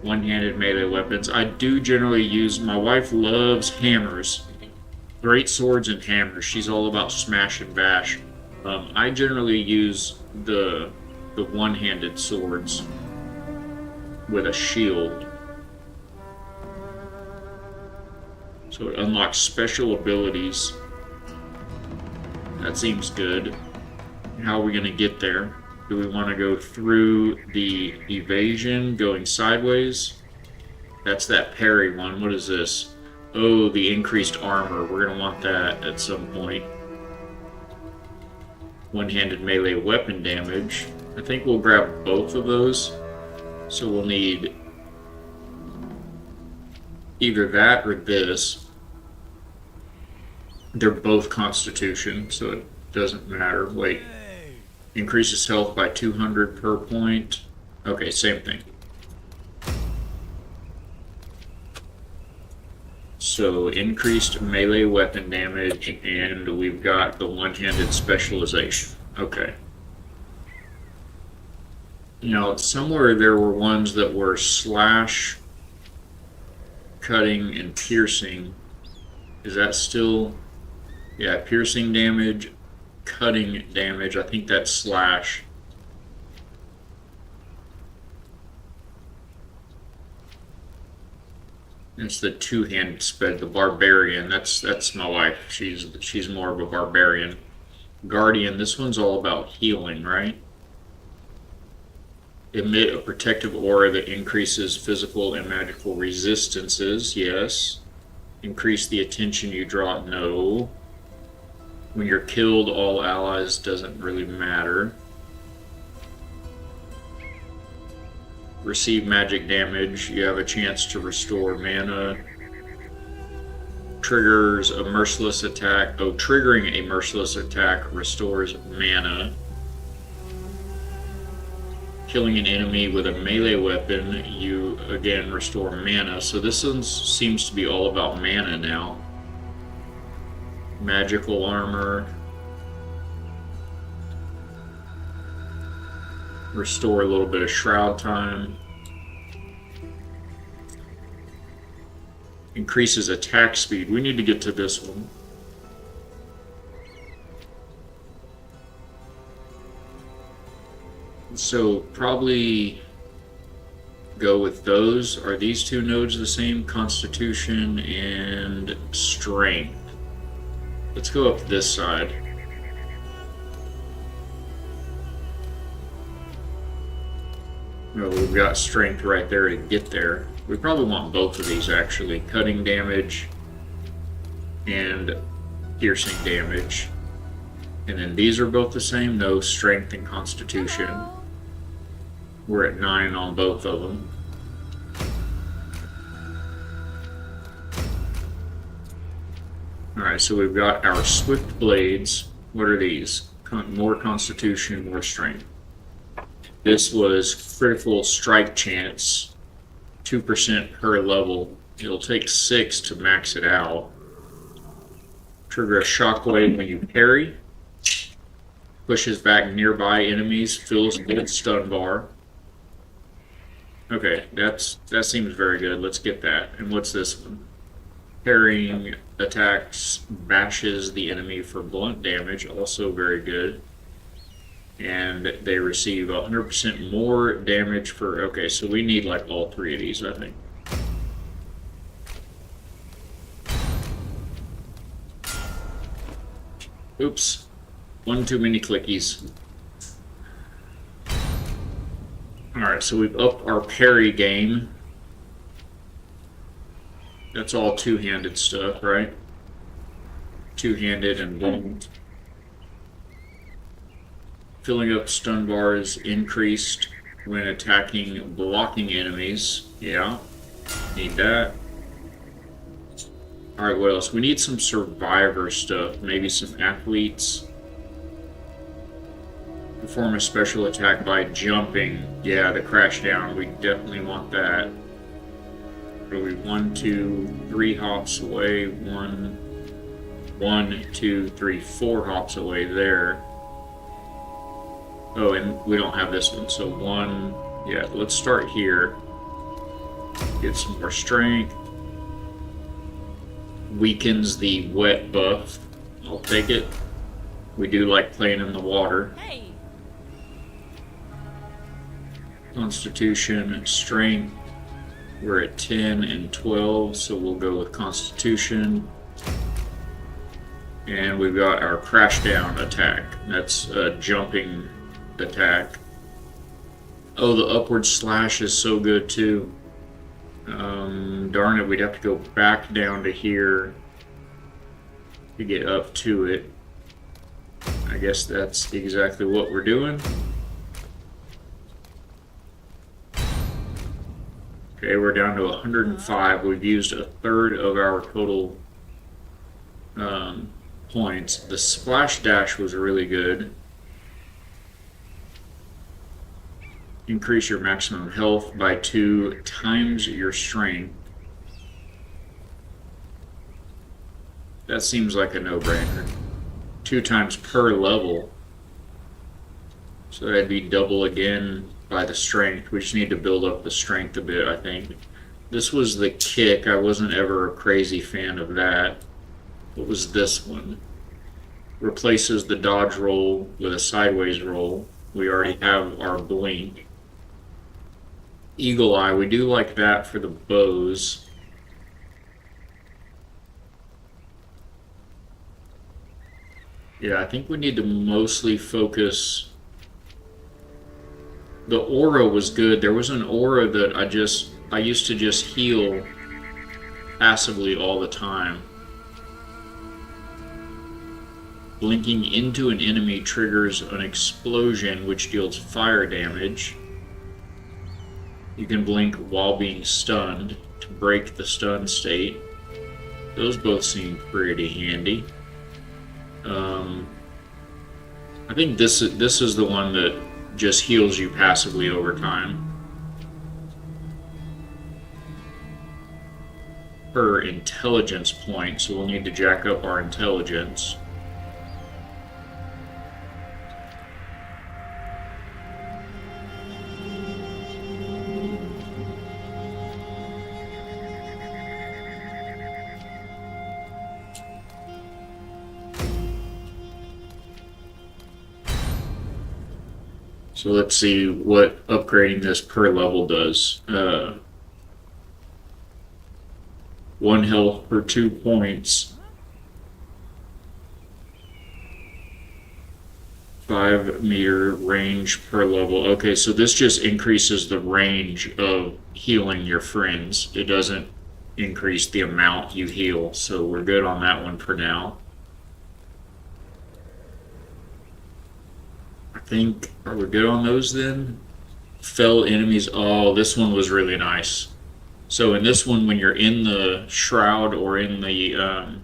One-handed melee weapons. I do generally use. My wife loves hammers, great swords and hammers. She's all about smash and bash. I generally use the one-handed swords with a shield. So it unlocks special abilities. That seems good. How are we going to get there? Do we want to go through the evasion, going sideways? That's that parry one. What is this? Oh, the increased armor. We're going to want that at some point. One-handed melee weapon damage. I think we'll grab both of those. So we'll need either that or this. They're both Constitution, so it doesn't matter. Wait. Increases health by 200 per point. Okay, same thing. So increased melee weapon damage, and we've got the one-handed specialization. Okay. Now, somewhere there were ones that were slash, cutting, and piercing. Is that still... Yeah, piercing damage, cutting damage. I think that's slash. It's the two-handed sped, the barbarian. That's my wife. She's more of a barbarian. Guardian. This one's all about healing, right? Emit a protective aura that increases physical and magical resistances. Yes. Increase the attention you draw. No. When you're killed, all allies doesn't really matter. Receive magic damage. You have a chance to restore mana. Triggers a merciless attack. Oh, triggering a merciless attack restores mana. Killing an enemy with a melee weapon, you again restore mana. So this one seems to be all about mana now. Magical armor. Restore a little bit of shroud time. Increases attack speed. We need to get to this one. So probably go with those. Are these two nodes the same? Constitution and Strength. Let's go up this side. Well, we've got Strength right there to get there. We probably want both of these actually. Cutting damage and piercing damage. And then these are both the same. No, Strength and Constitution. We're at 9 on both of them. Alright, so we've got our Swift Blades. What are these? More Constitution, more Strength. This was critical strike chance, 2% per level. It'll take 6 to max it out. Trigger a shockwave when you parry. Pushes back nearby enemies, fills with stun bar. Okay, that seems very good. Let's get that. And what's this one? Parrying attacks bashes the enemy for blunt damage, also very good. And they receive 100% more damage for... Okay, so we need like all 3 of these, I think. Oops. One too many clickies. Alright, so we've upped our parry game. That's all two-handed stuff, right? Two-handed and blunt. Filling up stun bars increased when attacking blocking enemies. Yeah, need that. Alright, what else? We need some survivor stuff. Maybe some athletes. Perform a special attack by jumping. Yeah, the crash down. We definitely want that. What are we? 1, 2, 3 hops away. 1, 2, 3, 4 hops away there. Oh, and we don't have this one, so one. Yeah, let's start here. Get some more strength. Weakens the wet buff. I'll take it. We do like playing in the water. Hey. Constitution and strength. We're at 10 and 12, so we'll go with Constitution. And we've got our crash down attack. That's a jumping attack. Oh, the upward slash is so good too. Darn it, we'd have to go back down to here to get up to it. I guess that's exactly what we're doing. Okay, we're down to 105. We've used a third of our total points. The splash dash was really good. Increase your maximum health by 2 times your strength. That seems like a no-brainer. 2 times per level. So that'd be double again by the strength. We just need to build up the strength a bit, I think. This was the kick. I wasn't ever a crazy fan of that. What was this one? Replaces the dodge roll with a sideways roll. We already have our blink. Eagle Eye, we do like that for the bows. Yeah, I think we need to mostly focus. The aura was good. There was an aura that I used to just heal passively all the time. Blinking into an enemy triggers an explosion which deals fire damage. You can blink while being stunned to break the stun state. Those both seem pretty handy. I think this is the one that just heals you passively over time. Per intelligence point, so we'll need to jack up our intelligence. So let's see what upgrading this per level does. 1 health per 2 points. 5 meter range per level. Okay, so this just increases the range of healing your friends. It doesn't increase the amount you heal, so we're good on that one for now. Are we good on those then? Fell enemies. Oh, this one was really nice. So in this one, when you're in the shroud or in the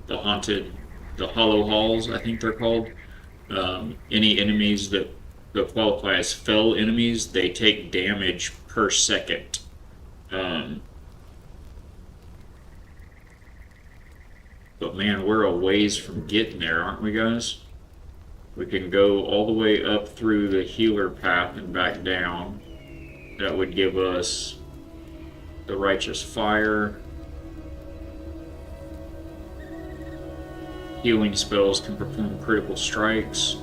haunted, the hollow halls, I think they're called, any enemies that qualify as fell enemies, they take damage per second. But man, we're a ways from getting there, aren't we, guys? We can go all the way up through the healer path and back down. That would give us the righteous fire. Healing spells can perform critical strikes.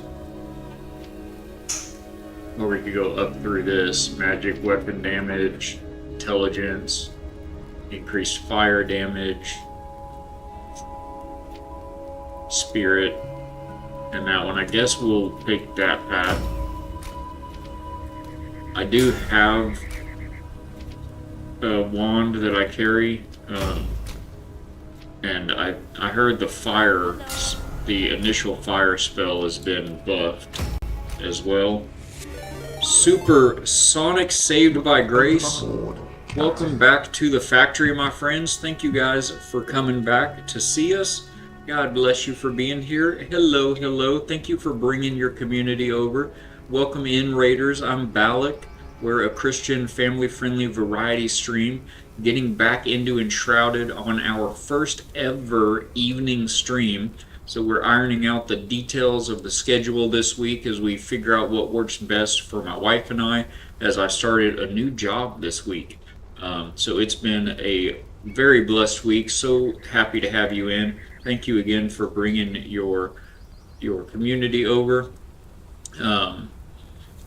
Or we could go up through this. Magic weapon damage, intelligence, increased fire damage, spirit. And that one, I guess we'll pick that path. I do have a wand that I carry, and I heard the initial fire spell has been buffed as well. Super Sonic Saved by Grace. Welcome back to the factory, my friends. Thank you guys for coming back to see us. God bless you for being here. Hello, hello. Thank you for bringing your community over. Welcome in, Raiders. I'm Balak. We're a Christian, family-friendly variety stream, getting back into Enshrouded on our first ever evening stream. So we're ironing out the details of the schedule this week as we figure out what works best for my wife and I as I started a new job this week. So it's been a very blessed week. So happy to have you in. Thank you again for bringing your community over. I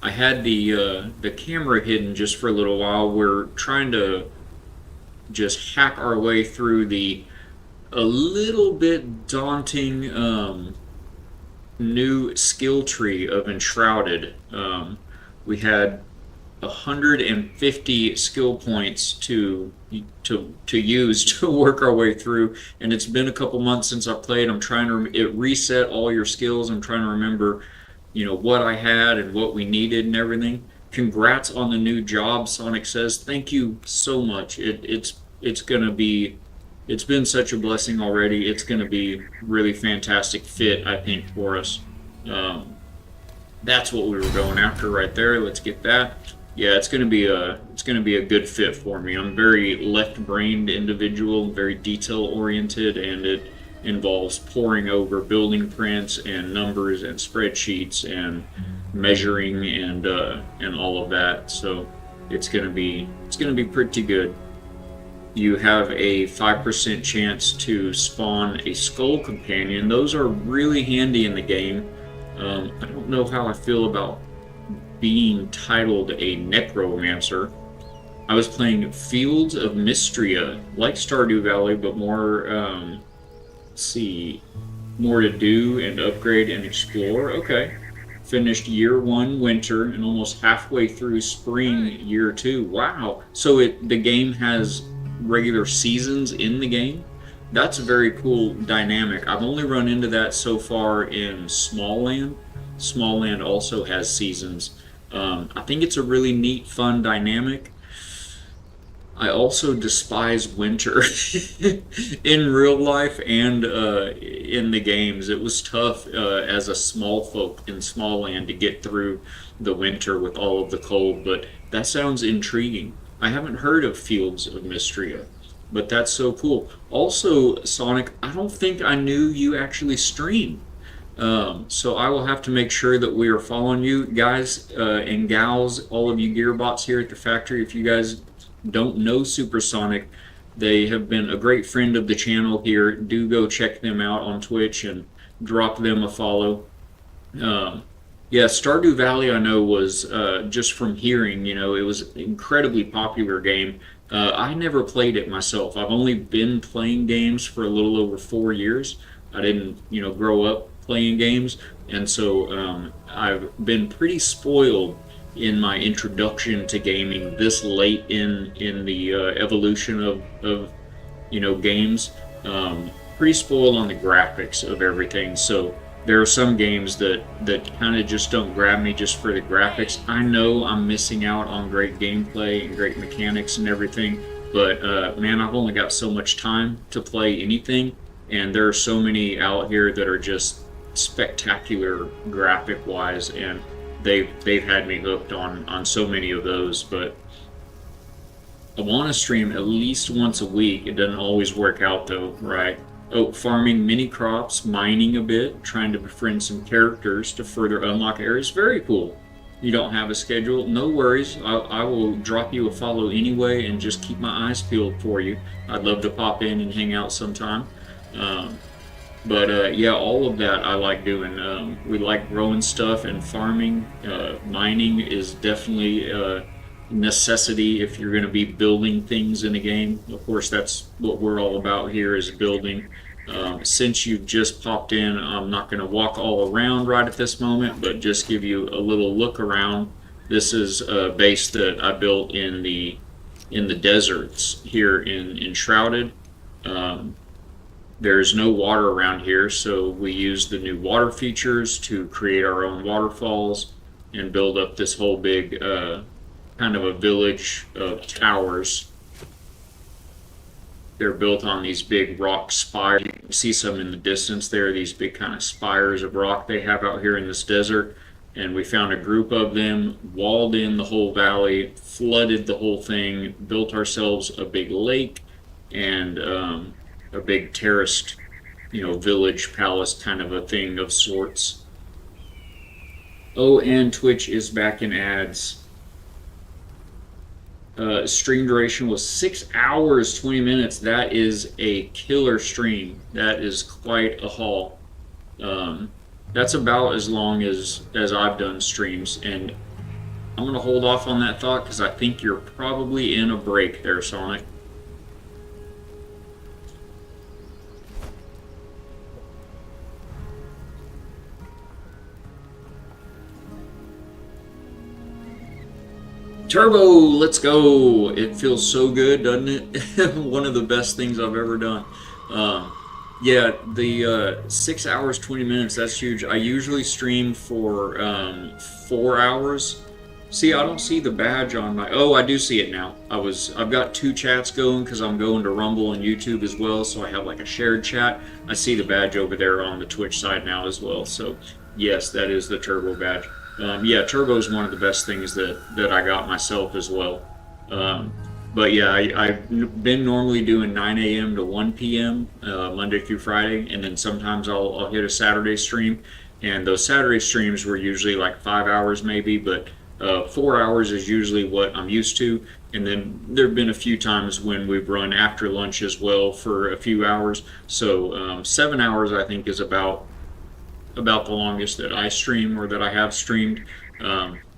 had the camera hidden just for a little while. We're trying to just hack our way through the a little bit daunting new skill tree of Enshrouded. We had 150 skill points to use to work our way through, and it's been a couple months since I played. I'm trying to it reset all your skills. I'm trying to remember, what I had and what we needed and everything. Congrats on the new job, Sonic says. Thank you so much. It's gonna be it's been such a blessing already. It's gonna be really fantastic fit, I think, for us. That's what we were going after right there. Let's get that. Yeah, it's gonna be a good fit for me. I'm very left-brained individual, very detail-oriented, and it involves poring over building prints and numbers and spreadsheets and measuring and all of that. So it's gonna be pretty good. You have a 5% chance to spawn a skull companion. Those are really handy in the game. I don't know how I feel about being titled a necromancer. I was playing Fields of Mystria, like Stardew Valley, but more, more to do and upgrade and explore. Okay. Finished year 1 winter and almost halfway through spring year 2. Wow. So the game has regular seasons in the game. That's a very cool dynamic. I've only run into that so far in Small Land. Small Land also has seasons. I think it's a really neat, fun dynamic. I also despise winter in real life and in the games. It was tough as a small folk in Small Land to get through the winter with all of the cold, but that sounds intriguing. I haven't heard of Fields of Mystria, but that's so cool. Also, Sonic, I don't think I knew you actually stream. So I will have to make sure that we are following you guys and gals, all of you Gearbots here at the factory. If you guys don't know Supersonic, they have been a great friend of the channel here. Do go check them out on Twitch and drop them a follow. Yeah, Stardew Valley I know was just from hearing, it was an incredibly popular game. I never played it myself. I've only been playing games for a little over 4 years. I didn't, grow up playing games, and so I've been pretty spoiled in my introduction to gaming this late in the evolution of games. Pretty spoiled on the graphics of everything. So there are some games that kind of just don't grab me just for the graphics. I know I'm missing out on great gameplay and great mechanics and everything, but man, I've only got so much time to play anything, and there are so many out here that are just spectacular graphic wise, and they've had me hooked on so many of those. But I want to stream at least once a week. It doesn't always work out though, right? Oh, farming mini crops, mining a bit, trying to befriend some characters to further unlock areas. Very cool. You don't have a schedule? No worries. I will drop you a follow anyway and just keep my eyes peeled for you. I'd love to pop in and hang out sometime. But yeah, all of that I like doing. We like growing stuff and farming. Mining is definitely a necessity if you're going to be building things in a game. Of course, that's what we're all about here, is building. Since you've just popped in, I'm not going to walk all around right at this moment, but just give you a little look around. This is a base that I built in the deserts here in Enshrouded. There's no water around here, so we use the new water features to create our own waterfalls and build up this whole big kind of a village of towers. They're built on these big rock spires. You can see some in the distance there, these big kind of spires of rock they have out here in this desert. And we found a group of them, walled in the whole valley, flooded the whole thing, built ourselves a big lake and a big terraced, village palace kind of a thing of sorts. Oh, and Twitch is back in ads. Stream duration was 6 hours 20 minutes. That is a killer stream. That is quite a haul. That's about as long as I've done streams, and I'm gonna hold off on that thought because I think you're probably in a break there, Sonic. Turbo, let's go. It feels so good, doesn't it? One of the best things I've ever done. Yeah, the 6 hours 20 minutes, that's huge. I usually stream for 4 hours. See, I don't see the badge on my... Oh, I do see it now. I've got 2 chats going because I'm going to Rumble and YouTube as well, so I have like a shared chat. I see the badge over there on the Twitch side now as well. So yes, that is the Turbo badge. Yeah, Turbo is one of the best things that I got myself as well. But yeah, I've been normally doing 9 a.m. to 1 p.m. Monday through Friday, and then sometimes I'll hit a Saturday stream. And those Saturday streams were usually like 5 hours maybe, but 4 hours is usually what I'm used to. And then there have been a few times when we've run after lunch as well for a few hours. So 7 hours I think is about the longest that I stream or that I have streamed.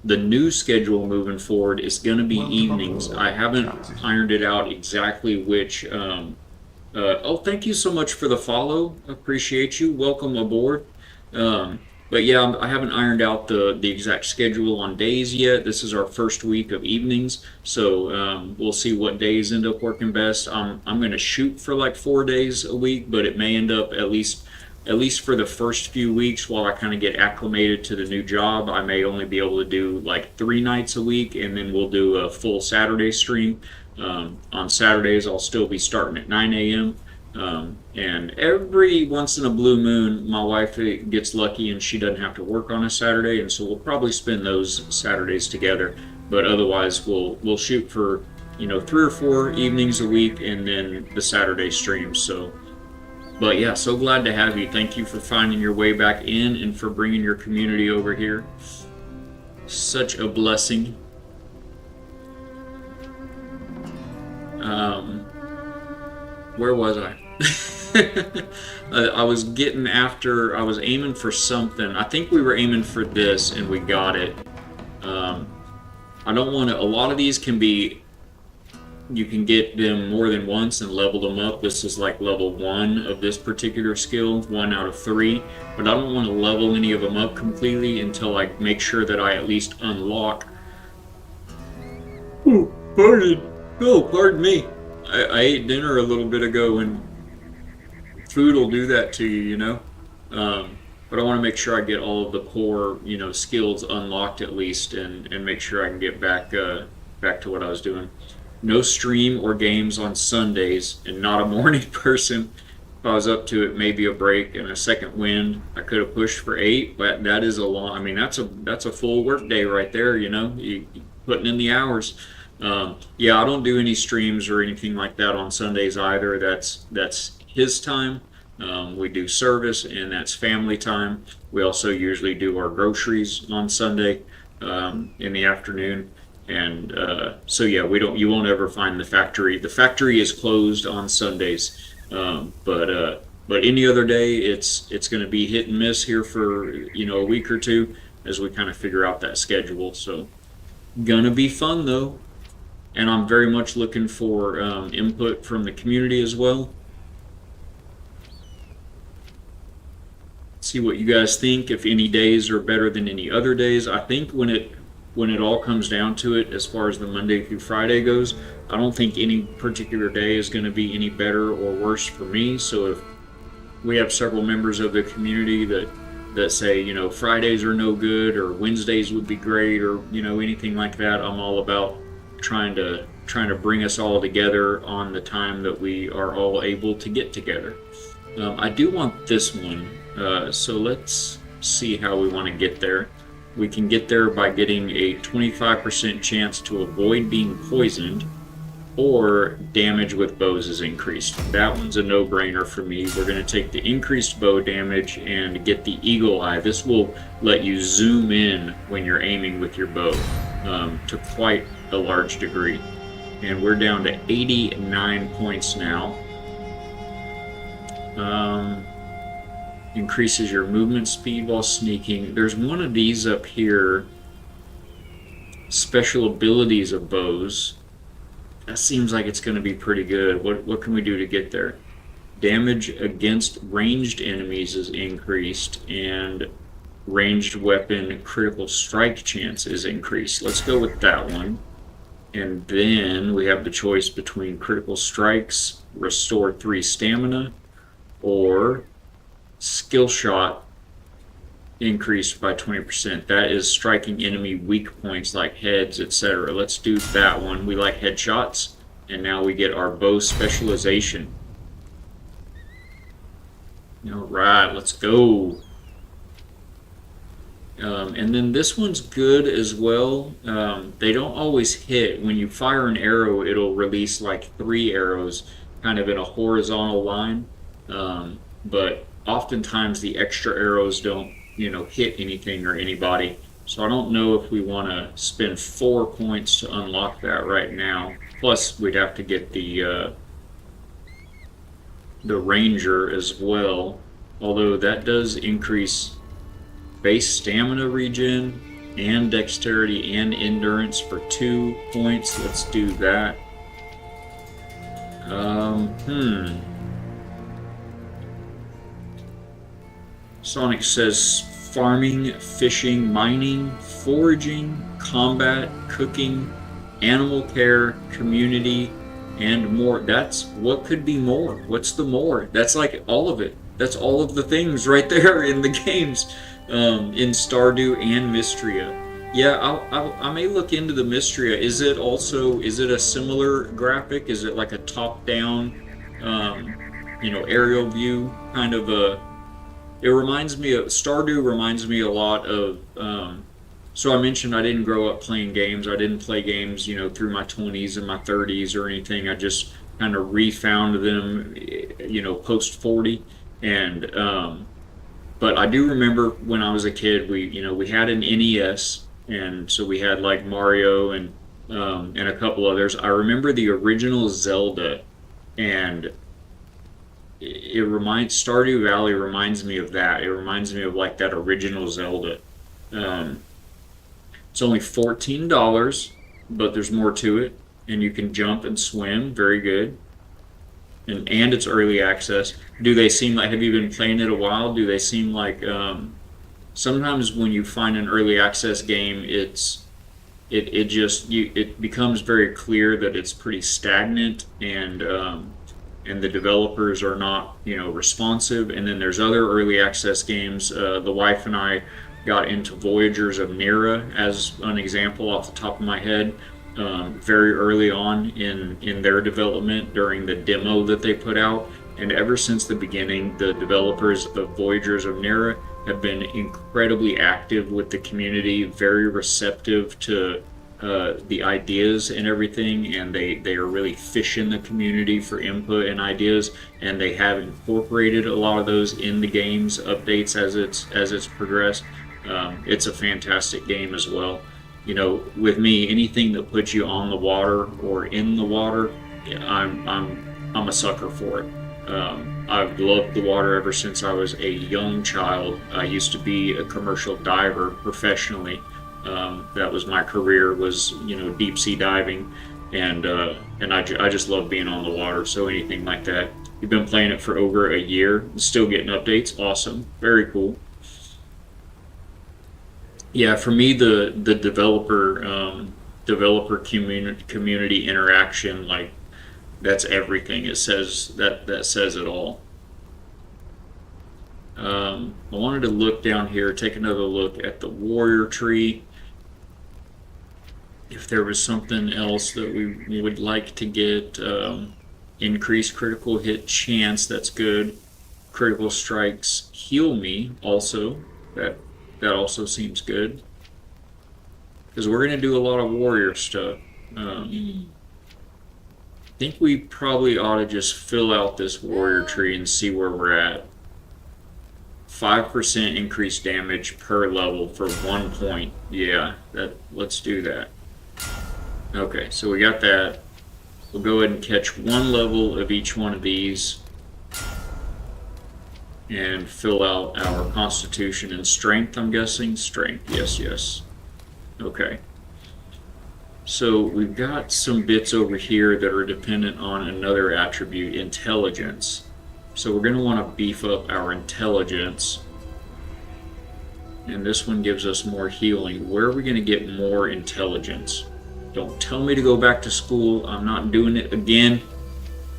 The new schedule moving forward is going to be evenings. I haven't ironed it out exactly which. Oh, thank you so much for the follow. Appreciate you. Welcome aboard. But yeah, I haven't ironed out the exact schedule on days yet. This is our first week of evenings, so we'll see what days end up working best. I'm going to shoot for like 4 days a week, but it may end up at least for the first few weeks while I kind of get acclimated to the new job, I may only be able to do like 3 nights a week, and then we'll do a full Saturday stream. On Saturdays, I'll still be starting at 9 a.m. And every once in a blue moon, my wife gets lucky and she doesn't have to work on a Saturday, and so we'll probably spend those Saturdays together. But otherwise, we'll shoot for 3 or 4 evenings a week, and then the Saturday streams. So. But yeah, so glad to have you. Thank you for finding your way back in and for bringing your community over here. Such a blessing. Where was I? I was aiming for something. I think we were aiming for this and we got it. I don't want to, a lot of these can be, you can get them more than once and level them up. This is like level 1 of this particular skill, 1 out of 3. But I don't want to level any of them up completely until I make sure that I at least unlock. Oh, pardon me. I ate dinner a little bit ago, and food will do that to you, But I want to make sure I get all of the core, skills unlocked at least, and make sure I can get back to what I was doing. No stream or games on Sundays, and not a morning person. If I was up to it, maybe a break and a second wind. I could have pushed for 8, but that is a long. I mean, that's a full work day right there. You putting in the hours. Yeah, I don't do any streams or anything like that on Sundays either. That's his time. We do service, and that's family time. We also usually do our groceries on Sunday in the afternoon. And so yeah, you won't ever find the factory. The factory is closed on Sundays, but any other day it's going to be hit and miss here for a week or two as we kind of figure out that schedule. So gonna be fun though, and I'm very much looking for input from the community as well. See what you guys think. If any days are better than any other days. I think when it all comes down to it, as far as the Monday through Friday goes, I don't think any particular day is going to be any better or worse for me. So if we have several members of the community that say, Fridays are no good, or Wednesdays would be great, or anything like that, I'm all about trying to bring us all together on the time that we are all able to get together. I do want this one, so let's see how we want to get there. We can get there by getting a 25% chance to avoid being poisoned. or damage with bows is increased. That one's a no-brainer for me. We're going to take the increased bow damage and get the eagle eye. This will let you zoom in when you're aiming with your bow to quite a large degree. And we're down to 89 points now. Increases your movement speed while sneaking. There's one of these up here. Special abilities of bows. That seems like it's going to be pretty good. What can we do to get there? Damage against ranged enemies is increased, and ranged weapon critical strike chance is increased. Let's go with that one. And then we have the choice between critical strikes, restore 3 stamina, or skill shot increased by 20%. That is striking enemy weak points like heads, etc. Let's do that one. We like headshots, and now we get our bow specialization. Alright, let's go. And then this one's good as well. They don't always hit. When you fire an arrow, it'll release like 3 arrows kind of in a horizontal line. But oftentimes the extra arrows don't, hit anything or anybody. So I don't know if we want to spend 4 points to unlock that right now. Plus, we'd have to get the ranger as well. Although that does increase base stamina regen and dexterity and endurance for 2 points. Let's do that. Sonic says farming, fishing, mining, foraging, combat, cooking, animal care, community, and more. That's what could be more. What's the more? That's like all of it. That's all of the things right there in the games, in Stardew and Mystria. Yeah, I may look into the Mystria. Is it a similar graphic? Is it like a top-down, aerial view kind of a? It reminds me of Stardew. Reminds me a lot of. So I mentioned I didn't grow up playing games. I didn't play games, through my 20s and my 30s or anything. I just kind of refound them, post 40. And but I do remember when I was a kid, we had an NES, and so we had like Mario and a couple others. I remember the original Zelda, and Stardew Valley reminds me of that. It reminds me of like that original Zelda. It's only $14, but there's more to it, and you can jump and swim. Very good. And it's early access. Do they seem like? Have you been playing it a while? Do they seem like? Sometimes when you find an early access game, it becomes very clear that it's pretty stagnant, and the developers are not responsive. And then there's other early access games. The wife and I got into Voyagers of Nera as an example off the top of my head. Very early on in their development during the demo that they put out, and ever since the beginning, the developers of Voyagers of Nera have been incredibly active with the community, very receptive to the ideas and everything, and they are really fishing the community for input and ideas, and they have incorporated a lot of those in the game's updates as it's progressed. It's a fantastic game as well. With me, anything that puts you on the water or in the water, I'm a sucker for it. I've loved the water ever since I was a young child. I used to be a commercial diver professionally. That was my career, was deep sea diving, and I just love being on the water. So anything like that. You've been playing it for over a year, still getting updates. Awesome, very cool. Yeah, for me, the developer community interaction, like, that's everything. It says that says it all. I wanted to look down here, take another look at the warrior tree. If there was something else that we would like to get, increased critical hit chance, that's good. Critical strikes heal me also. That also seems good, because we're going to do a lot of warrior stuff. think we probably ought to just fill out this warrior tree and see where we're at. 5% increased damage per level for 1 point. Yeah, let's do that. Okay, so we got that. We'll go ahead and catch 1 level of each one of these and fill out our constitution and strength, I'm guessing. Strength, yes, yes. Okay. So we've got some bits over here that are dependent on another attribute, intelligence. So we're going to want to beef up our intelligence. And this one gives us more healing. Where are we going to get more intelligence? Don't tell me to go back to school. I'm not doing it again.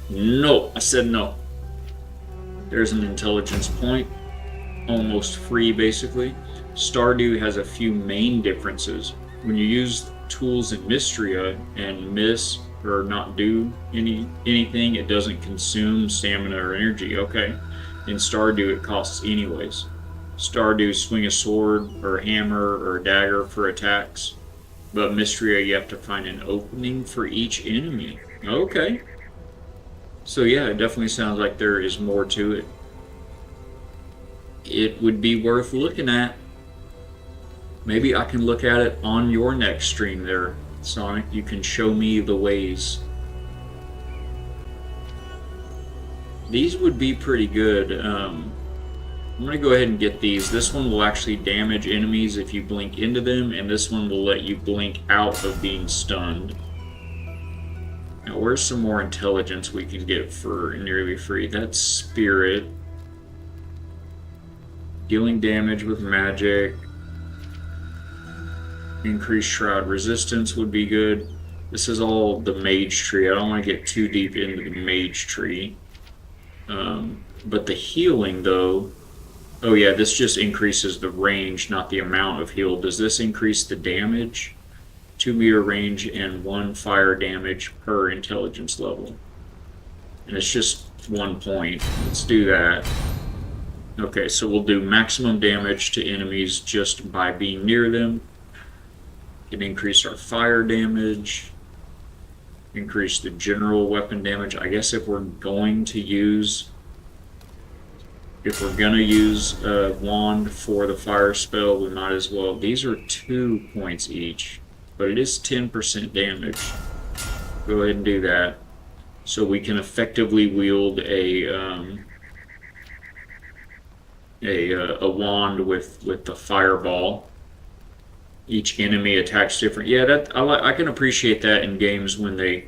No, I said no. There's an intelligence point. Almost free, basically. Stardew has a few main differences. When you use tools in Mystria and miss or not do anything, it doesn't consume stamina or energy. Okay. In Stardew, it costs anyways. Stardew, swing a sword or a hammer or a dagger for attacks. But Mystria, you have to find an opening for each enemy. Okay. So yeah, it definitely sounds like there is more to it. It would be worth looking at. Maybe I can look at it on your next stream there, Sonic. You can show me the ways. These would be pretty good. I'm going to go ahead and get these. This one will actually damage enemies if you blink into them, and this one will let you blink out of being stunned. Now, where's some more intelligence we can get for nearly free? That's Spirit. Dealing damage with magic. Increased Shroud resistance would be good. This is all the mage tree. I don't want to get too deep into the mage tree. But the healing, though... Oh yeah, this just increases the range, not the amount of heal. Does this increase the damage? 2 meter range and 1 fire damage per intelligence level. And it's just 1 point. Let's do that. Okay, so we'll do maximum damage to enemies just by being near them. Can increase our fire damage. Increase the general weapon damage. I guess if we're going to use a wand for the fire spell, we might as well. These are 2 points each, but it is 10% damage. Go ahead and do that. So we can effectively wield a wand with the fireball. Each enemy attacks different. Yeah, I can appreciate that in games when they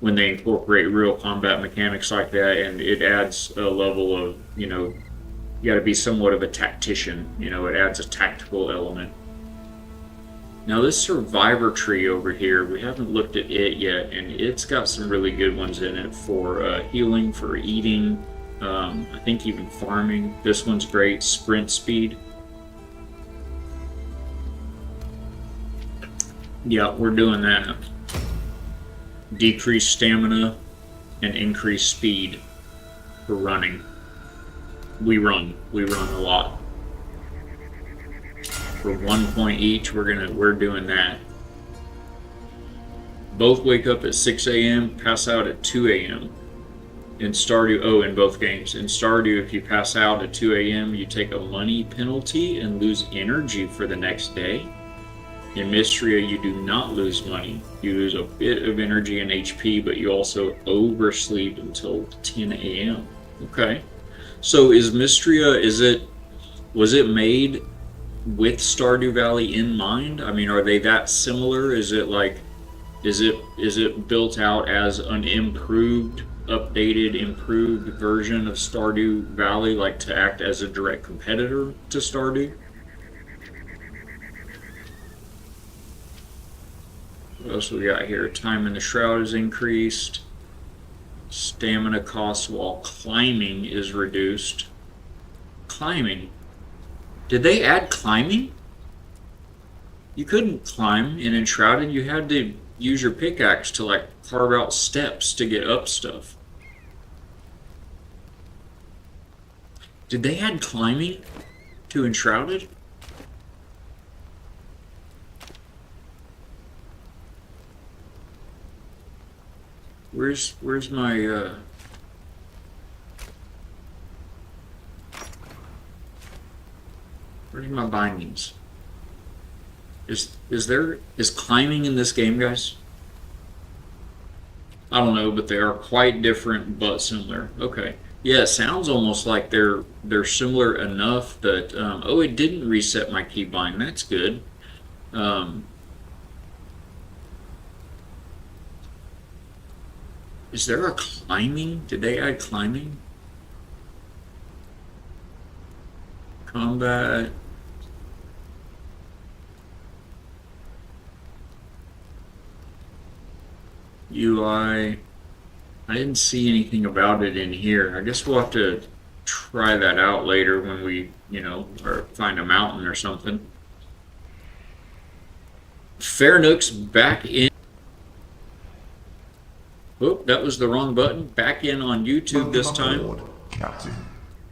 incorporate real combat mechanics like that, and it adds a level of, you know, you got to be somewhat of a tactician. You know, it adds a tactical element. Now this survivor tree over here, we haven't looked at it yet, and it's got some really good ones in it for healing, for eating, I think even farming. This one's great. Sprint speed. Yeah, we're doing that. Decrease stamina and increase speed for running. We run a lot. For 1 point each, we're doing that. Both wake up at 6 a.m., pass out at 2 a.m. In Stardew, in both games. In Stardew, if you pass out at 2 a.m., you take a money penalty and lose energy for the next day. In Mystria, you do not lose money. You lose a bit of energy and HP, but you also oversleep until 10 a.m. Okay. So is Mystria, was it made with Stardew Valley in mind? I mean, are they that similar? Is it built out as an improved, updated, improved version of Stardew Valley, like to act as a direct competitor to Stardew? What else we got here? Time in the Shroud is increased. Stamina cost while climbing is reduced. Climbing? Did they add climbing? You couldn't climb in Enshrouded. You had to use your pickaxe to like carve out steps to get up stuff. Did they add climbing to Enshrouded? Where's my where's my bindings? Is climbing in this game, guys? I don't know, but they are quite different but similar. Okay. Yeah, it sounds almost like they're similar enough that oh, it didn't reset my keybind. That's good. Um, is there a climbing? Did they add climbing? Combat. UI. I didn't see anything about it in here. I guess we'll have to try that out later when we, or find a mountain or something. Fairnook's back in. Oh, that was the wrong button. Back in on YouTube this time. Aboard, Captain.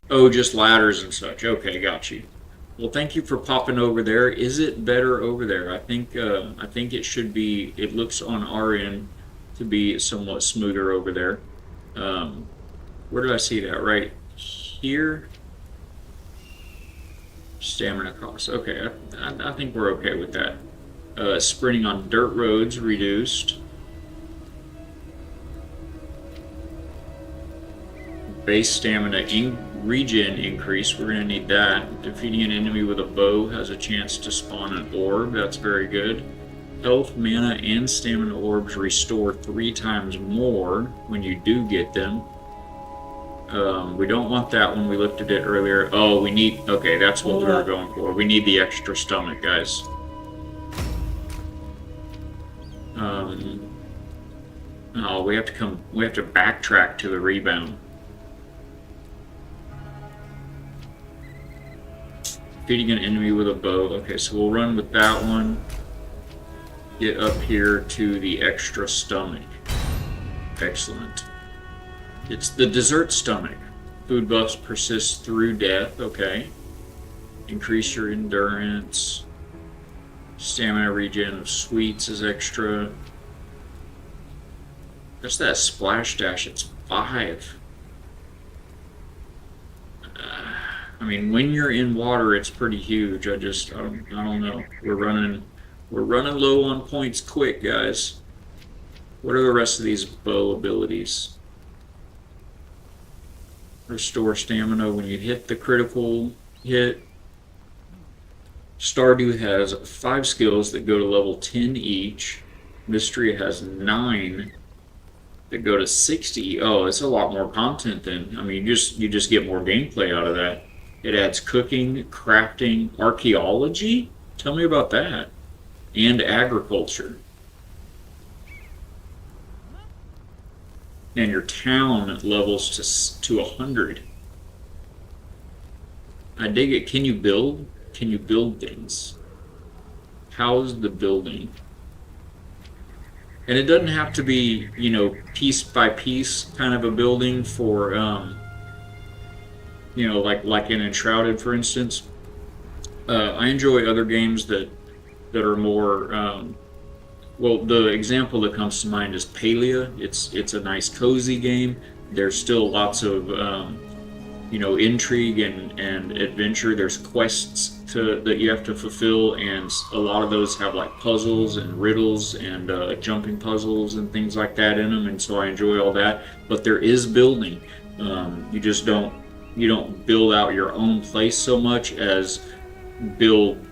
Oh, just ladders and such. Okay, got you. Well, thank you for popping over there. Is it better over there? I think it should be. It looks on our end to be somewhat smoother over there. Where did I see that? Right here. Stamina cost. Okay, I think we're okay with that. Sprinting on dirt roads reduced. Base stamina regen increase. We're going to need that. Defeating an enemy with a bow has a chance to spawn an orb. That's very good. Health, mana, and stamina orbs restore 3 times more when you do get them. We don't want that one. We looked at it earlier. Oh, we need... Okay, that's what we were going for. We need the extra stomach, guys. Oh, we have to backtrack to the rebound. Defeating an enemy with a bow. Okay, so we'll run with that one. Get up here to the extra stomach. Excellent. It's the dessert stomach. Food buffs persist through death. Okay. Increase your endurance. Stamina regen of sweets is extra. Just that splash dash. It's 5. I mean, when you're in water, it's pretty huge. I don't know. We're running low on points quick, guys. What are the rest of these bow abilities? Restore stamina when you hit the critical hit. Stardew has 5 skills that go to level 10 each. Mystery has 9 that go to 60. Oh, it's a lot more content then. I mean, you just get more gameplay out of that. It adds cooking, crafting, archaeology. Tell me about that. And agriculture. And your town levels to 100. I dig it. Can you build? Can you build things? How's the building? And it doesn't have to be, piece by piece kind of a building for, like in Enshrouded, for instance. I enjoy other games that are more. Well, the example that comes to mind is Palia. It's a nice, cozy game. There's still lots of, intrigue and adventure. There's quests that you have to fulfill, and a lot of those have like puzzles and riddles and jumping puzzles and things like that in them. And so I enjoy all that. But there is building. You just don't build out your own place so much as build.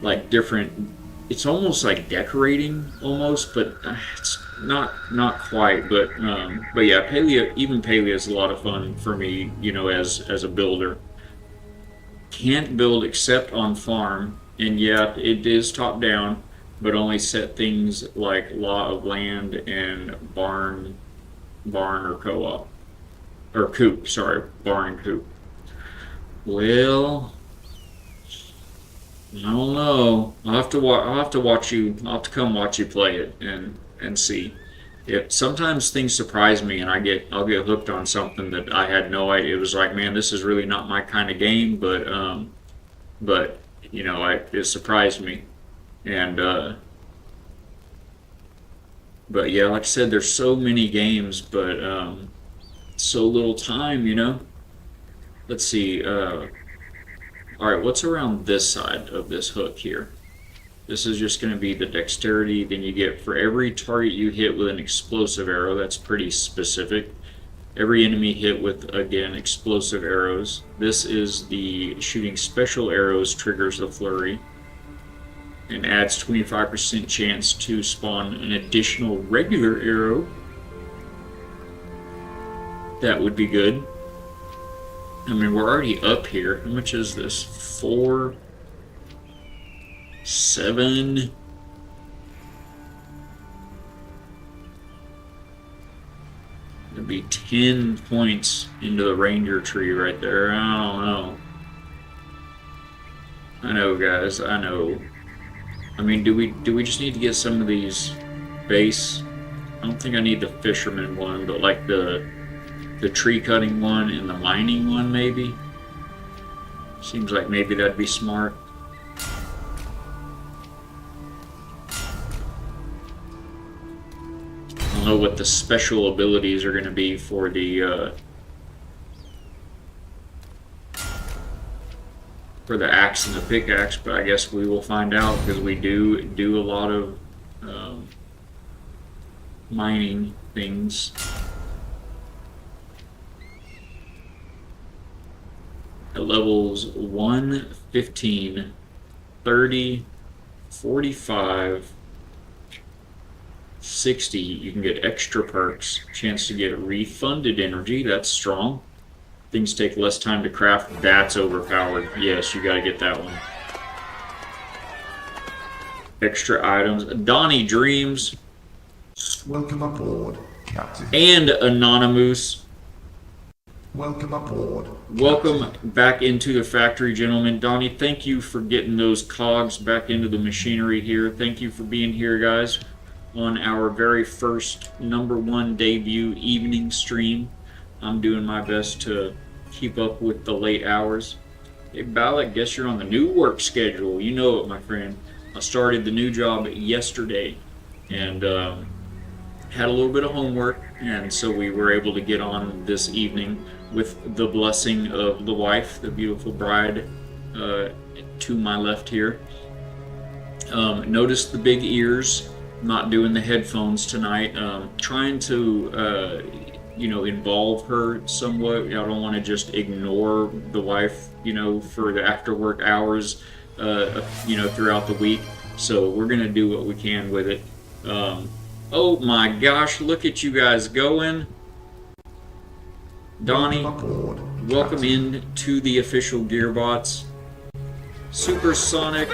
Like different, it's almost like decorating almost, but it's not quite. But yeah, Palia is a lot of fun for me, as a builder. Can't build except on farm, and yeah, it is top down, but only set things like law of land and barn or co-op or coop. Sorry, barn and coop. Well, I don't know. I'll have to watch you. I'll have to come watch you play it and see. Sometimes things surprise me, and I'll get hooked on something that I had no idea. It was like, man, this is really not my kind of game, but it surprised me, and But yeah, like I said, there's so many games, but so little time, you know? Let's see. All right, what's around this side of this hook here? This is just going to be the dexterity. Then you get for every target you hit with an explosive arrow. That's pretty specific. Every enemy hit with, again, explosive arrows. This is the shooting special arrows triggers the flurry and adds 25% chance to spawn an additional regular arrow. That would be good. I mean, we're already up here. How much is this? 4, 7. It'd be 10 points into the ranger tree right there. I don't know. I know, guys. I know. I mean, do we just need to get some of these base? I don't think I need the fisherman one, but like the tree cutting one and the mining one, maybe. Seems like maybe that'd be smart. I don't know what the special abilities are going to be for the axe and the pickaxe, but I guess we will find out because we do a lot of mining things. At levels 1, 15, 30, 45, 60, you can get extra perks. Chance to get refunded energy, that's strong. Things take less time to craft, that's overpowered. Yes, you gotta get that one. Extra items. Donnie Dreams. Welcome aboard, Captain. And Anonymous. Welcome aboard. Welcome back into the factory, gentlemen. Donnie, thank you for getting those cogs back into the machinery here. Thank you for being here, guys, on our very first #1 debut evening stream. I'm doing my best to keep up with the late hours. Hey, Balak, guess you're on the new work schedule. You know it, my friend. I started the new job yesterday and had a little bit of homework, and so we were able to get on this evening with the blessing of the wife, the beautiful bride to my left here. Notice the big ears. Not doing the headphones tonight. Trying to involve her somewhat. I don't want to just ignore the wife, for the after work hours, throughout the week. So we're gonna do what we can with it. Oh my gosh, look at you guys going. Donnie, welcome in to the official Gearbots. Supersonic,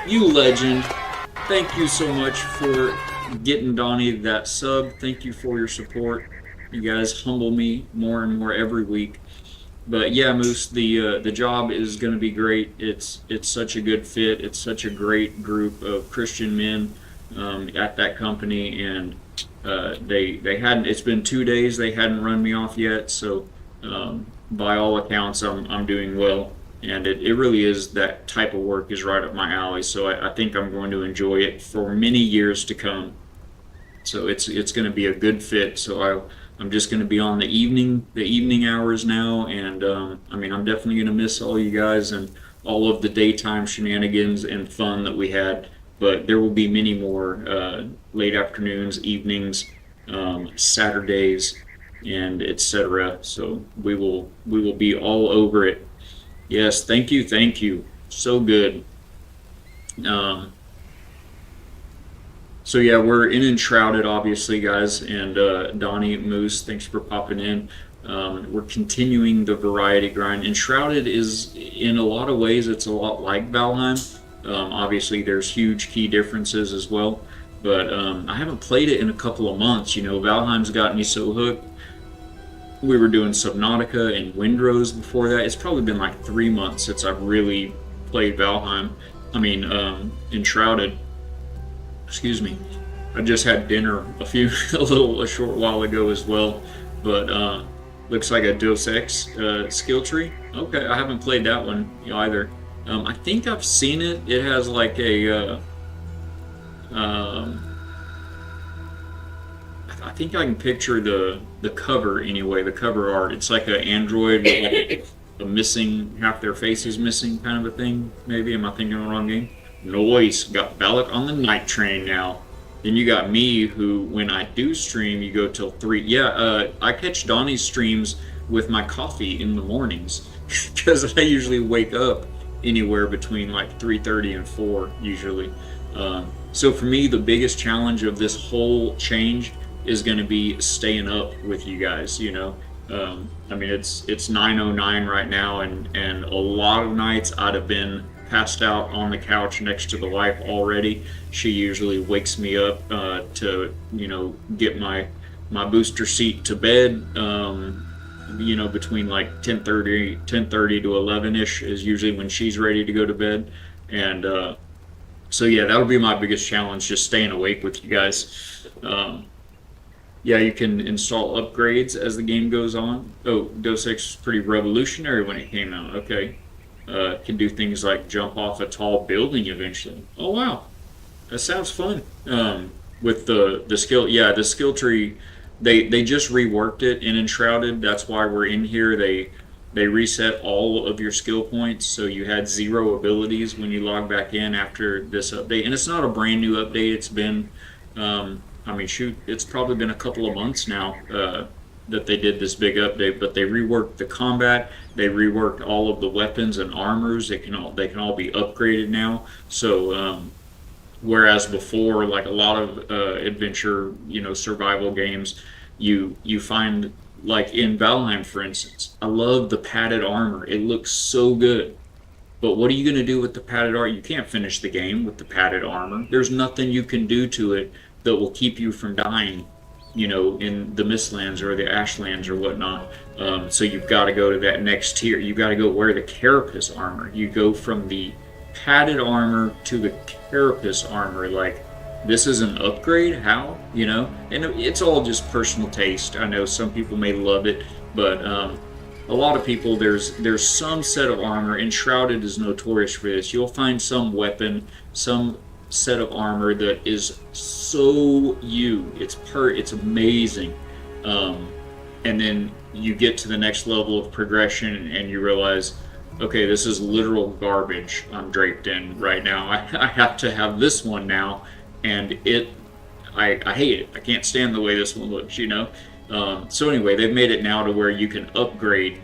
you legend. Thank you so much for getting Donnie that sub. Thank you for your support. You guys humble me more and more every week. But yeah, Moose, the job is going to be great. It's such a good fit. It's such a great group of Christian men at that company, and they hadn't. It's been 2 days. They hadn't run me off yet. So by all accounts, I'm doing well. And it really is, that type of work is right up my alley. So I think I'm going to enjoy it for many years to come. So it's going to be a good fit. So I'm just going to be on the evening hours now. And I'm definitely going to miss all you guys and all of the daytime shenanigans and fun that we had. But there will be many more late afternoons, evenings, Saturdays, and etc. So we will be all over it. Yes, thank you. So good. So yeah, we're in Enshrouded, obviously, guys, and Donnie, Moose, thanks for popping in. We're continuing the variety grind. Enshrouded is, in a lot of ways, it's a lot like Valheim. Obviously, there's huge key differences as well, but I haven't played it in a couple of months. Valheim's got me so hooked. We were doing Subnautica and Windrose before that. It's probably been like 3 months since I've really played Valheim. Enshrouded. Excuse me. I just had dinner a short while ago as well. But looks like a Deus Ex skill tree. Okay, I haven't played that one either. I think I've seen it. It has like a think I can picture the cover anyway, the cover art. It's like an android with like a missing, half their face is missing kind of a thing. Maybe am I thinking of the wrong game? Noise. Got Balak on the night train now. Then you got me, who when I do stream, you go till 3. Yeah, I catch Donnie's streams with my coffee in the mornings because I usually wake up anywhere between like 3:30 and 4 usually. So for me, the biggest challenge of this whole change is going to be staying up with you guys. You know, I mean it's 9:09 right now, and a lot of nights I'd have been passed out on the couch next to the wife already. She usually wakes me up to get my booster seat to bed. Between like 10:30 to 11ish is usually when she's ready to go to bed, and so yeah, that'll be my biggest challenge, just staying awake with you guys. Yeah, you can install upgrades as the game goes on. Oh, Deus Ex was pretty revolutionary when it came out. Okay. Can do things like jump off a tall building eventually. Oh wow, that sounds fun. With the skill, yeah, the skill tree, they just reworked it in Enshrouded. That's why we're in here. They reset all of your skill points, so you had 0 abilities when you log back in after this update. And it's not a brand new update. It's been, I mean, shoot, it's probably been a couple of months now that they did this big update. But they reworked the combat. They reworked all of the weapons and armors. They can all be upgraded now. So whereas before, like a lot of adventure, survival games, you find, like in Valheim, for instance, I love the padded armor. It looks so good. But what are you going to do with the padded armor? You can't finish the game with the padded armor. There's nothing you can do to it that will keep you from dying, in the Mistlands or the Ashlands or whatnot. So you've got to go to that next tier. You've got to go wear the Carapace armor. You go from the padded armor to the Carapace armor. Like, this is an upgrade? How? And it's all just personal taste. I know some people may love it, but a lot of people, there's some set of armor. Enshrouded is notorious for this. You'll find some weapon, some set of armor that is so you. It's amazing. And then you get to the next level of progression and you realize, okay, this is literal garbage I'm draped in right now. I have to have this one now, and I hate it. I can't stand the way this one looks, So anyway, they've made it now to where you can upgrade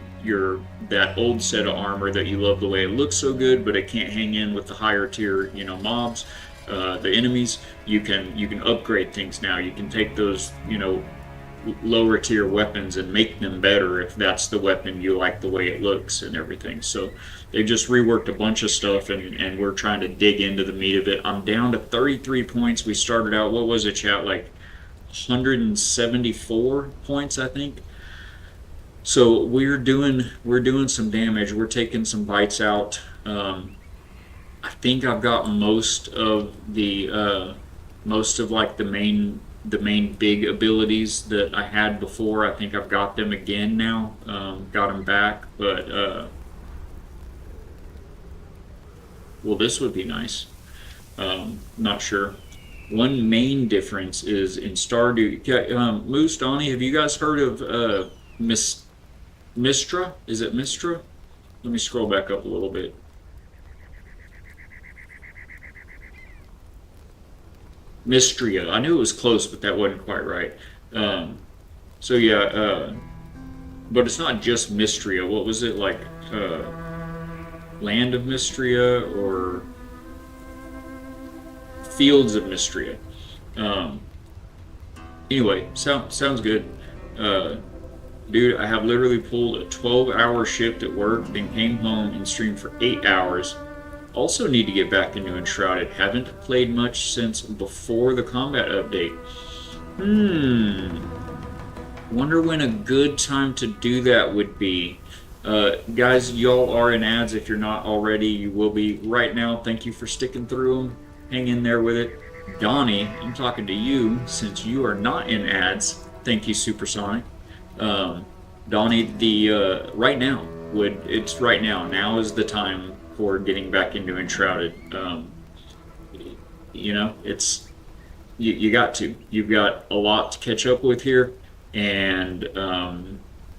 that old set of armor that you love the way it looks so good, but it can't hang in with the higher tier, mobs, the enemies. You can upgrade things now. You can take those, lower tier weapons and make them better if that's the weapon you like the way it looks and everything. So they've just reworked a bunch of stuff, and we're trying to dig into the meat of it. I'm down to 33 points. We started out, what was it, chat, like 174 points, I think. So we're doing some damage. We're taking some bites out. I think I've got most of like the main big abilities that I had before. I think I've got them again now. Got them back, but well, this would be nice. Not sure. One main difference is in Stardew. Moose, Donnie, have you guys heard of Mistra? Is it Mistra? Let me scroll back up a little bit. Mistria. I knew it was close, but that wasn't quite right. So yeah, but it's not just Mistria. What was it, like? Land of Mistria or Fields of Mistria. Anyway, sounds good. Dude, I have literally pulled a 12-hour shift at work, then came home and streamed for 8 hours. Also need to get back into Enshrouded. Haven't played much since before the combat update. Wonder when a good time to do that would be. Guys, y'all are in ads. If you're not already, you will be right now. Thank you for sticking through them. Hang in there with it. Donnie, I'm talking to you since you are not in ads. Thank you, Supersonic. Donnie, right now it's right now. Now is the time for getting back into Enshrouded. you got to. You've got a lot to catch up with here, and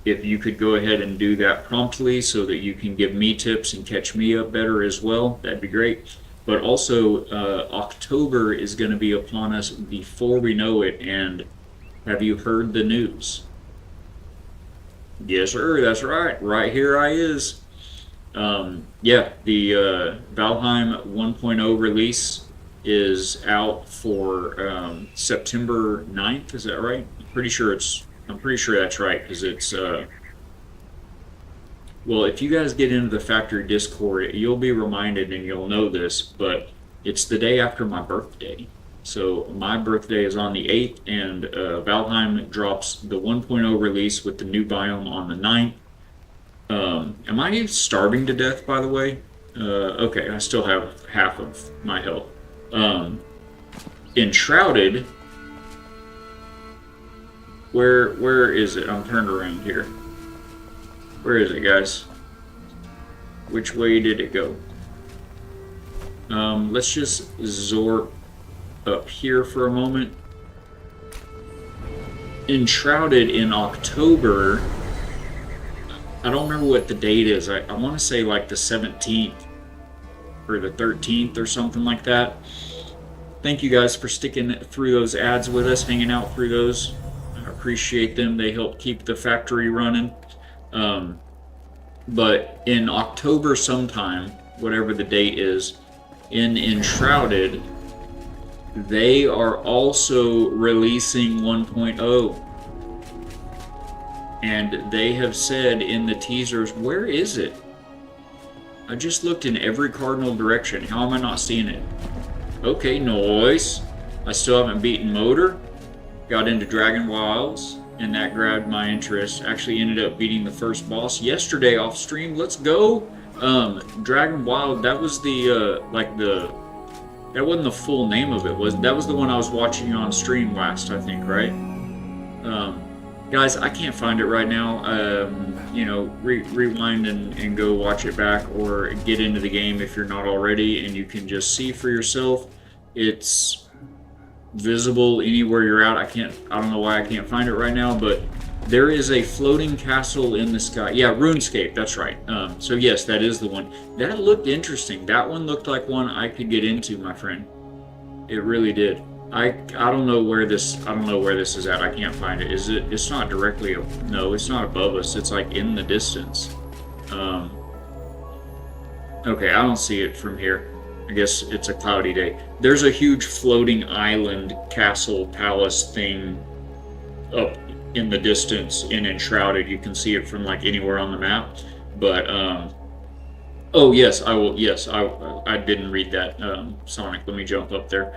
if you could go ahead and do that promptly so that you can give me tips and catch me up better as well, that'd be great. But also, October is going to be upon us before we know it, and have you heard the news? Yes, sir, that's right. Right here I is. Yeah, the Valheim 1.0 release is out for September 9th, is that right? I'm pretty sure that's right, because it's well, if you guys get into the factory Discord, you'll be reminded and you'll know this, but it's the day after my birthday. So my birthday is on the 8th, and Valheim drops the 1.0 release with the new biome on the 9th. Am I starving to death, by the way? Okay, I still have half of my health. Enshrouded. Where is it? I'm turned around here. Where is it, guys? Which way did it go? Let's just zork up here for a moment. Enshrouded in October. I don't remember what the date is. I want to say like the 17th or the 13th or something like that. Thank you guys for sticking through those ads with us, hanging out through those. I appreciate them. They help keep the factory running. But in October sometime, whatever the date is, in Enshrouded, they are also releasing 1.0. And they have said in the teasers, where is it? I just looked in every cardinal direction. How am I not seeing it? Okay, noise. I still haven't beaten Motor. Got into Dragon Wilds, and that grabbed my interest. Actually ended up beating the first boss yesterday off stream. Let's go. Dragon Wild, that was the, that wasn't the full name of it. That was the one I was watching on stream last, I think, right? Guys, I can't find it right now. You know, rewind and go watch it back, or get into the game if you're not already, and you can just see for yourself. It's visible anywhere you're at. I don't know why I can't find it right now, but there is a floating castle in the sky. Yeah, RuneScape, that's right. So yes, that is the one. That looked interesting. That one looked like one I could get into, my friend. It really did. I don't know where this is at. I can't find it. Is it? It's not directly. No, it's not above us. It's like in the distance. Okay, I don't see it from here. I guess it's a cloudy day. There's a huge floating island, castle, palace thing up in the distance in Enshrouded. You can see it from like anywhere on the map. But oh yes, I will. Yes, I didn't read that. Sonic, let me jump up there.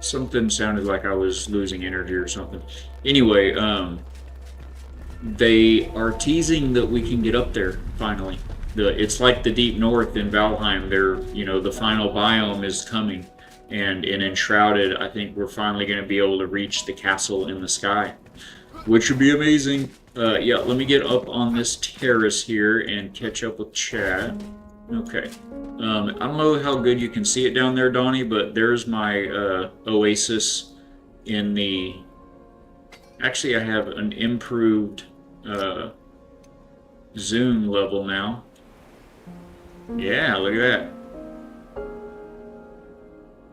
Something sounded like I was losing energy or something. Anyway, they are teasing that we can get up there finally. It's like the Deep North in Valheim. The final biome is coming, and in Enshrouded, I think we're finally going to be able to reach the castle in the sky, which would be amazing. Yeah, let me get up on this terrace here and catch up with chat. Okay. I don't know how good you can see it down there, Donnie, but there's my oasis in the... Actually, I have an improved zoom level now. Yeah, look at that.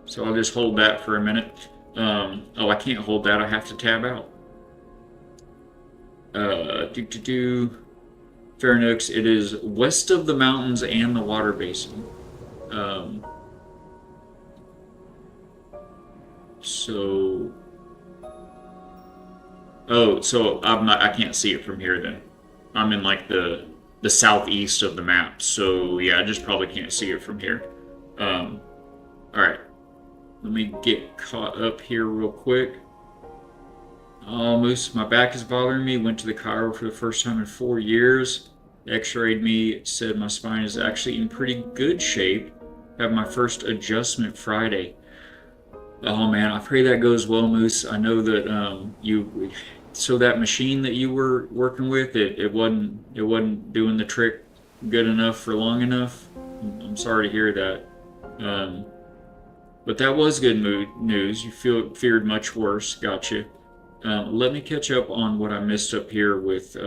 So I'll just hold that for a minute. Oh, I can't hold that. I have to tab out. Fairnooks, it is west of the mountains and the water basin. So I can't see it from here then. I'm in like the southeast of the map, so yeah, I just probably can't see it from here. Alright. Let me get caught up here real quick. Oh, Moose, my back is bothering me. Went to the chiro for the first time in 4 years. X-rayed me, said my spine is actually in pretty good shape. Have my first adjustment Friday. Oh man, I pray that goes well, Moose. I know that so that machine that you were working with, it wasn't doing the trick good enough for long enough. I'm sorry to hear that. But that was good news. You feared much worse. Gotcha. Let me catch up on what I missed up here with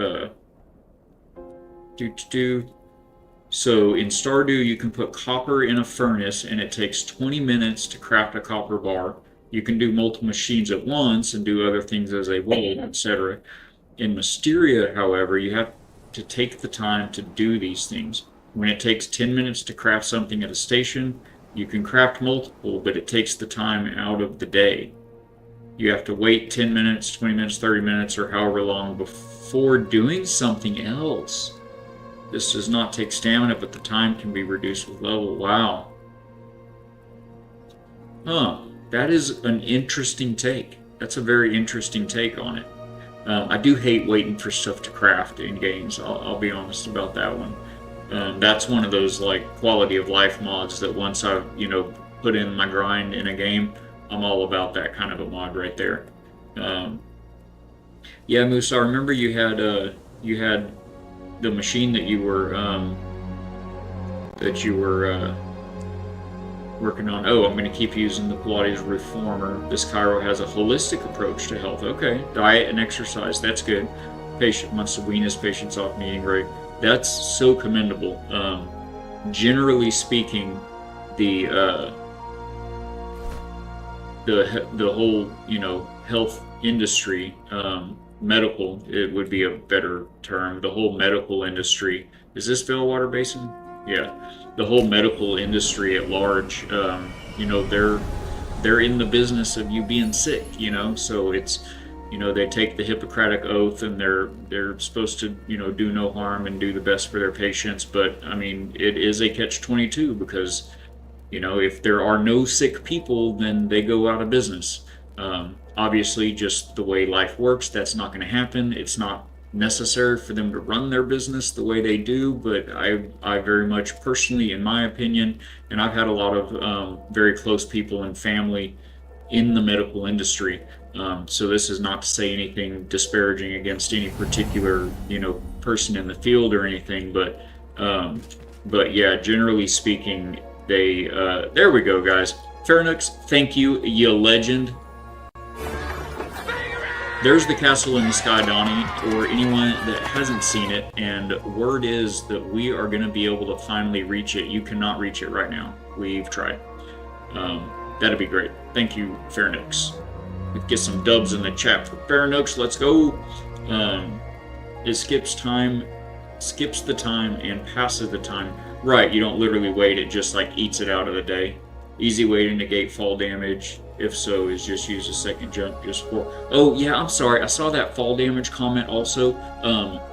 So in Stardew, you can put copper in a furnace, and it takes 20 minutes to craft a copper bar. You can do multiple machines at once and do other things as they will, etc. In Mysteria, however, you have to take the time to do these things. When it takes 10 minutes to craft something at a station, you can craft multiple, but it takes the time out of the day. You have to wait 10 minutes, 20 minutes, 30 minutes, or however long before doing something else. This does not take stamina, but the time can be reduced with level. Wow. Huh. That is an interesting take. That's a very interesting take on it. I do hate waiting for stuff to craft in games. I'll be honest about that one. That's one of those like quality of life mods that once I've put in my grind in a game, I'm all about that kind of a mod right there. Yeah, Moose, I remember you had the machine that you were working on. Oh, I'm going to keep using the Pilates reformer. This Cairo has a holistic approach to health. Okay, diet and exercise. That's good. Patient wants to wean his patients off eating right. That's so commendable. Generally speaking, the whole health industry, medical, it would be a better term. The whole medical industry. Is this Bellwater Basin? Yeah. The whole medical industry at large, they're in the business of you being sick, so it's, they take the Hippocratic oath and they're supposed to, do no harm and do the best for their patients. But I mean, it is a catch-22 because, if there are no sick people, then they go out of business. Obviously, just the way life works, that's not going to happen. It's not necessary for them to run their business the way they do, but I very much personally, in my opinion, and I've had a lot of very close people and family in the medical industry, so this is not to say anything disparaging against any particular person in the field or anything, but yeah, generally speaking, they there we go, guys. Fairnux, thank you, you legend. There's the castle in the sky, Donnie, or anyone that hasn't seen it, and word is that we are going to be able to finally reach it. You cannot reach it right now. We've tried. That'd be great. Thank you, Fairnux. Let's get some dubs in the chat for Fairnux. Let's go. It skips the time, and passes the time. Right, you don't literally wait. It just like eats it out of the day. Easy way to negate fall damage. If so, is just use a second jump just for... Oh, yeah, I'm sorry. I saw that fall damage comment also.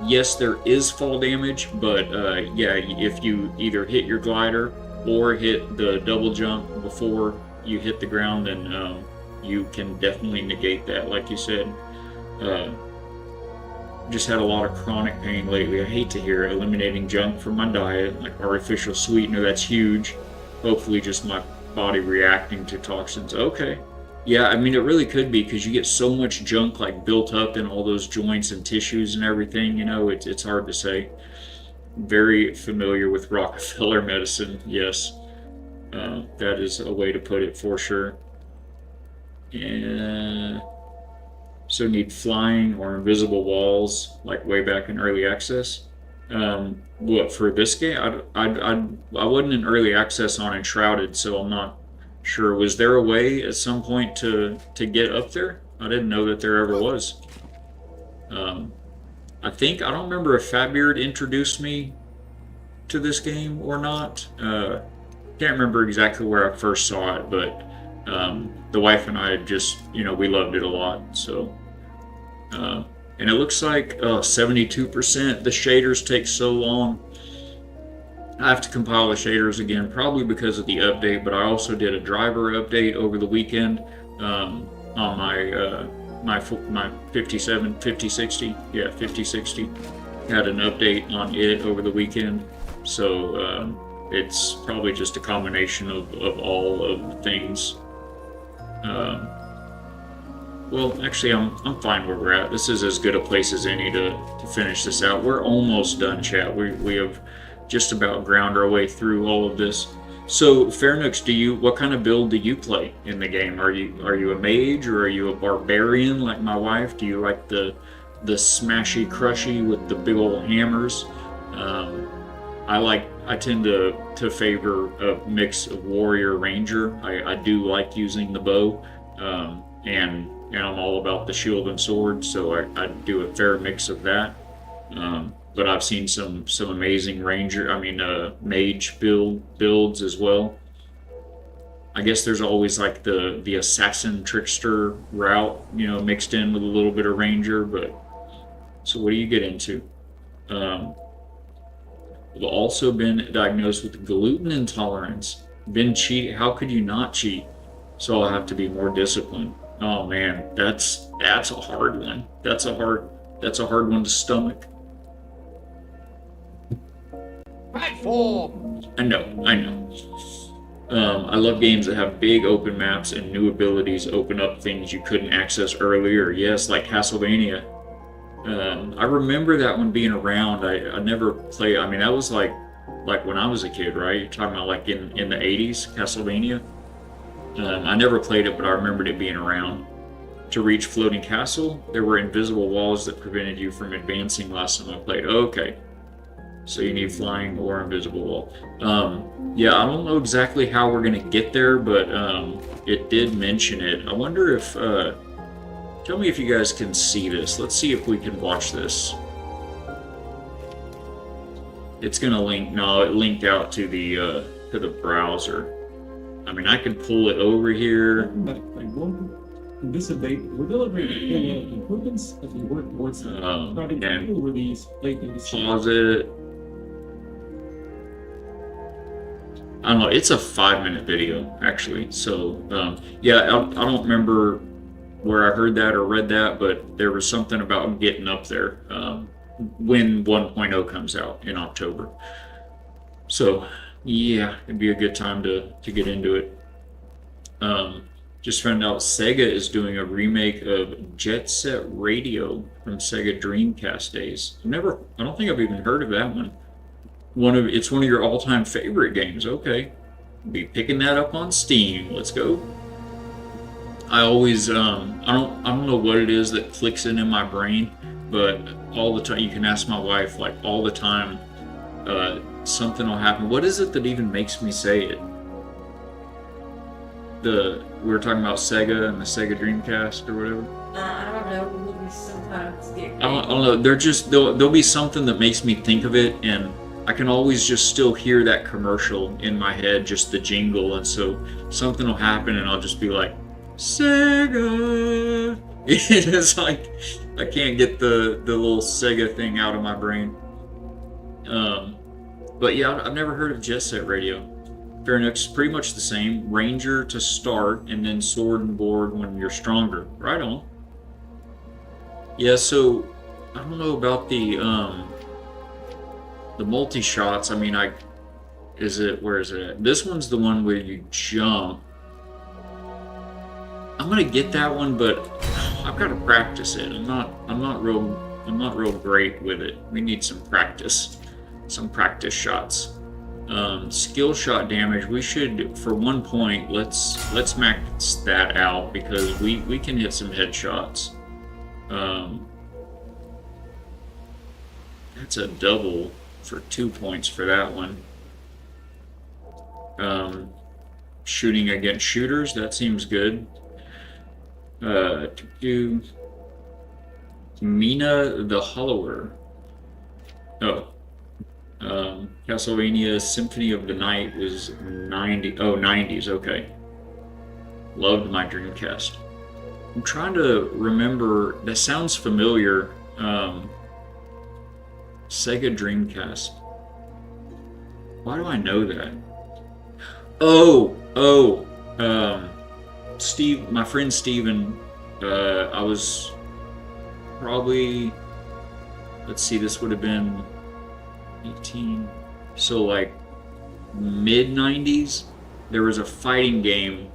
Yes, there is fall damage, but yeah, if you either hit your glider or hit the double jump before you hit the ground, then you can definitely negate that, like you said. Just had a lot of chronic pain lately. I hate to hear it. Eliminating junk from my diet, like artificial sweetener, that's huge. Hopefully just my body reacting to toxins. Okay. Yeah, I mean, it really could be because you get so much junk like built up in all those joints and tissues and everything, it's hard to say. Very familiar with Rockefeller medicine, yes. That is a way to put it for sure. And so need flying or invisible walls like way back in early access. What for this game? I wasn't in early access on Enshrouded, so I'm not sure. Was there a way at some point to get up there? I didn't know that there ever was. I don't remember if Fatbeard introduced me to this game or not. Can't remember exactly where I first saw it, but the wife and I just, we loved it a lot. So. And it looks like 72%. The shaders take so long. I have to compile the shaders again, probably because of the update, but I also did a driver update over the weekend on my 5060. Yeah, 5060. Had an update on it over the weekend. So it's probably just a combination of all of the things. Well, actually, I'm fine where we're at. This is as good a place as any to finish this out. We're almost done, chat. We have just about ground our way through all of this. So, Fairnux, what kind of build do you play in the game? Are you a mage or are you a barbarian like my wife? Do you like the smashy crushy with the big old hammers? Um, I tend to favor a mix of warrior ranger. I do like using the bow, and I'm all about the shield and sword, so I do a fair mix of that. But I've seen some amazing mage builds as well. I guess there's always like the assassin trickster route, mixed in with a little bit of ranger. But so what do you get into? Um, I've also been diagnosed with gluten intolerance. Been cheating. How could you not cheat? So I'll have to be more disciplined. Oh man, that's a hard one. That's a hard one to stomach. Platform! I know. I love games that have big open maps and new abilities open up things you couldn't access earlier. Yes, like Castlevania. I remember that one being around. I never played. I mean, that was like when I was a kid, right? You're talking about like in the 80s, Castlevania. I never played it, but I remembered it being around. To reach Floating Castle, there were invisible walls that prevented you from advancing last time I played. Okay. So you need flying or invisible wall. Yeah, I don't know exactly how we're gonna get there, but it did mention it. I wonder if tell me if you guys can see this. Let's see if we can watch this. It's gonna link. No, it linked out to the browser. I mean, I can pull it over here. In this debate, we're delivering improvements as we work towards starting to and release late in this year. pause it. I don't know. It's a 5-minute video, actually. So, yeah, I don't remember where I heard that or read that, but there was something about getting up there when 1.0 comes out in October. So, yeah, it'd be a good time to get into it. Just found out Sega is doing a remake of Jet Set Radio from Sega Dreamcast days. I don't think I've even heard of that one. It's one of your all-time favorite games. Okay, be picking that up on Steam. Let's go. I always I don't know what it is that clicks in my brain, but all the time you can ask my wife. Like all the time, something will happen. What is it that even makes me say it? We were talking about Sega and the Sega Dreamcast or whatever. I don't know. Movies sometimes get. I don't know. There'll be something that makes me think of it, and I can always just still hear that commercial in my head, just the jingle, and so something will happen, and I'll just be like, Sega. It's like I can't get the little Sega thing out of my brain. But yeah, I've never heard of Jet Set Radio. Fair enough, it's pretty much the same. Ranger to start, and then sword and board when you're stronger. Right on. Yeah, so I don't know about the multi-shots. I mean, where is it at? This one's the one where you jump. I'm gonna get that one, but I've got to practice it. I'm not real great with it. We need some practice shots. Skill shot damage. We should, for 1 point, let's max that out because we can hit some headshots. That's a double for 2 points for that one. Shooting against shooters, that seems good. Do Mina the Hollower. Oh. Castlevania Symphony of the Night was 90s, okay. Loved my Dreamcast. I'm trying to remember, that sounds familiar. Sega Dreamcast. Why do I know that? Steve, my friend Steven, I was probably, let's see, this would have been 18, so like mid-90s. There was a fighting game,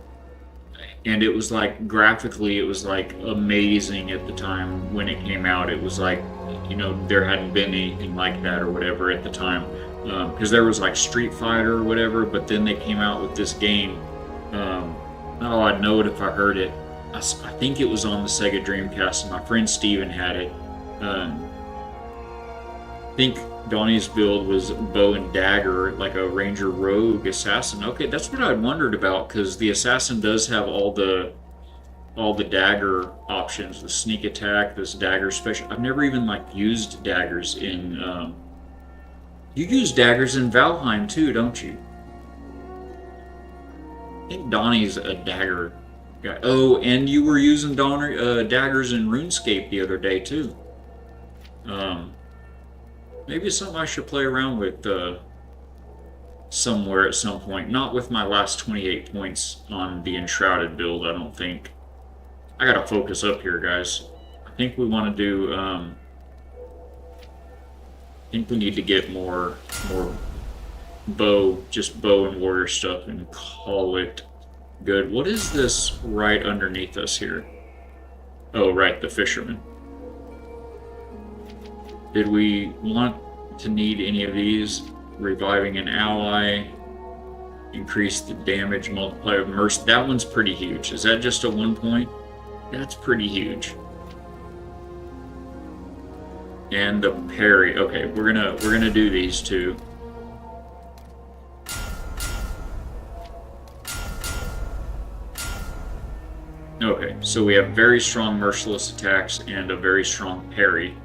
and it was like graphically it was like amazing at the time when it came out. It was like, there hadn't been anything like that or whatever at the time. because there was like Street Fighter or whatever, but then they came out with this game. Oh, I'd know it if I heard it. I think it was on the Sega Dreamcast, and my friend Steven had it. I think Donnie's build was bow and dagger, like a ranger rogue assassin. Okay, that's what I wondered about, because the assassin does have all the dagger options, the sneak attack, this dagger special. I've never even like used daggers in. You use daggers in Valheim too, don't you? I think Donnie's a dagger guy. Oh, and you were using daggers in RuneScape the other day too. Maybe it's something I should play around with somewhere at some point. Not with my last 28 points on the Enshrouded build, I don't think. I gotta focus up here, guys. I think we want to do. I think we need to get more just bow and warrior stuff, and call it good. What is this right underneath us here? Oh, right, the fisherman. Did we want to need any of these? Reviving an ally, increase the damage multiplier of mercy. That one's pretty huge. Is that just a 1 point? That's pretty huge. And the parry. Okay, we're gonna do these two. Okay, so we have very strong merciless attacks and a very strong parry.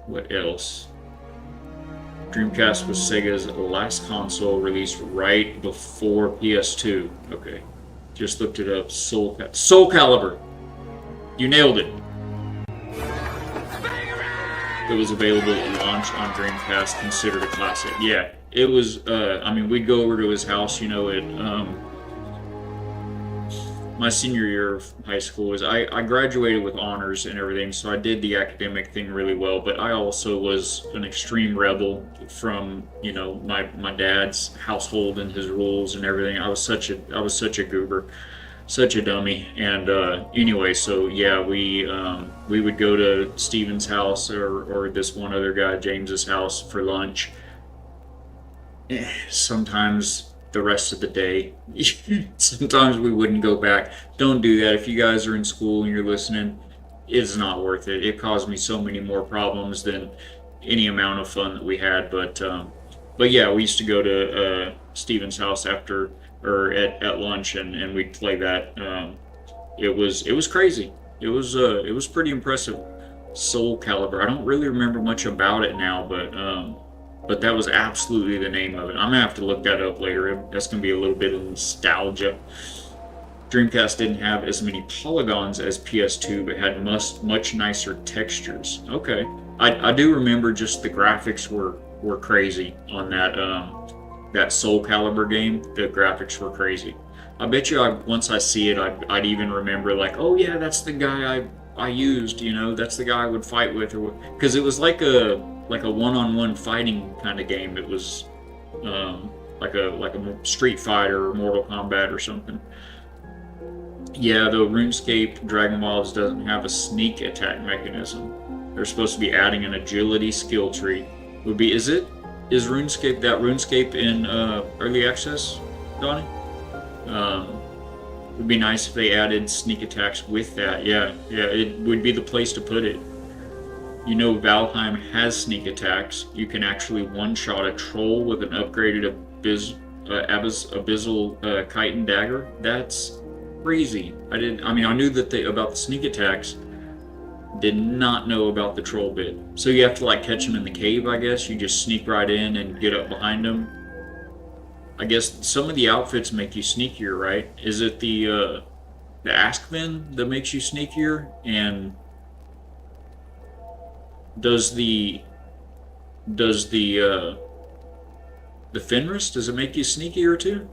What else? Dreamcast was Sega's last console, released right before PS2. Okay, just looked it up. Soul Calibur. You nailed it. It was available at launch on Dreamcast, considered a classic. Yeah, it was. I mean, we'd go over to his house, you know, at my senior year of high school. I graduated with honors and everything, so I did the academic thing really well, but I also was an extreme rebel from, you know, my dad's household and his rules and everything. I was such a goober, such a dummy. And anyway, so yeah, we would go to Steven's house or this one other guy, James's house, for lunch. Sometimes the rest of the day. Sometimes we wouldn't go back. Don't do that. If you guys are in school and you're listening, it's not worth it. It caused me so many more problems than any amount of fun that we had. But yeah, we used to go to Steven's house after or at lunch, and we'd play that. It was crazy. It was pretty impressive. Soul Calibur. I don't really remember much about it now, but that was absolutely the name of it. I'm gonna have to look that up later. That's gonna be a little bit of nostalgia. Dreamcast didn't have as many polygons as PS2, but had much nicer textures. Okay, I do remember just the graphics were crazy on that Soul Calibur game. The graphics were crazy. I bet you once I see it, I'd even remember, like, oh yeah, that's the guy I used. You know, that's the guy I would fight with, or because it was like a one-on-one fighting kind of game. It was like a Street Fighter or Mortal Kombat or something. Yeah, though RuneScape Dragon Wilds doesn't have a sneak attack mechanism. They're supposed to be adding an agility skill tree. Is RuneScape in early access, Donnie? It would be nice if they added sneak attacks with that. Yeah, it would be the place to put it. You know, Valheim has sneak attacks. You can actually one-shot a troll with an upgraded abyssal chitin dagger. That's crazy. I knew that about the sneak attacks. Did not know about the troll bit. So you have to like catch them in the cave, I guess. You just sneak right in and get up behind them. I guess some of the outfits make you sneakier, right? Is it the Askman that makes you sneakier? And does the Fenris, does it make you sneakier too?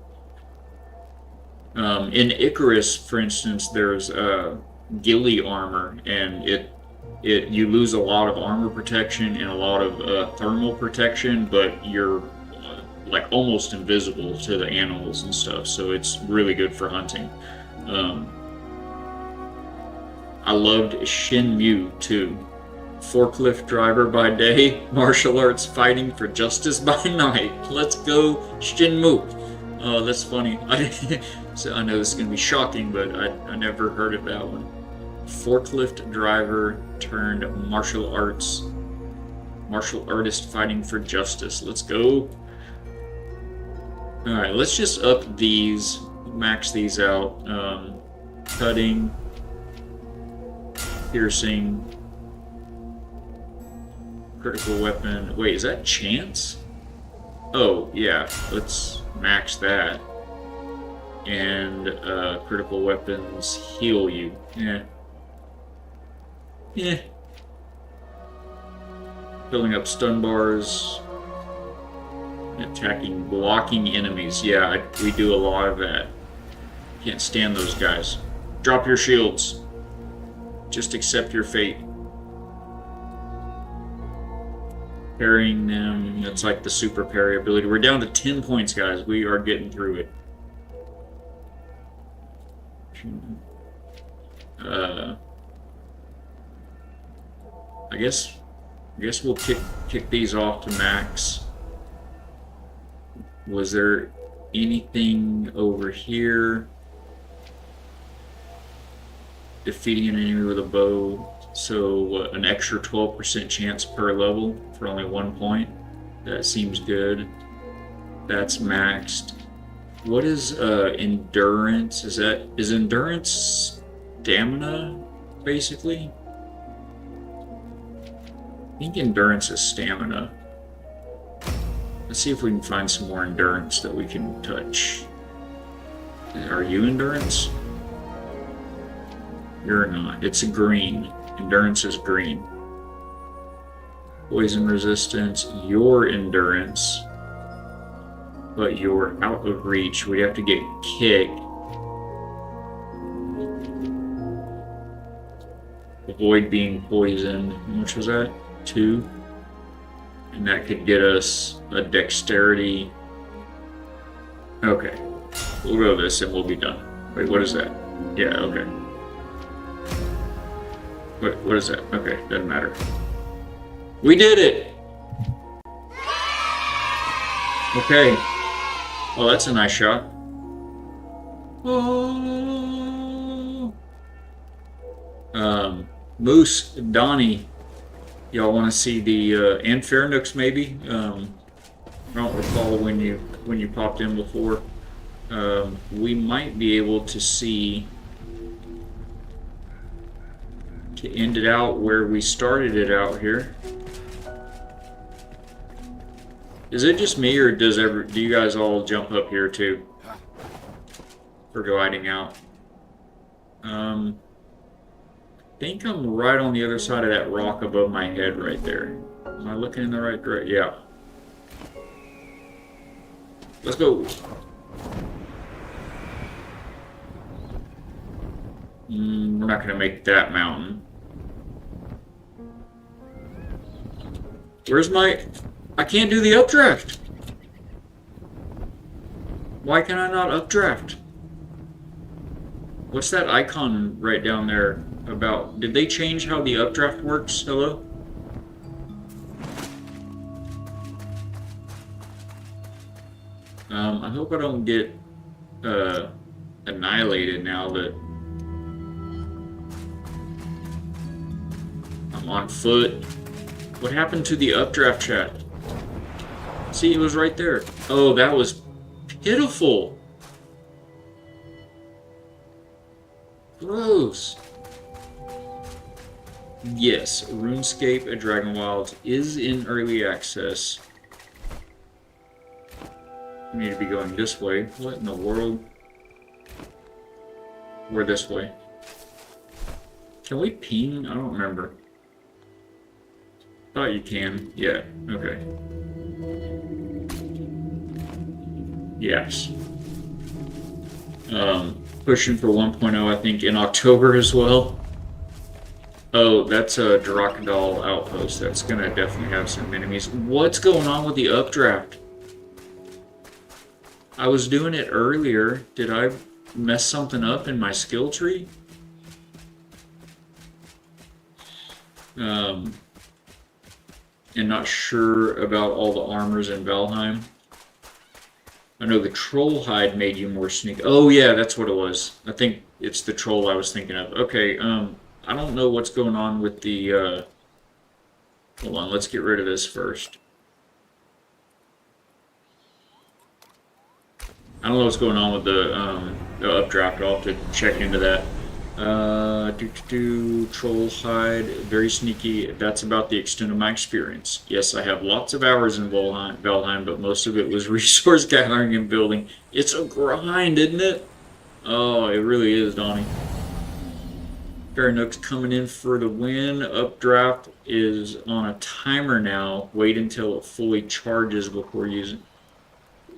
In Icarus, for instance, there's ghillie armor, and you lose a lot of armor protection and a lot of thermal protection, but you're like almost invisible to the animals and stuff, so it's really good for hunting. I loved Shenmue too. Forklift driver by day, martial arts fighting for justice by night. Let's go, Shinmu. Oh, that's funny. So I know this is gonna be shocking, but I never heard of that one. Forklift driver turned martial artist fighting for justice. Let's go. All right, let's just up these, max these out. Cutting, piercing, critical weapon. Wait, is that chance? Oh, yeah, let's max that. And critical weapons heal you. Yeah. Yeah. Filling up stun bars. Attacking, blocking enemies. Yeah, we do a lot of that. Can't stand those guys. Drop your shields. Just accept your fate. Parrying them, that's like the super parry ability. We're down to 10 points, guys. We are getting through it. I guess we'll kick these off to max. Was there anything over here? Defeating an enemy with a bow. So what, an extra 12% chance per level for only 1 point. That seems good. That's maxed. What is endurance? Is endurance stamina, basically? I think endurance is stamina. Let's see if we can find some more endurance that we can touch. Are you endurance? You're not. It's a green. Endurance is green. Poison resistance, your endurance. But you're out of reach. We have to get kicked. Avoid being poisoned. How much was that? 2. And that could get us a dexterity. Okay. We'll go this and we'll be done. Wait, what is that? Yeah, okay. What is that? Okay, doesn't matter. We did it! Okay. Oh, that's a nice shot. Oh. Moose, Donnie, y'all want to see the and Fairnooks maybe? I don't recall when you popped in before. We might be able to see, to end it out where we started it out here. Is it just me, or do you guys all jump up here too for gliding out? I think I'm right on the other side of that rock above my head right there. Am I looking in the right direction? Yeah. Let's go. We're not gonna make that mountain. Where's my... I can't do the updraft. Why can I not updraft? What's that icon right down there about? Did they change how the updraft works? Hello? I hope I don't get annihilated now that I'm on foot. What happened to the updraft chat? See, it was right there. Oh, that was pitiful. Gross. Yes, RuneScape at Dragon Wilds is in early access. We need to be going this way. What in the world? We're this way. Can we ping? I don't remember. Thought you can. Yeah, okay. Yes. Pushing for 1.0, I think, in October as well. Oh, that's a Drakadal outpost. That's gonna definitely have some enemies. What's going on with the updraft? I was doing it earlier. Did I mess something up in my skill tree? and not sure about all the armors in Valheim. I know the troll hide made you more sneaky. Oh yeah, that's what it was. I think it's the troll I was thinking of. Okay, I don't know what's going on with the, hold on, let's get rid of this first. I don't know what's going on with the updraft. I'll have to check into that. Troll hide, very sneaky. That's about the extent of my experience. Yes, I have lots of hours in Valheim, but most of it was resource gathering and building. It's a grind, isn't it? Oh, it really is, Donnie. Nook's coming in for the win. Updraft is on a timer now. Wait until it fully charges before using.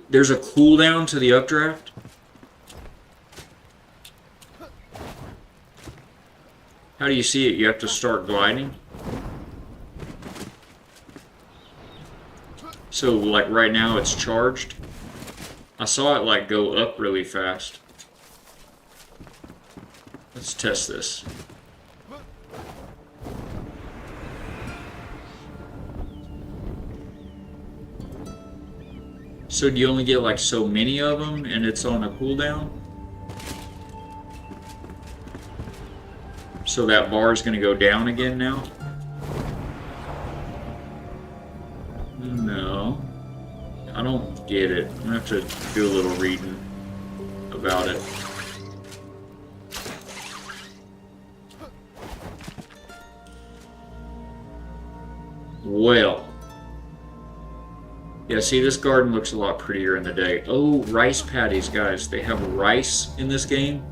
There's a cooldown to the updraft? How do you see it? You have to start gliding? So, like, right now it's charged? I saw it, like, go up really fast. Let's test this. So do you only get, like, so many of them, and it's on a cooldown? So that bar is going to go down again now? No. I don't get it. I'm going to have to do a little reading about it. Well. Yeah, see, this garden looks a lot prettier in the day. Oh, rice patties, guys. They have rice in this game?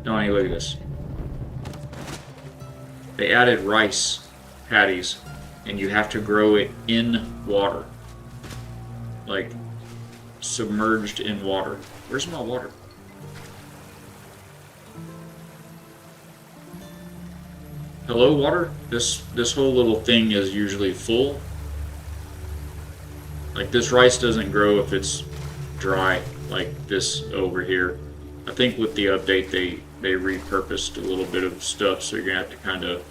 Donnie, look at this. They added rice patties, and you have to grow it in water. Like, submerged in water. Where's my water? Hello, water? This whole little thing is usually full. Like, this rice doesn't grow if it's dry, like this over here. I think with the update, they repurposed a little bit of stuff, so you're gonna have to kind of...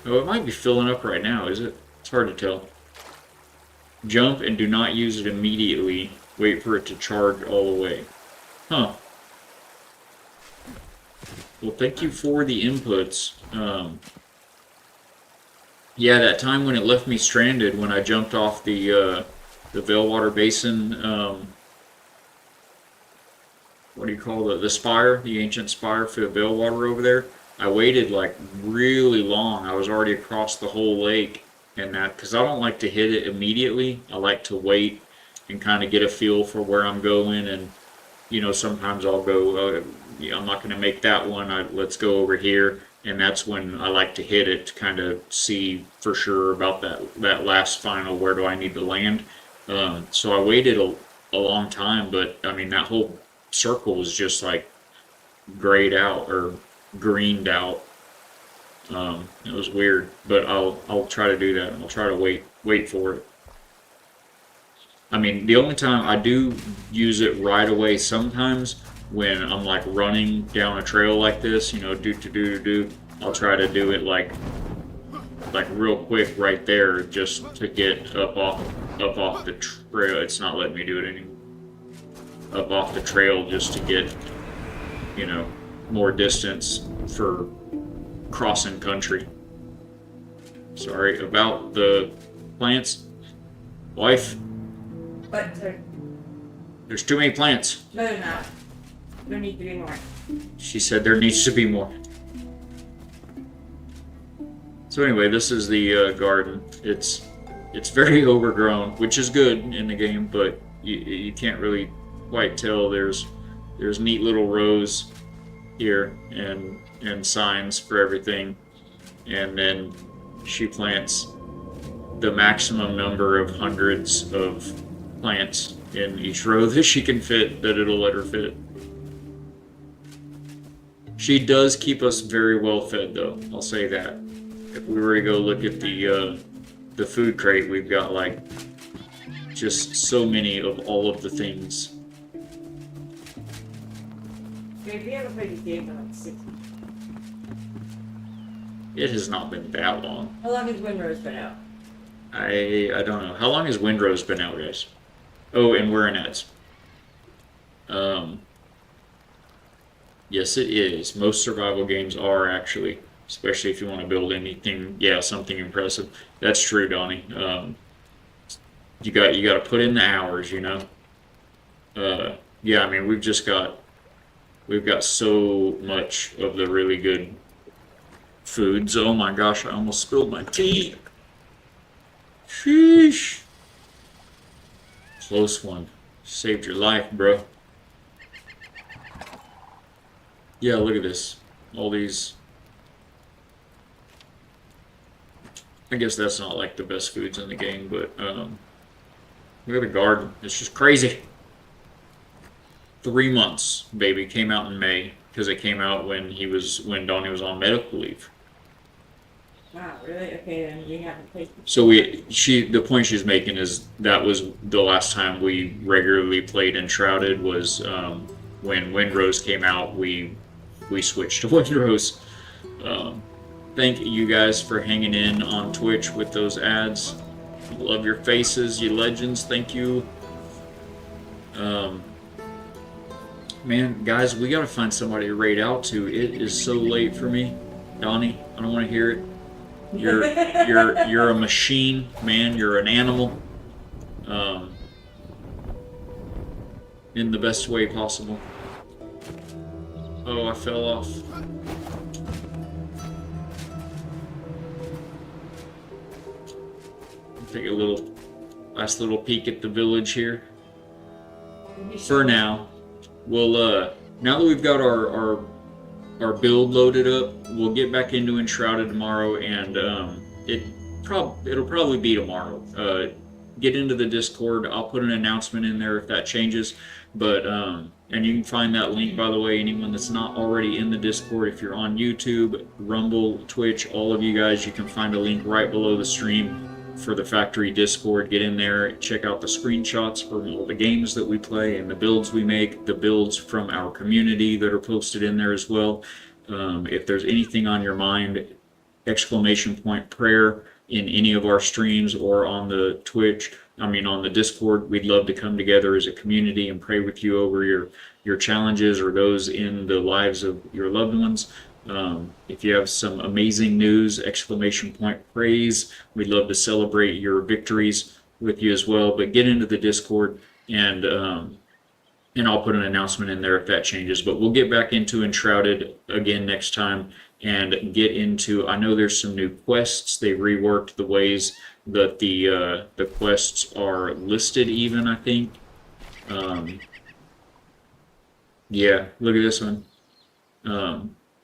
Oh, it might be filling up right now, is it? It's hard to tell. Jump and do not use it immediately. Wait for it to charge all the way. Huh. Well, thank you for the inputs. Yeah, that time when it left me stranded when I jumped off the Veilwater Basin, what do you call the spire, the ancient spire for the Veilwater over there. I waited like really long. I was already across the whole lake, and that because I don't like to hit it immediately. I like to wait and kind of get a feel for where I'm going, and you know, sometimes I'll go, I'm not going to make that one. Let's go over here. And that's when I like to hit it to kind of see for sure about that last final, where do I need to land. So I waited a long time, but I mean, that whole circle was just like grayed out or greened out. It was weird, but I'll try to do that. I'll try to wait for it. I mean, the only time I do use it right away sometimes when I'm like running down a trail like this, you know, I'll try to do it like real quick right there, just to get up off the trail. It's not letting me do it anymore. Up off the trail, just to get, you know, more distance for crossing country. Sorry about the plants, wife. But there, There's too many plants. no, there need to be more. She said there needs to be more. So anyway, this is the garden. It's very overgrown, which is good in the game, but you can't really quite tell. There's neat little rows here and signs for everything, and then she plants the maximum number of hundreds of plants in each row that she can fit, that it'll let her fit. She does keep us very well fed, though. I'll say that. If we were to go look at the food crate, we've got like just so many of all of the things. Maybe I ever played this game for like 6 months. It has not been that long. How long has Windrose been out? I don't know. How long has Windrose been out, guys? Oh, and we're in ads. Yes, it is. Most survival games are actually, especially if you want to build anything, yeah, something impressive. That's true, Donnie. You got to put in the hours, you know. Yeah, I mean we've got so much of the really good foods. Oh my gosh, I almost spilled my tea. Sheesh. Close one. Saved your life, bro. Yeah, look at this. All these. I guess that's not like the best foods in the game, but look at the garden. It's just crazy. 3 months, baby. Came out in May because it came out when Donnie was on medical leave. Wow, really? Okay, then we haven't played. So the point she's making is that was the last time we regularly played Enshrouded was when Windrose came out. We switched to Windrose. Thank you guys for hanging in on Twitch with those ads. Love your faces, you legends. Thank you. Man, guys, we gotta find somebody to raid out to. It is so late for me, Donnie. I don't want to hear it. You're a machine, man. You're an animal, in the best way possible. Oh, I fell off. Take a last little peek at the village here. For now, we'll now that we've got our build loaded up, we'll get back into Enshrouded tomorrow, and it'll probably be tomorrow. Get into the Discord. I'll put an announcement in there if that changes. But and you can find that link, by the way, anyone that's not already in the Discord. If you're on YouTube, Rumble, Twitch, all of you guys, you can find a link right below the stream for the factory Discord. Get in there, check out the screenshots from all the games that we play and the builds we make, the builds from our community that are posted in there as well. If there's anything on your mind, exclamation point prayer in any of our streams or on the on the Discord, we'd love to come together as a community and pray with you over your challenges or those in the lives of your loved ones. If you have some amazing news, exclamation point praise, we'd love to celebrate your victories with you as well. But get into the Discord, and I'll put an announcement in there if that changes. But we'll get back into Enshrouded again next time and get into, I know there's some new quests. They reworked the ways that the quests are listed even, I think. Yeah, look at this one.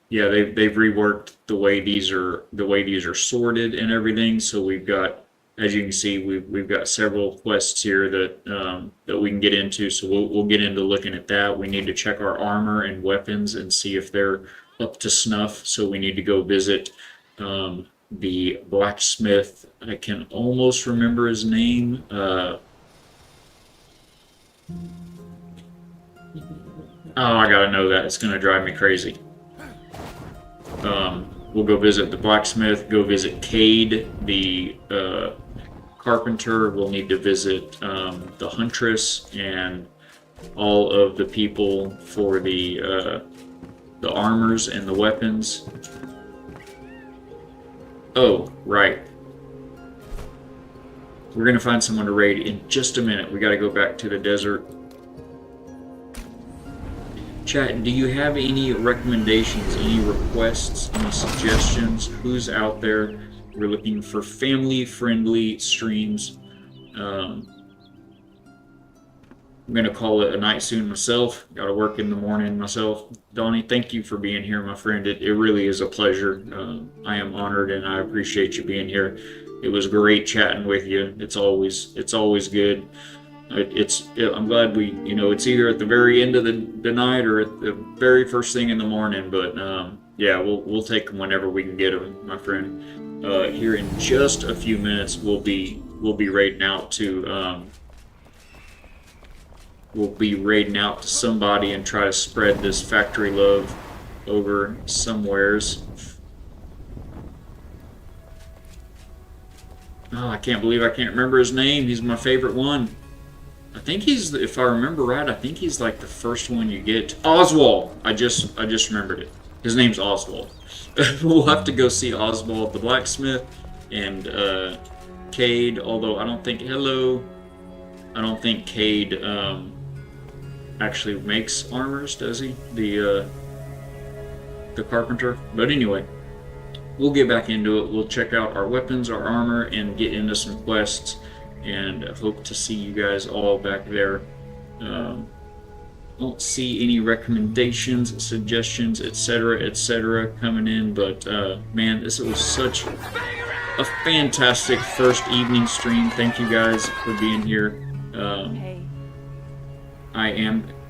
Yeah, they've reworked the way these are sorted and everything. So we've got, as you can see, we've got several quests here that we can get into. So we'll get into looking at that. We need to check our armor and weapons and see if they're up to snuff. So we need to go visit the blacksmith. I can almost remember his name. Oh, I gotta know that. It's gonna drive me crazy. We'll go visit the blacksmith, go visit Cade, the carpenter. We'll need to visit the huntress and all of the people for the armors and the weapons. Oh, right. We're gonna find someone to raid in just a minute. We gotta go back to the desert. Chat, do you have any recommendations, any requests, any suggestions? Who's out there? We're looking for family-friendly streams. I'm going to call it a night soon myself. Got to work in the morning myself. Donnie, thank you for being here, my friend. It really is a pleasure. I am honored, and I appreciate you being here. It was great chatting with you. It's always good. I'm glad it's either at the very end of the night or at the very first thing in the morning, but yeah, we'll take them whenever we can get them, my friend. Here in just a few minutes, we'll be raiding out to somebody and try to spread this factory love over somewheres. Oh, I can't believe I can't remember his name. He's my favorite one. I think he's, if I remember right, I think he's like the first one you get. Oswald. I just remembered it. His name's Oswald. We'll have to go see Oswald the blacksmith and Cade. Although I don't think I don't think Cade actually makes armors, does he? The carpenter. But anyway, we'll get back into it. We'll check out our weapons, our armor, and get into some quests. And hope to see you guys all back there. Don't see any recommendations, suggestions, etc., coming in, but man, this was such a fantastic first evening stream. Thank you guys for being here.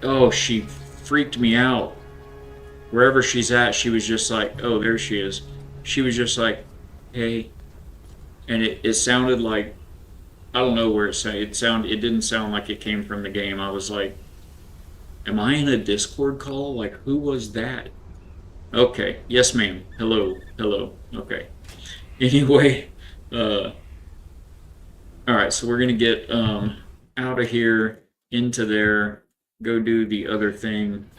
Oh, she freaked me out. Wherever she's at, she was just like, oh, there she is. She was just like, hey, and it sounded like, I don't know where it sounded. It didn't sound like it came from the game. I was like, am I in a Discord call? Like, who was that? Okay, yes, ma'am. Hello. Okay. Anyway, all right. So we're gonna get out of here, into there, go do the other thing.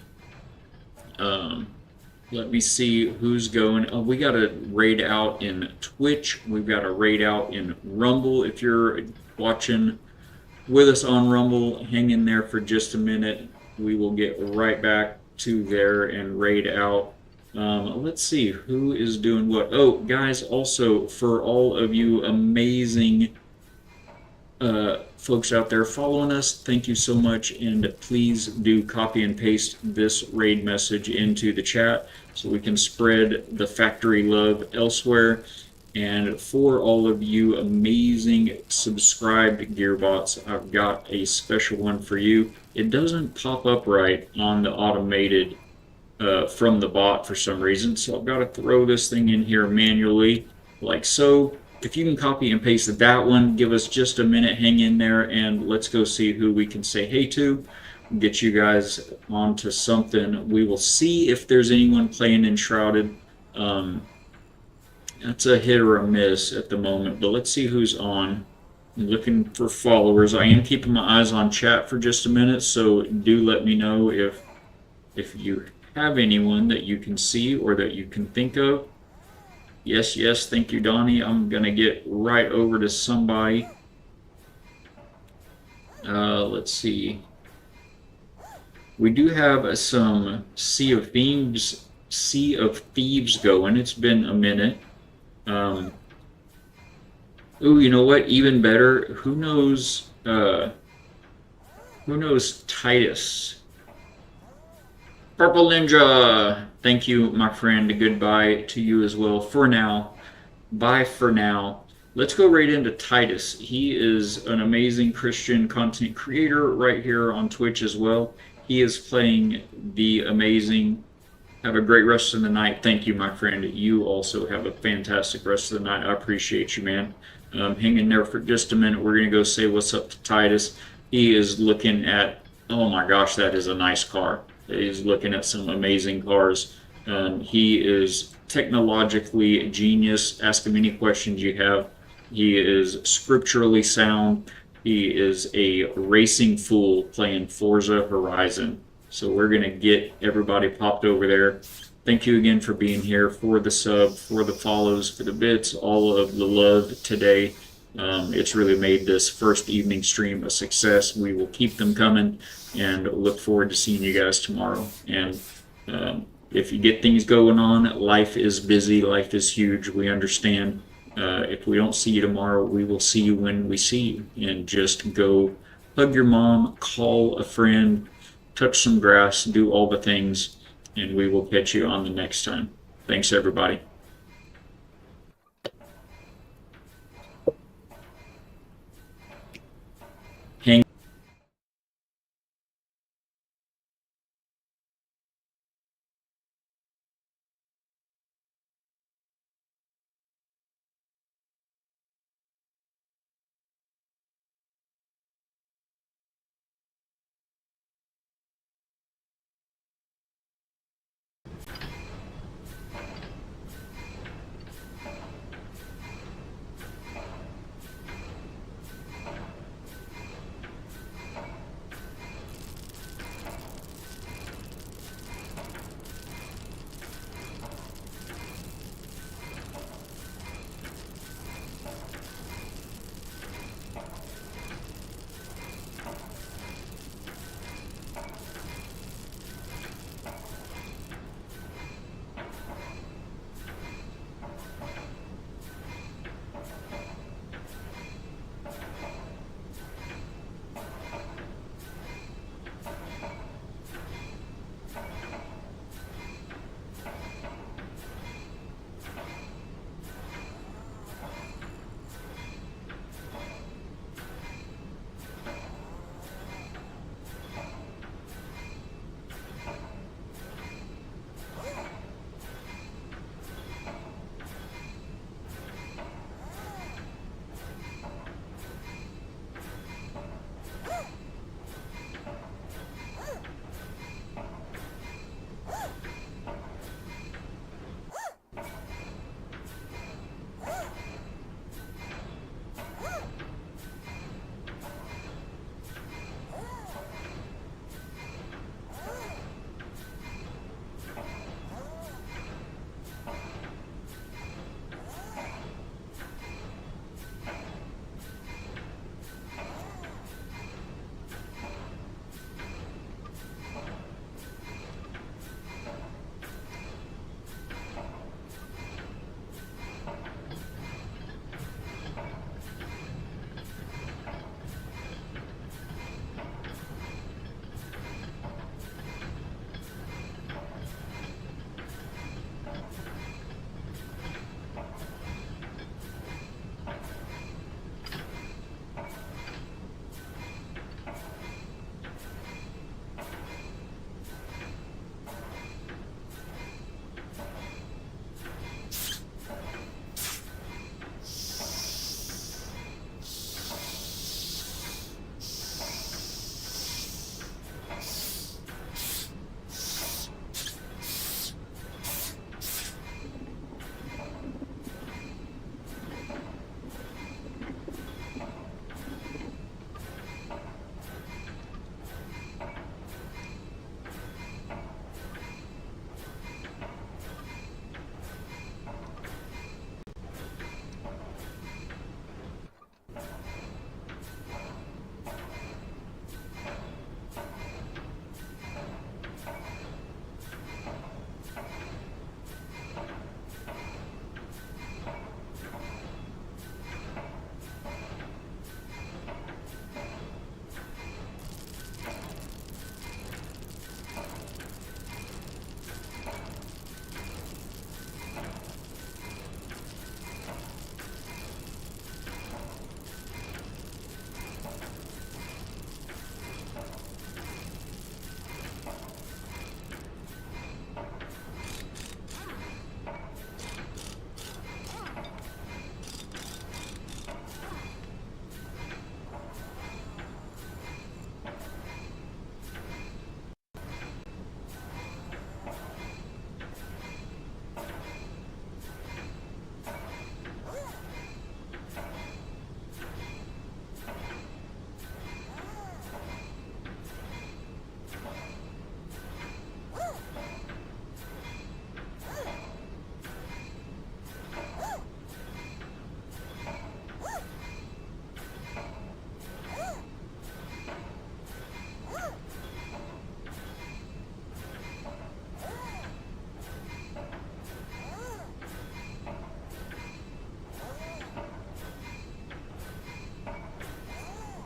Let me see who's going. Oh, we got a raid out in Twitch. We've got a raid out in Rumble. If you're watching with us on Rumble, hang in there for just a minute. We will get right back to there and raid out. Let's see who is doing what. Oh, guys, also for all of you amazing folks out there following us, thank you so much, and please do copy and paste this raid message into the chat so we can spread the factory love elsewhere. And for all of you amazing subscribed Gearbots, I've got a special one for you. It doesn't pop up right on the automated from the bot for some reason, so I've got to throw this thing in here manually, like so. If you can copy and paste that one, give us just a minute, hang in there, and let's go see who we can say hey to. Get you guys onto something. We will see if there's anyone playing Enshrouded. That's a hit or a miss at the moment, but let's see who's on. I'm looking for followers. I am keeping my eyes on chat for just a minute, so do let me know if you have anyone that you can see or that you can think of. Yes, thank you, Donnie. I'm going to get right over to somebody. Let's see. We do have some Sea of Thieves going. It's been a minute. Ooh, you know what? Even better. Who knows Titus? Purple Ninja, thank you, my friend. Goodbye to you as well for now. Bye for now. Let's go right into Titus. He is an amazing Christian content creator right here on Twitch as well. He is playing the amazing. Have a great rest of the night. Thank you, my friend. You also have a fantastic rest of the night. I appreciate you, man. Hang in there for just a minute. We're going to go say what's up to Titus. He is looking at, oh my gosh, that is a nice car. He's looking at some amazing cars. He is technologically genius. Ask him any questions you have. He is scripturally sound. He is a racing fool playing Forza Horizon. So we're going to get everybody popped over there. Thank you again for being here, for the sub, for the follows, for the bits, all of the love today. It's really made this first evening stream a success. We will keep them coming and look forward to seeing you guys tomorrow. And if you get things going on, life is busy, life is huge. We understand. If we don't see you tomorrow, we will see you when we see you. And just go hug your mom, call a friend, touch some grass, do all the things, and we will catch you on the next time. Thanks, everybody.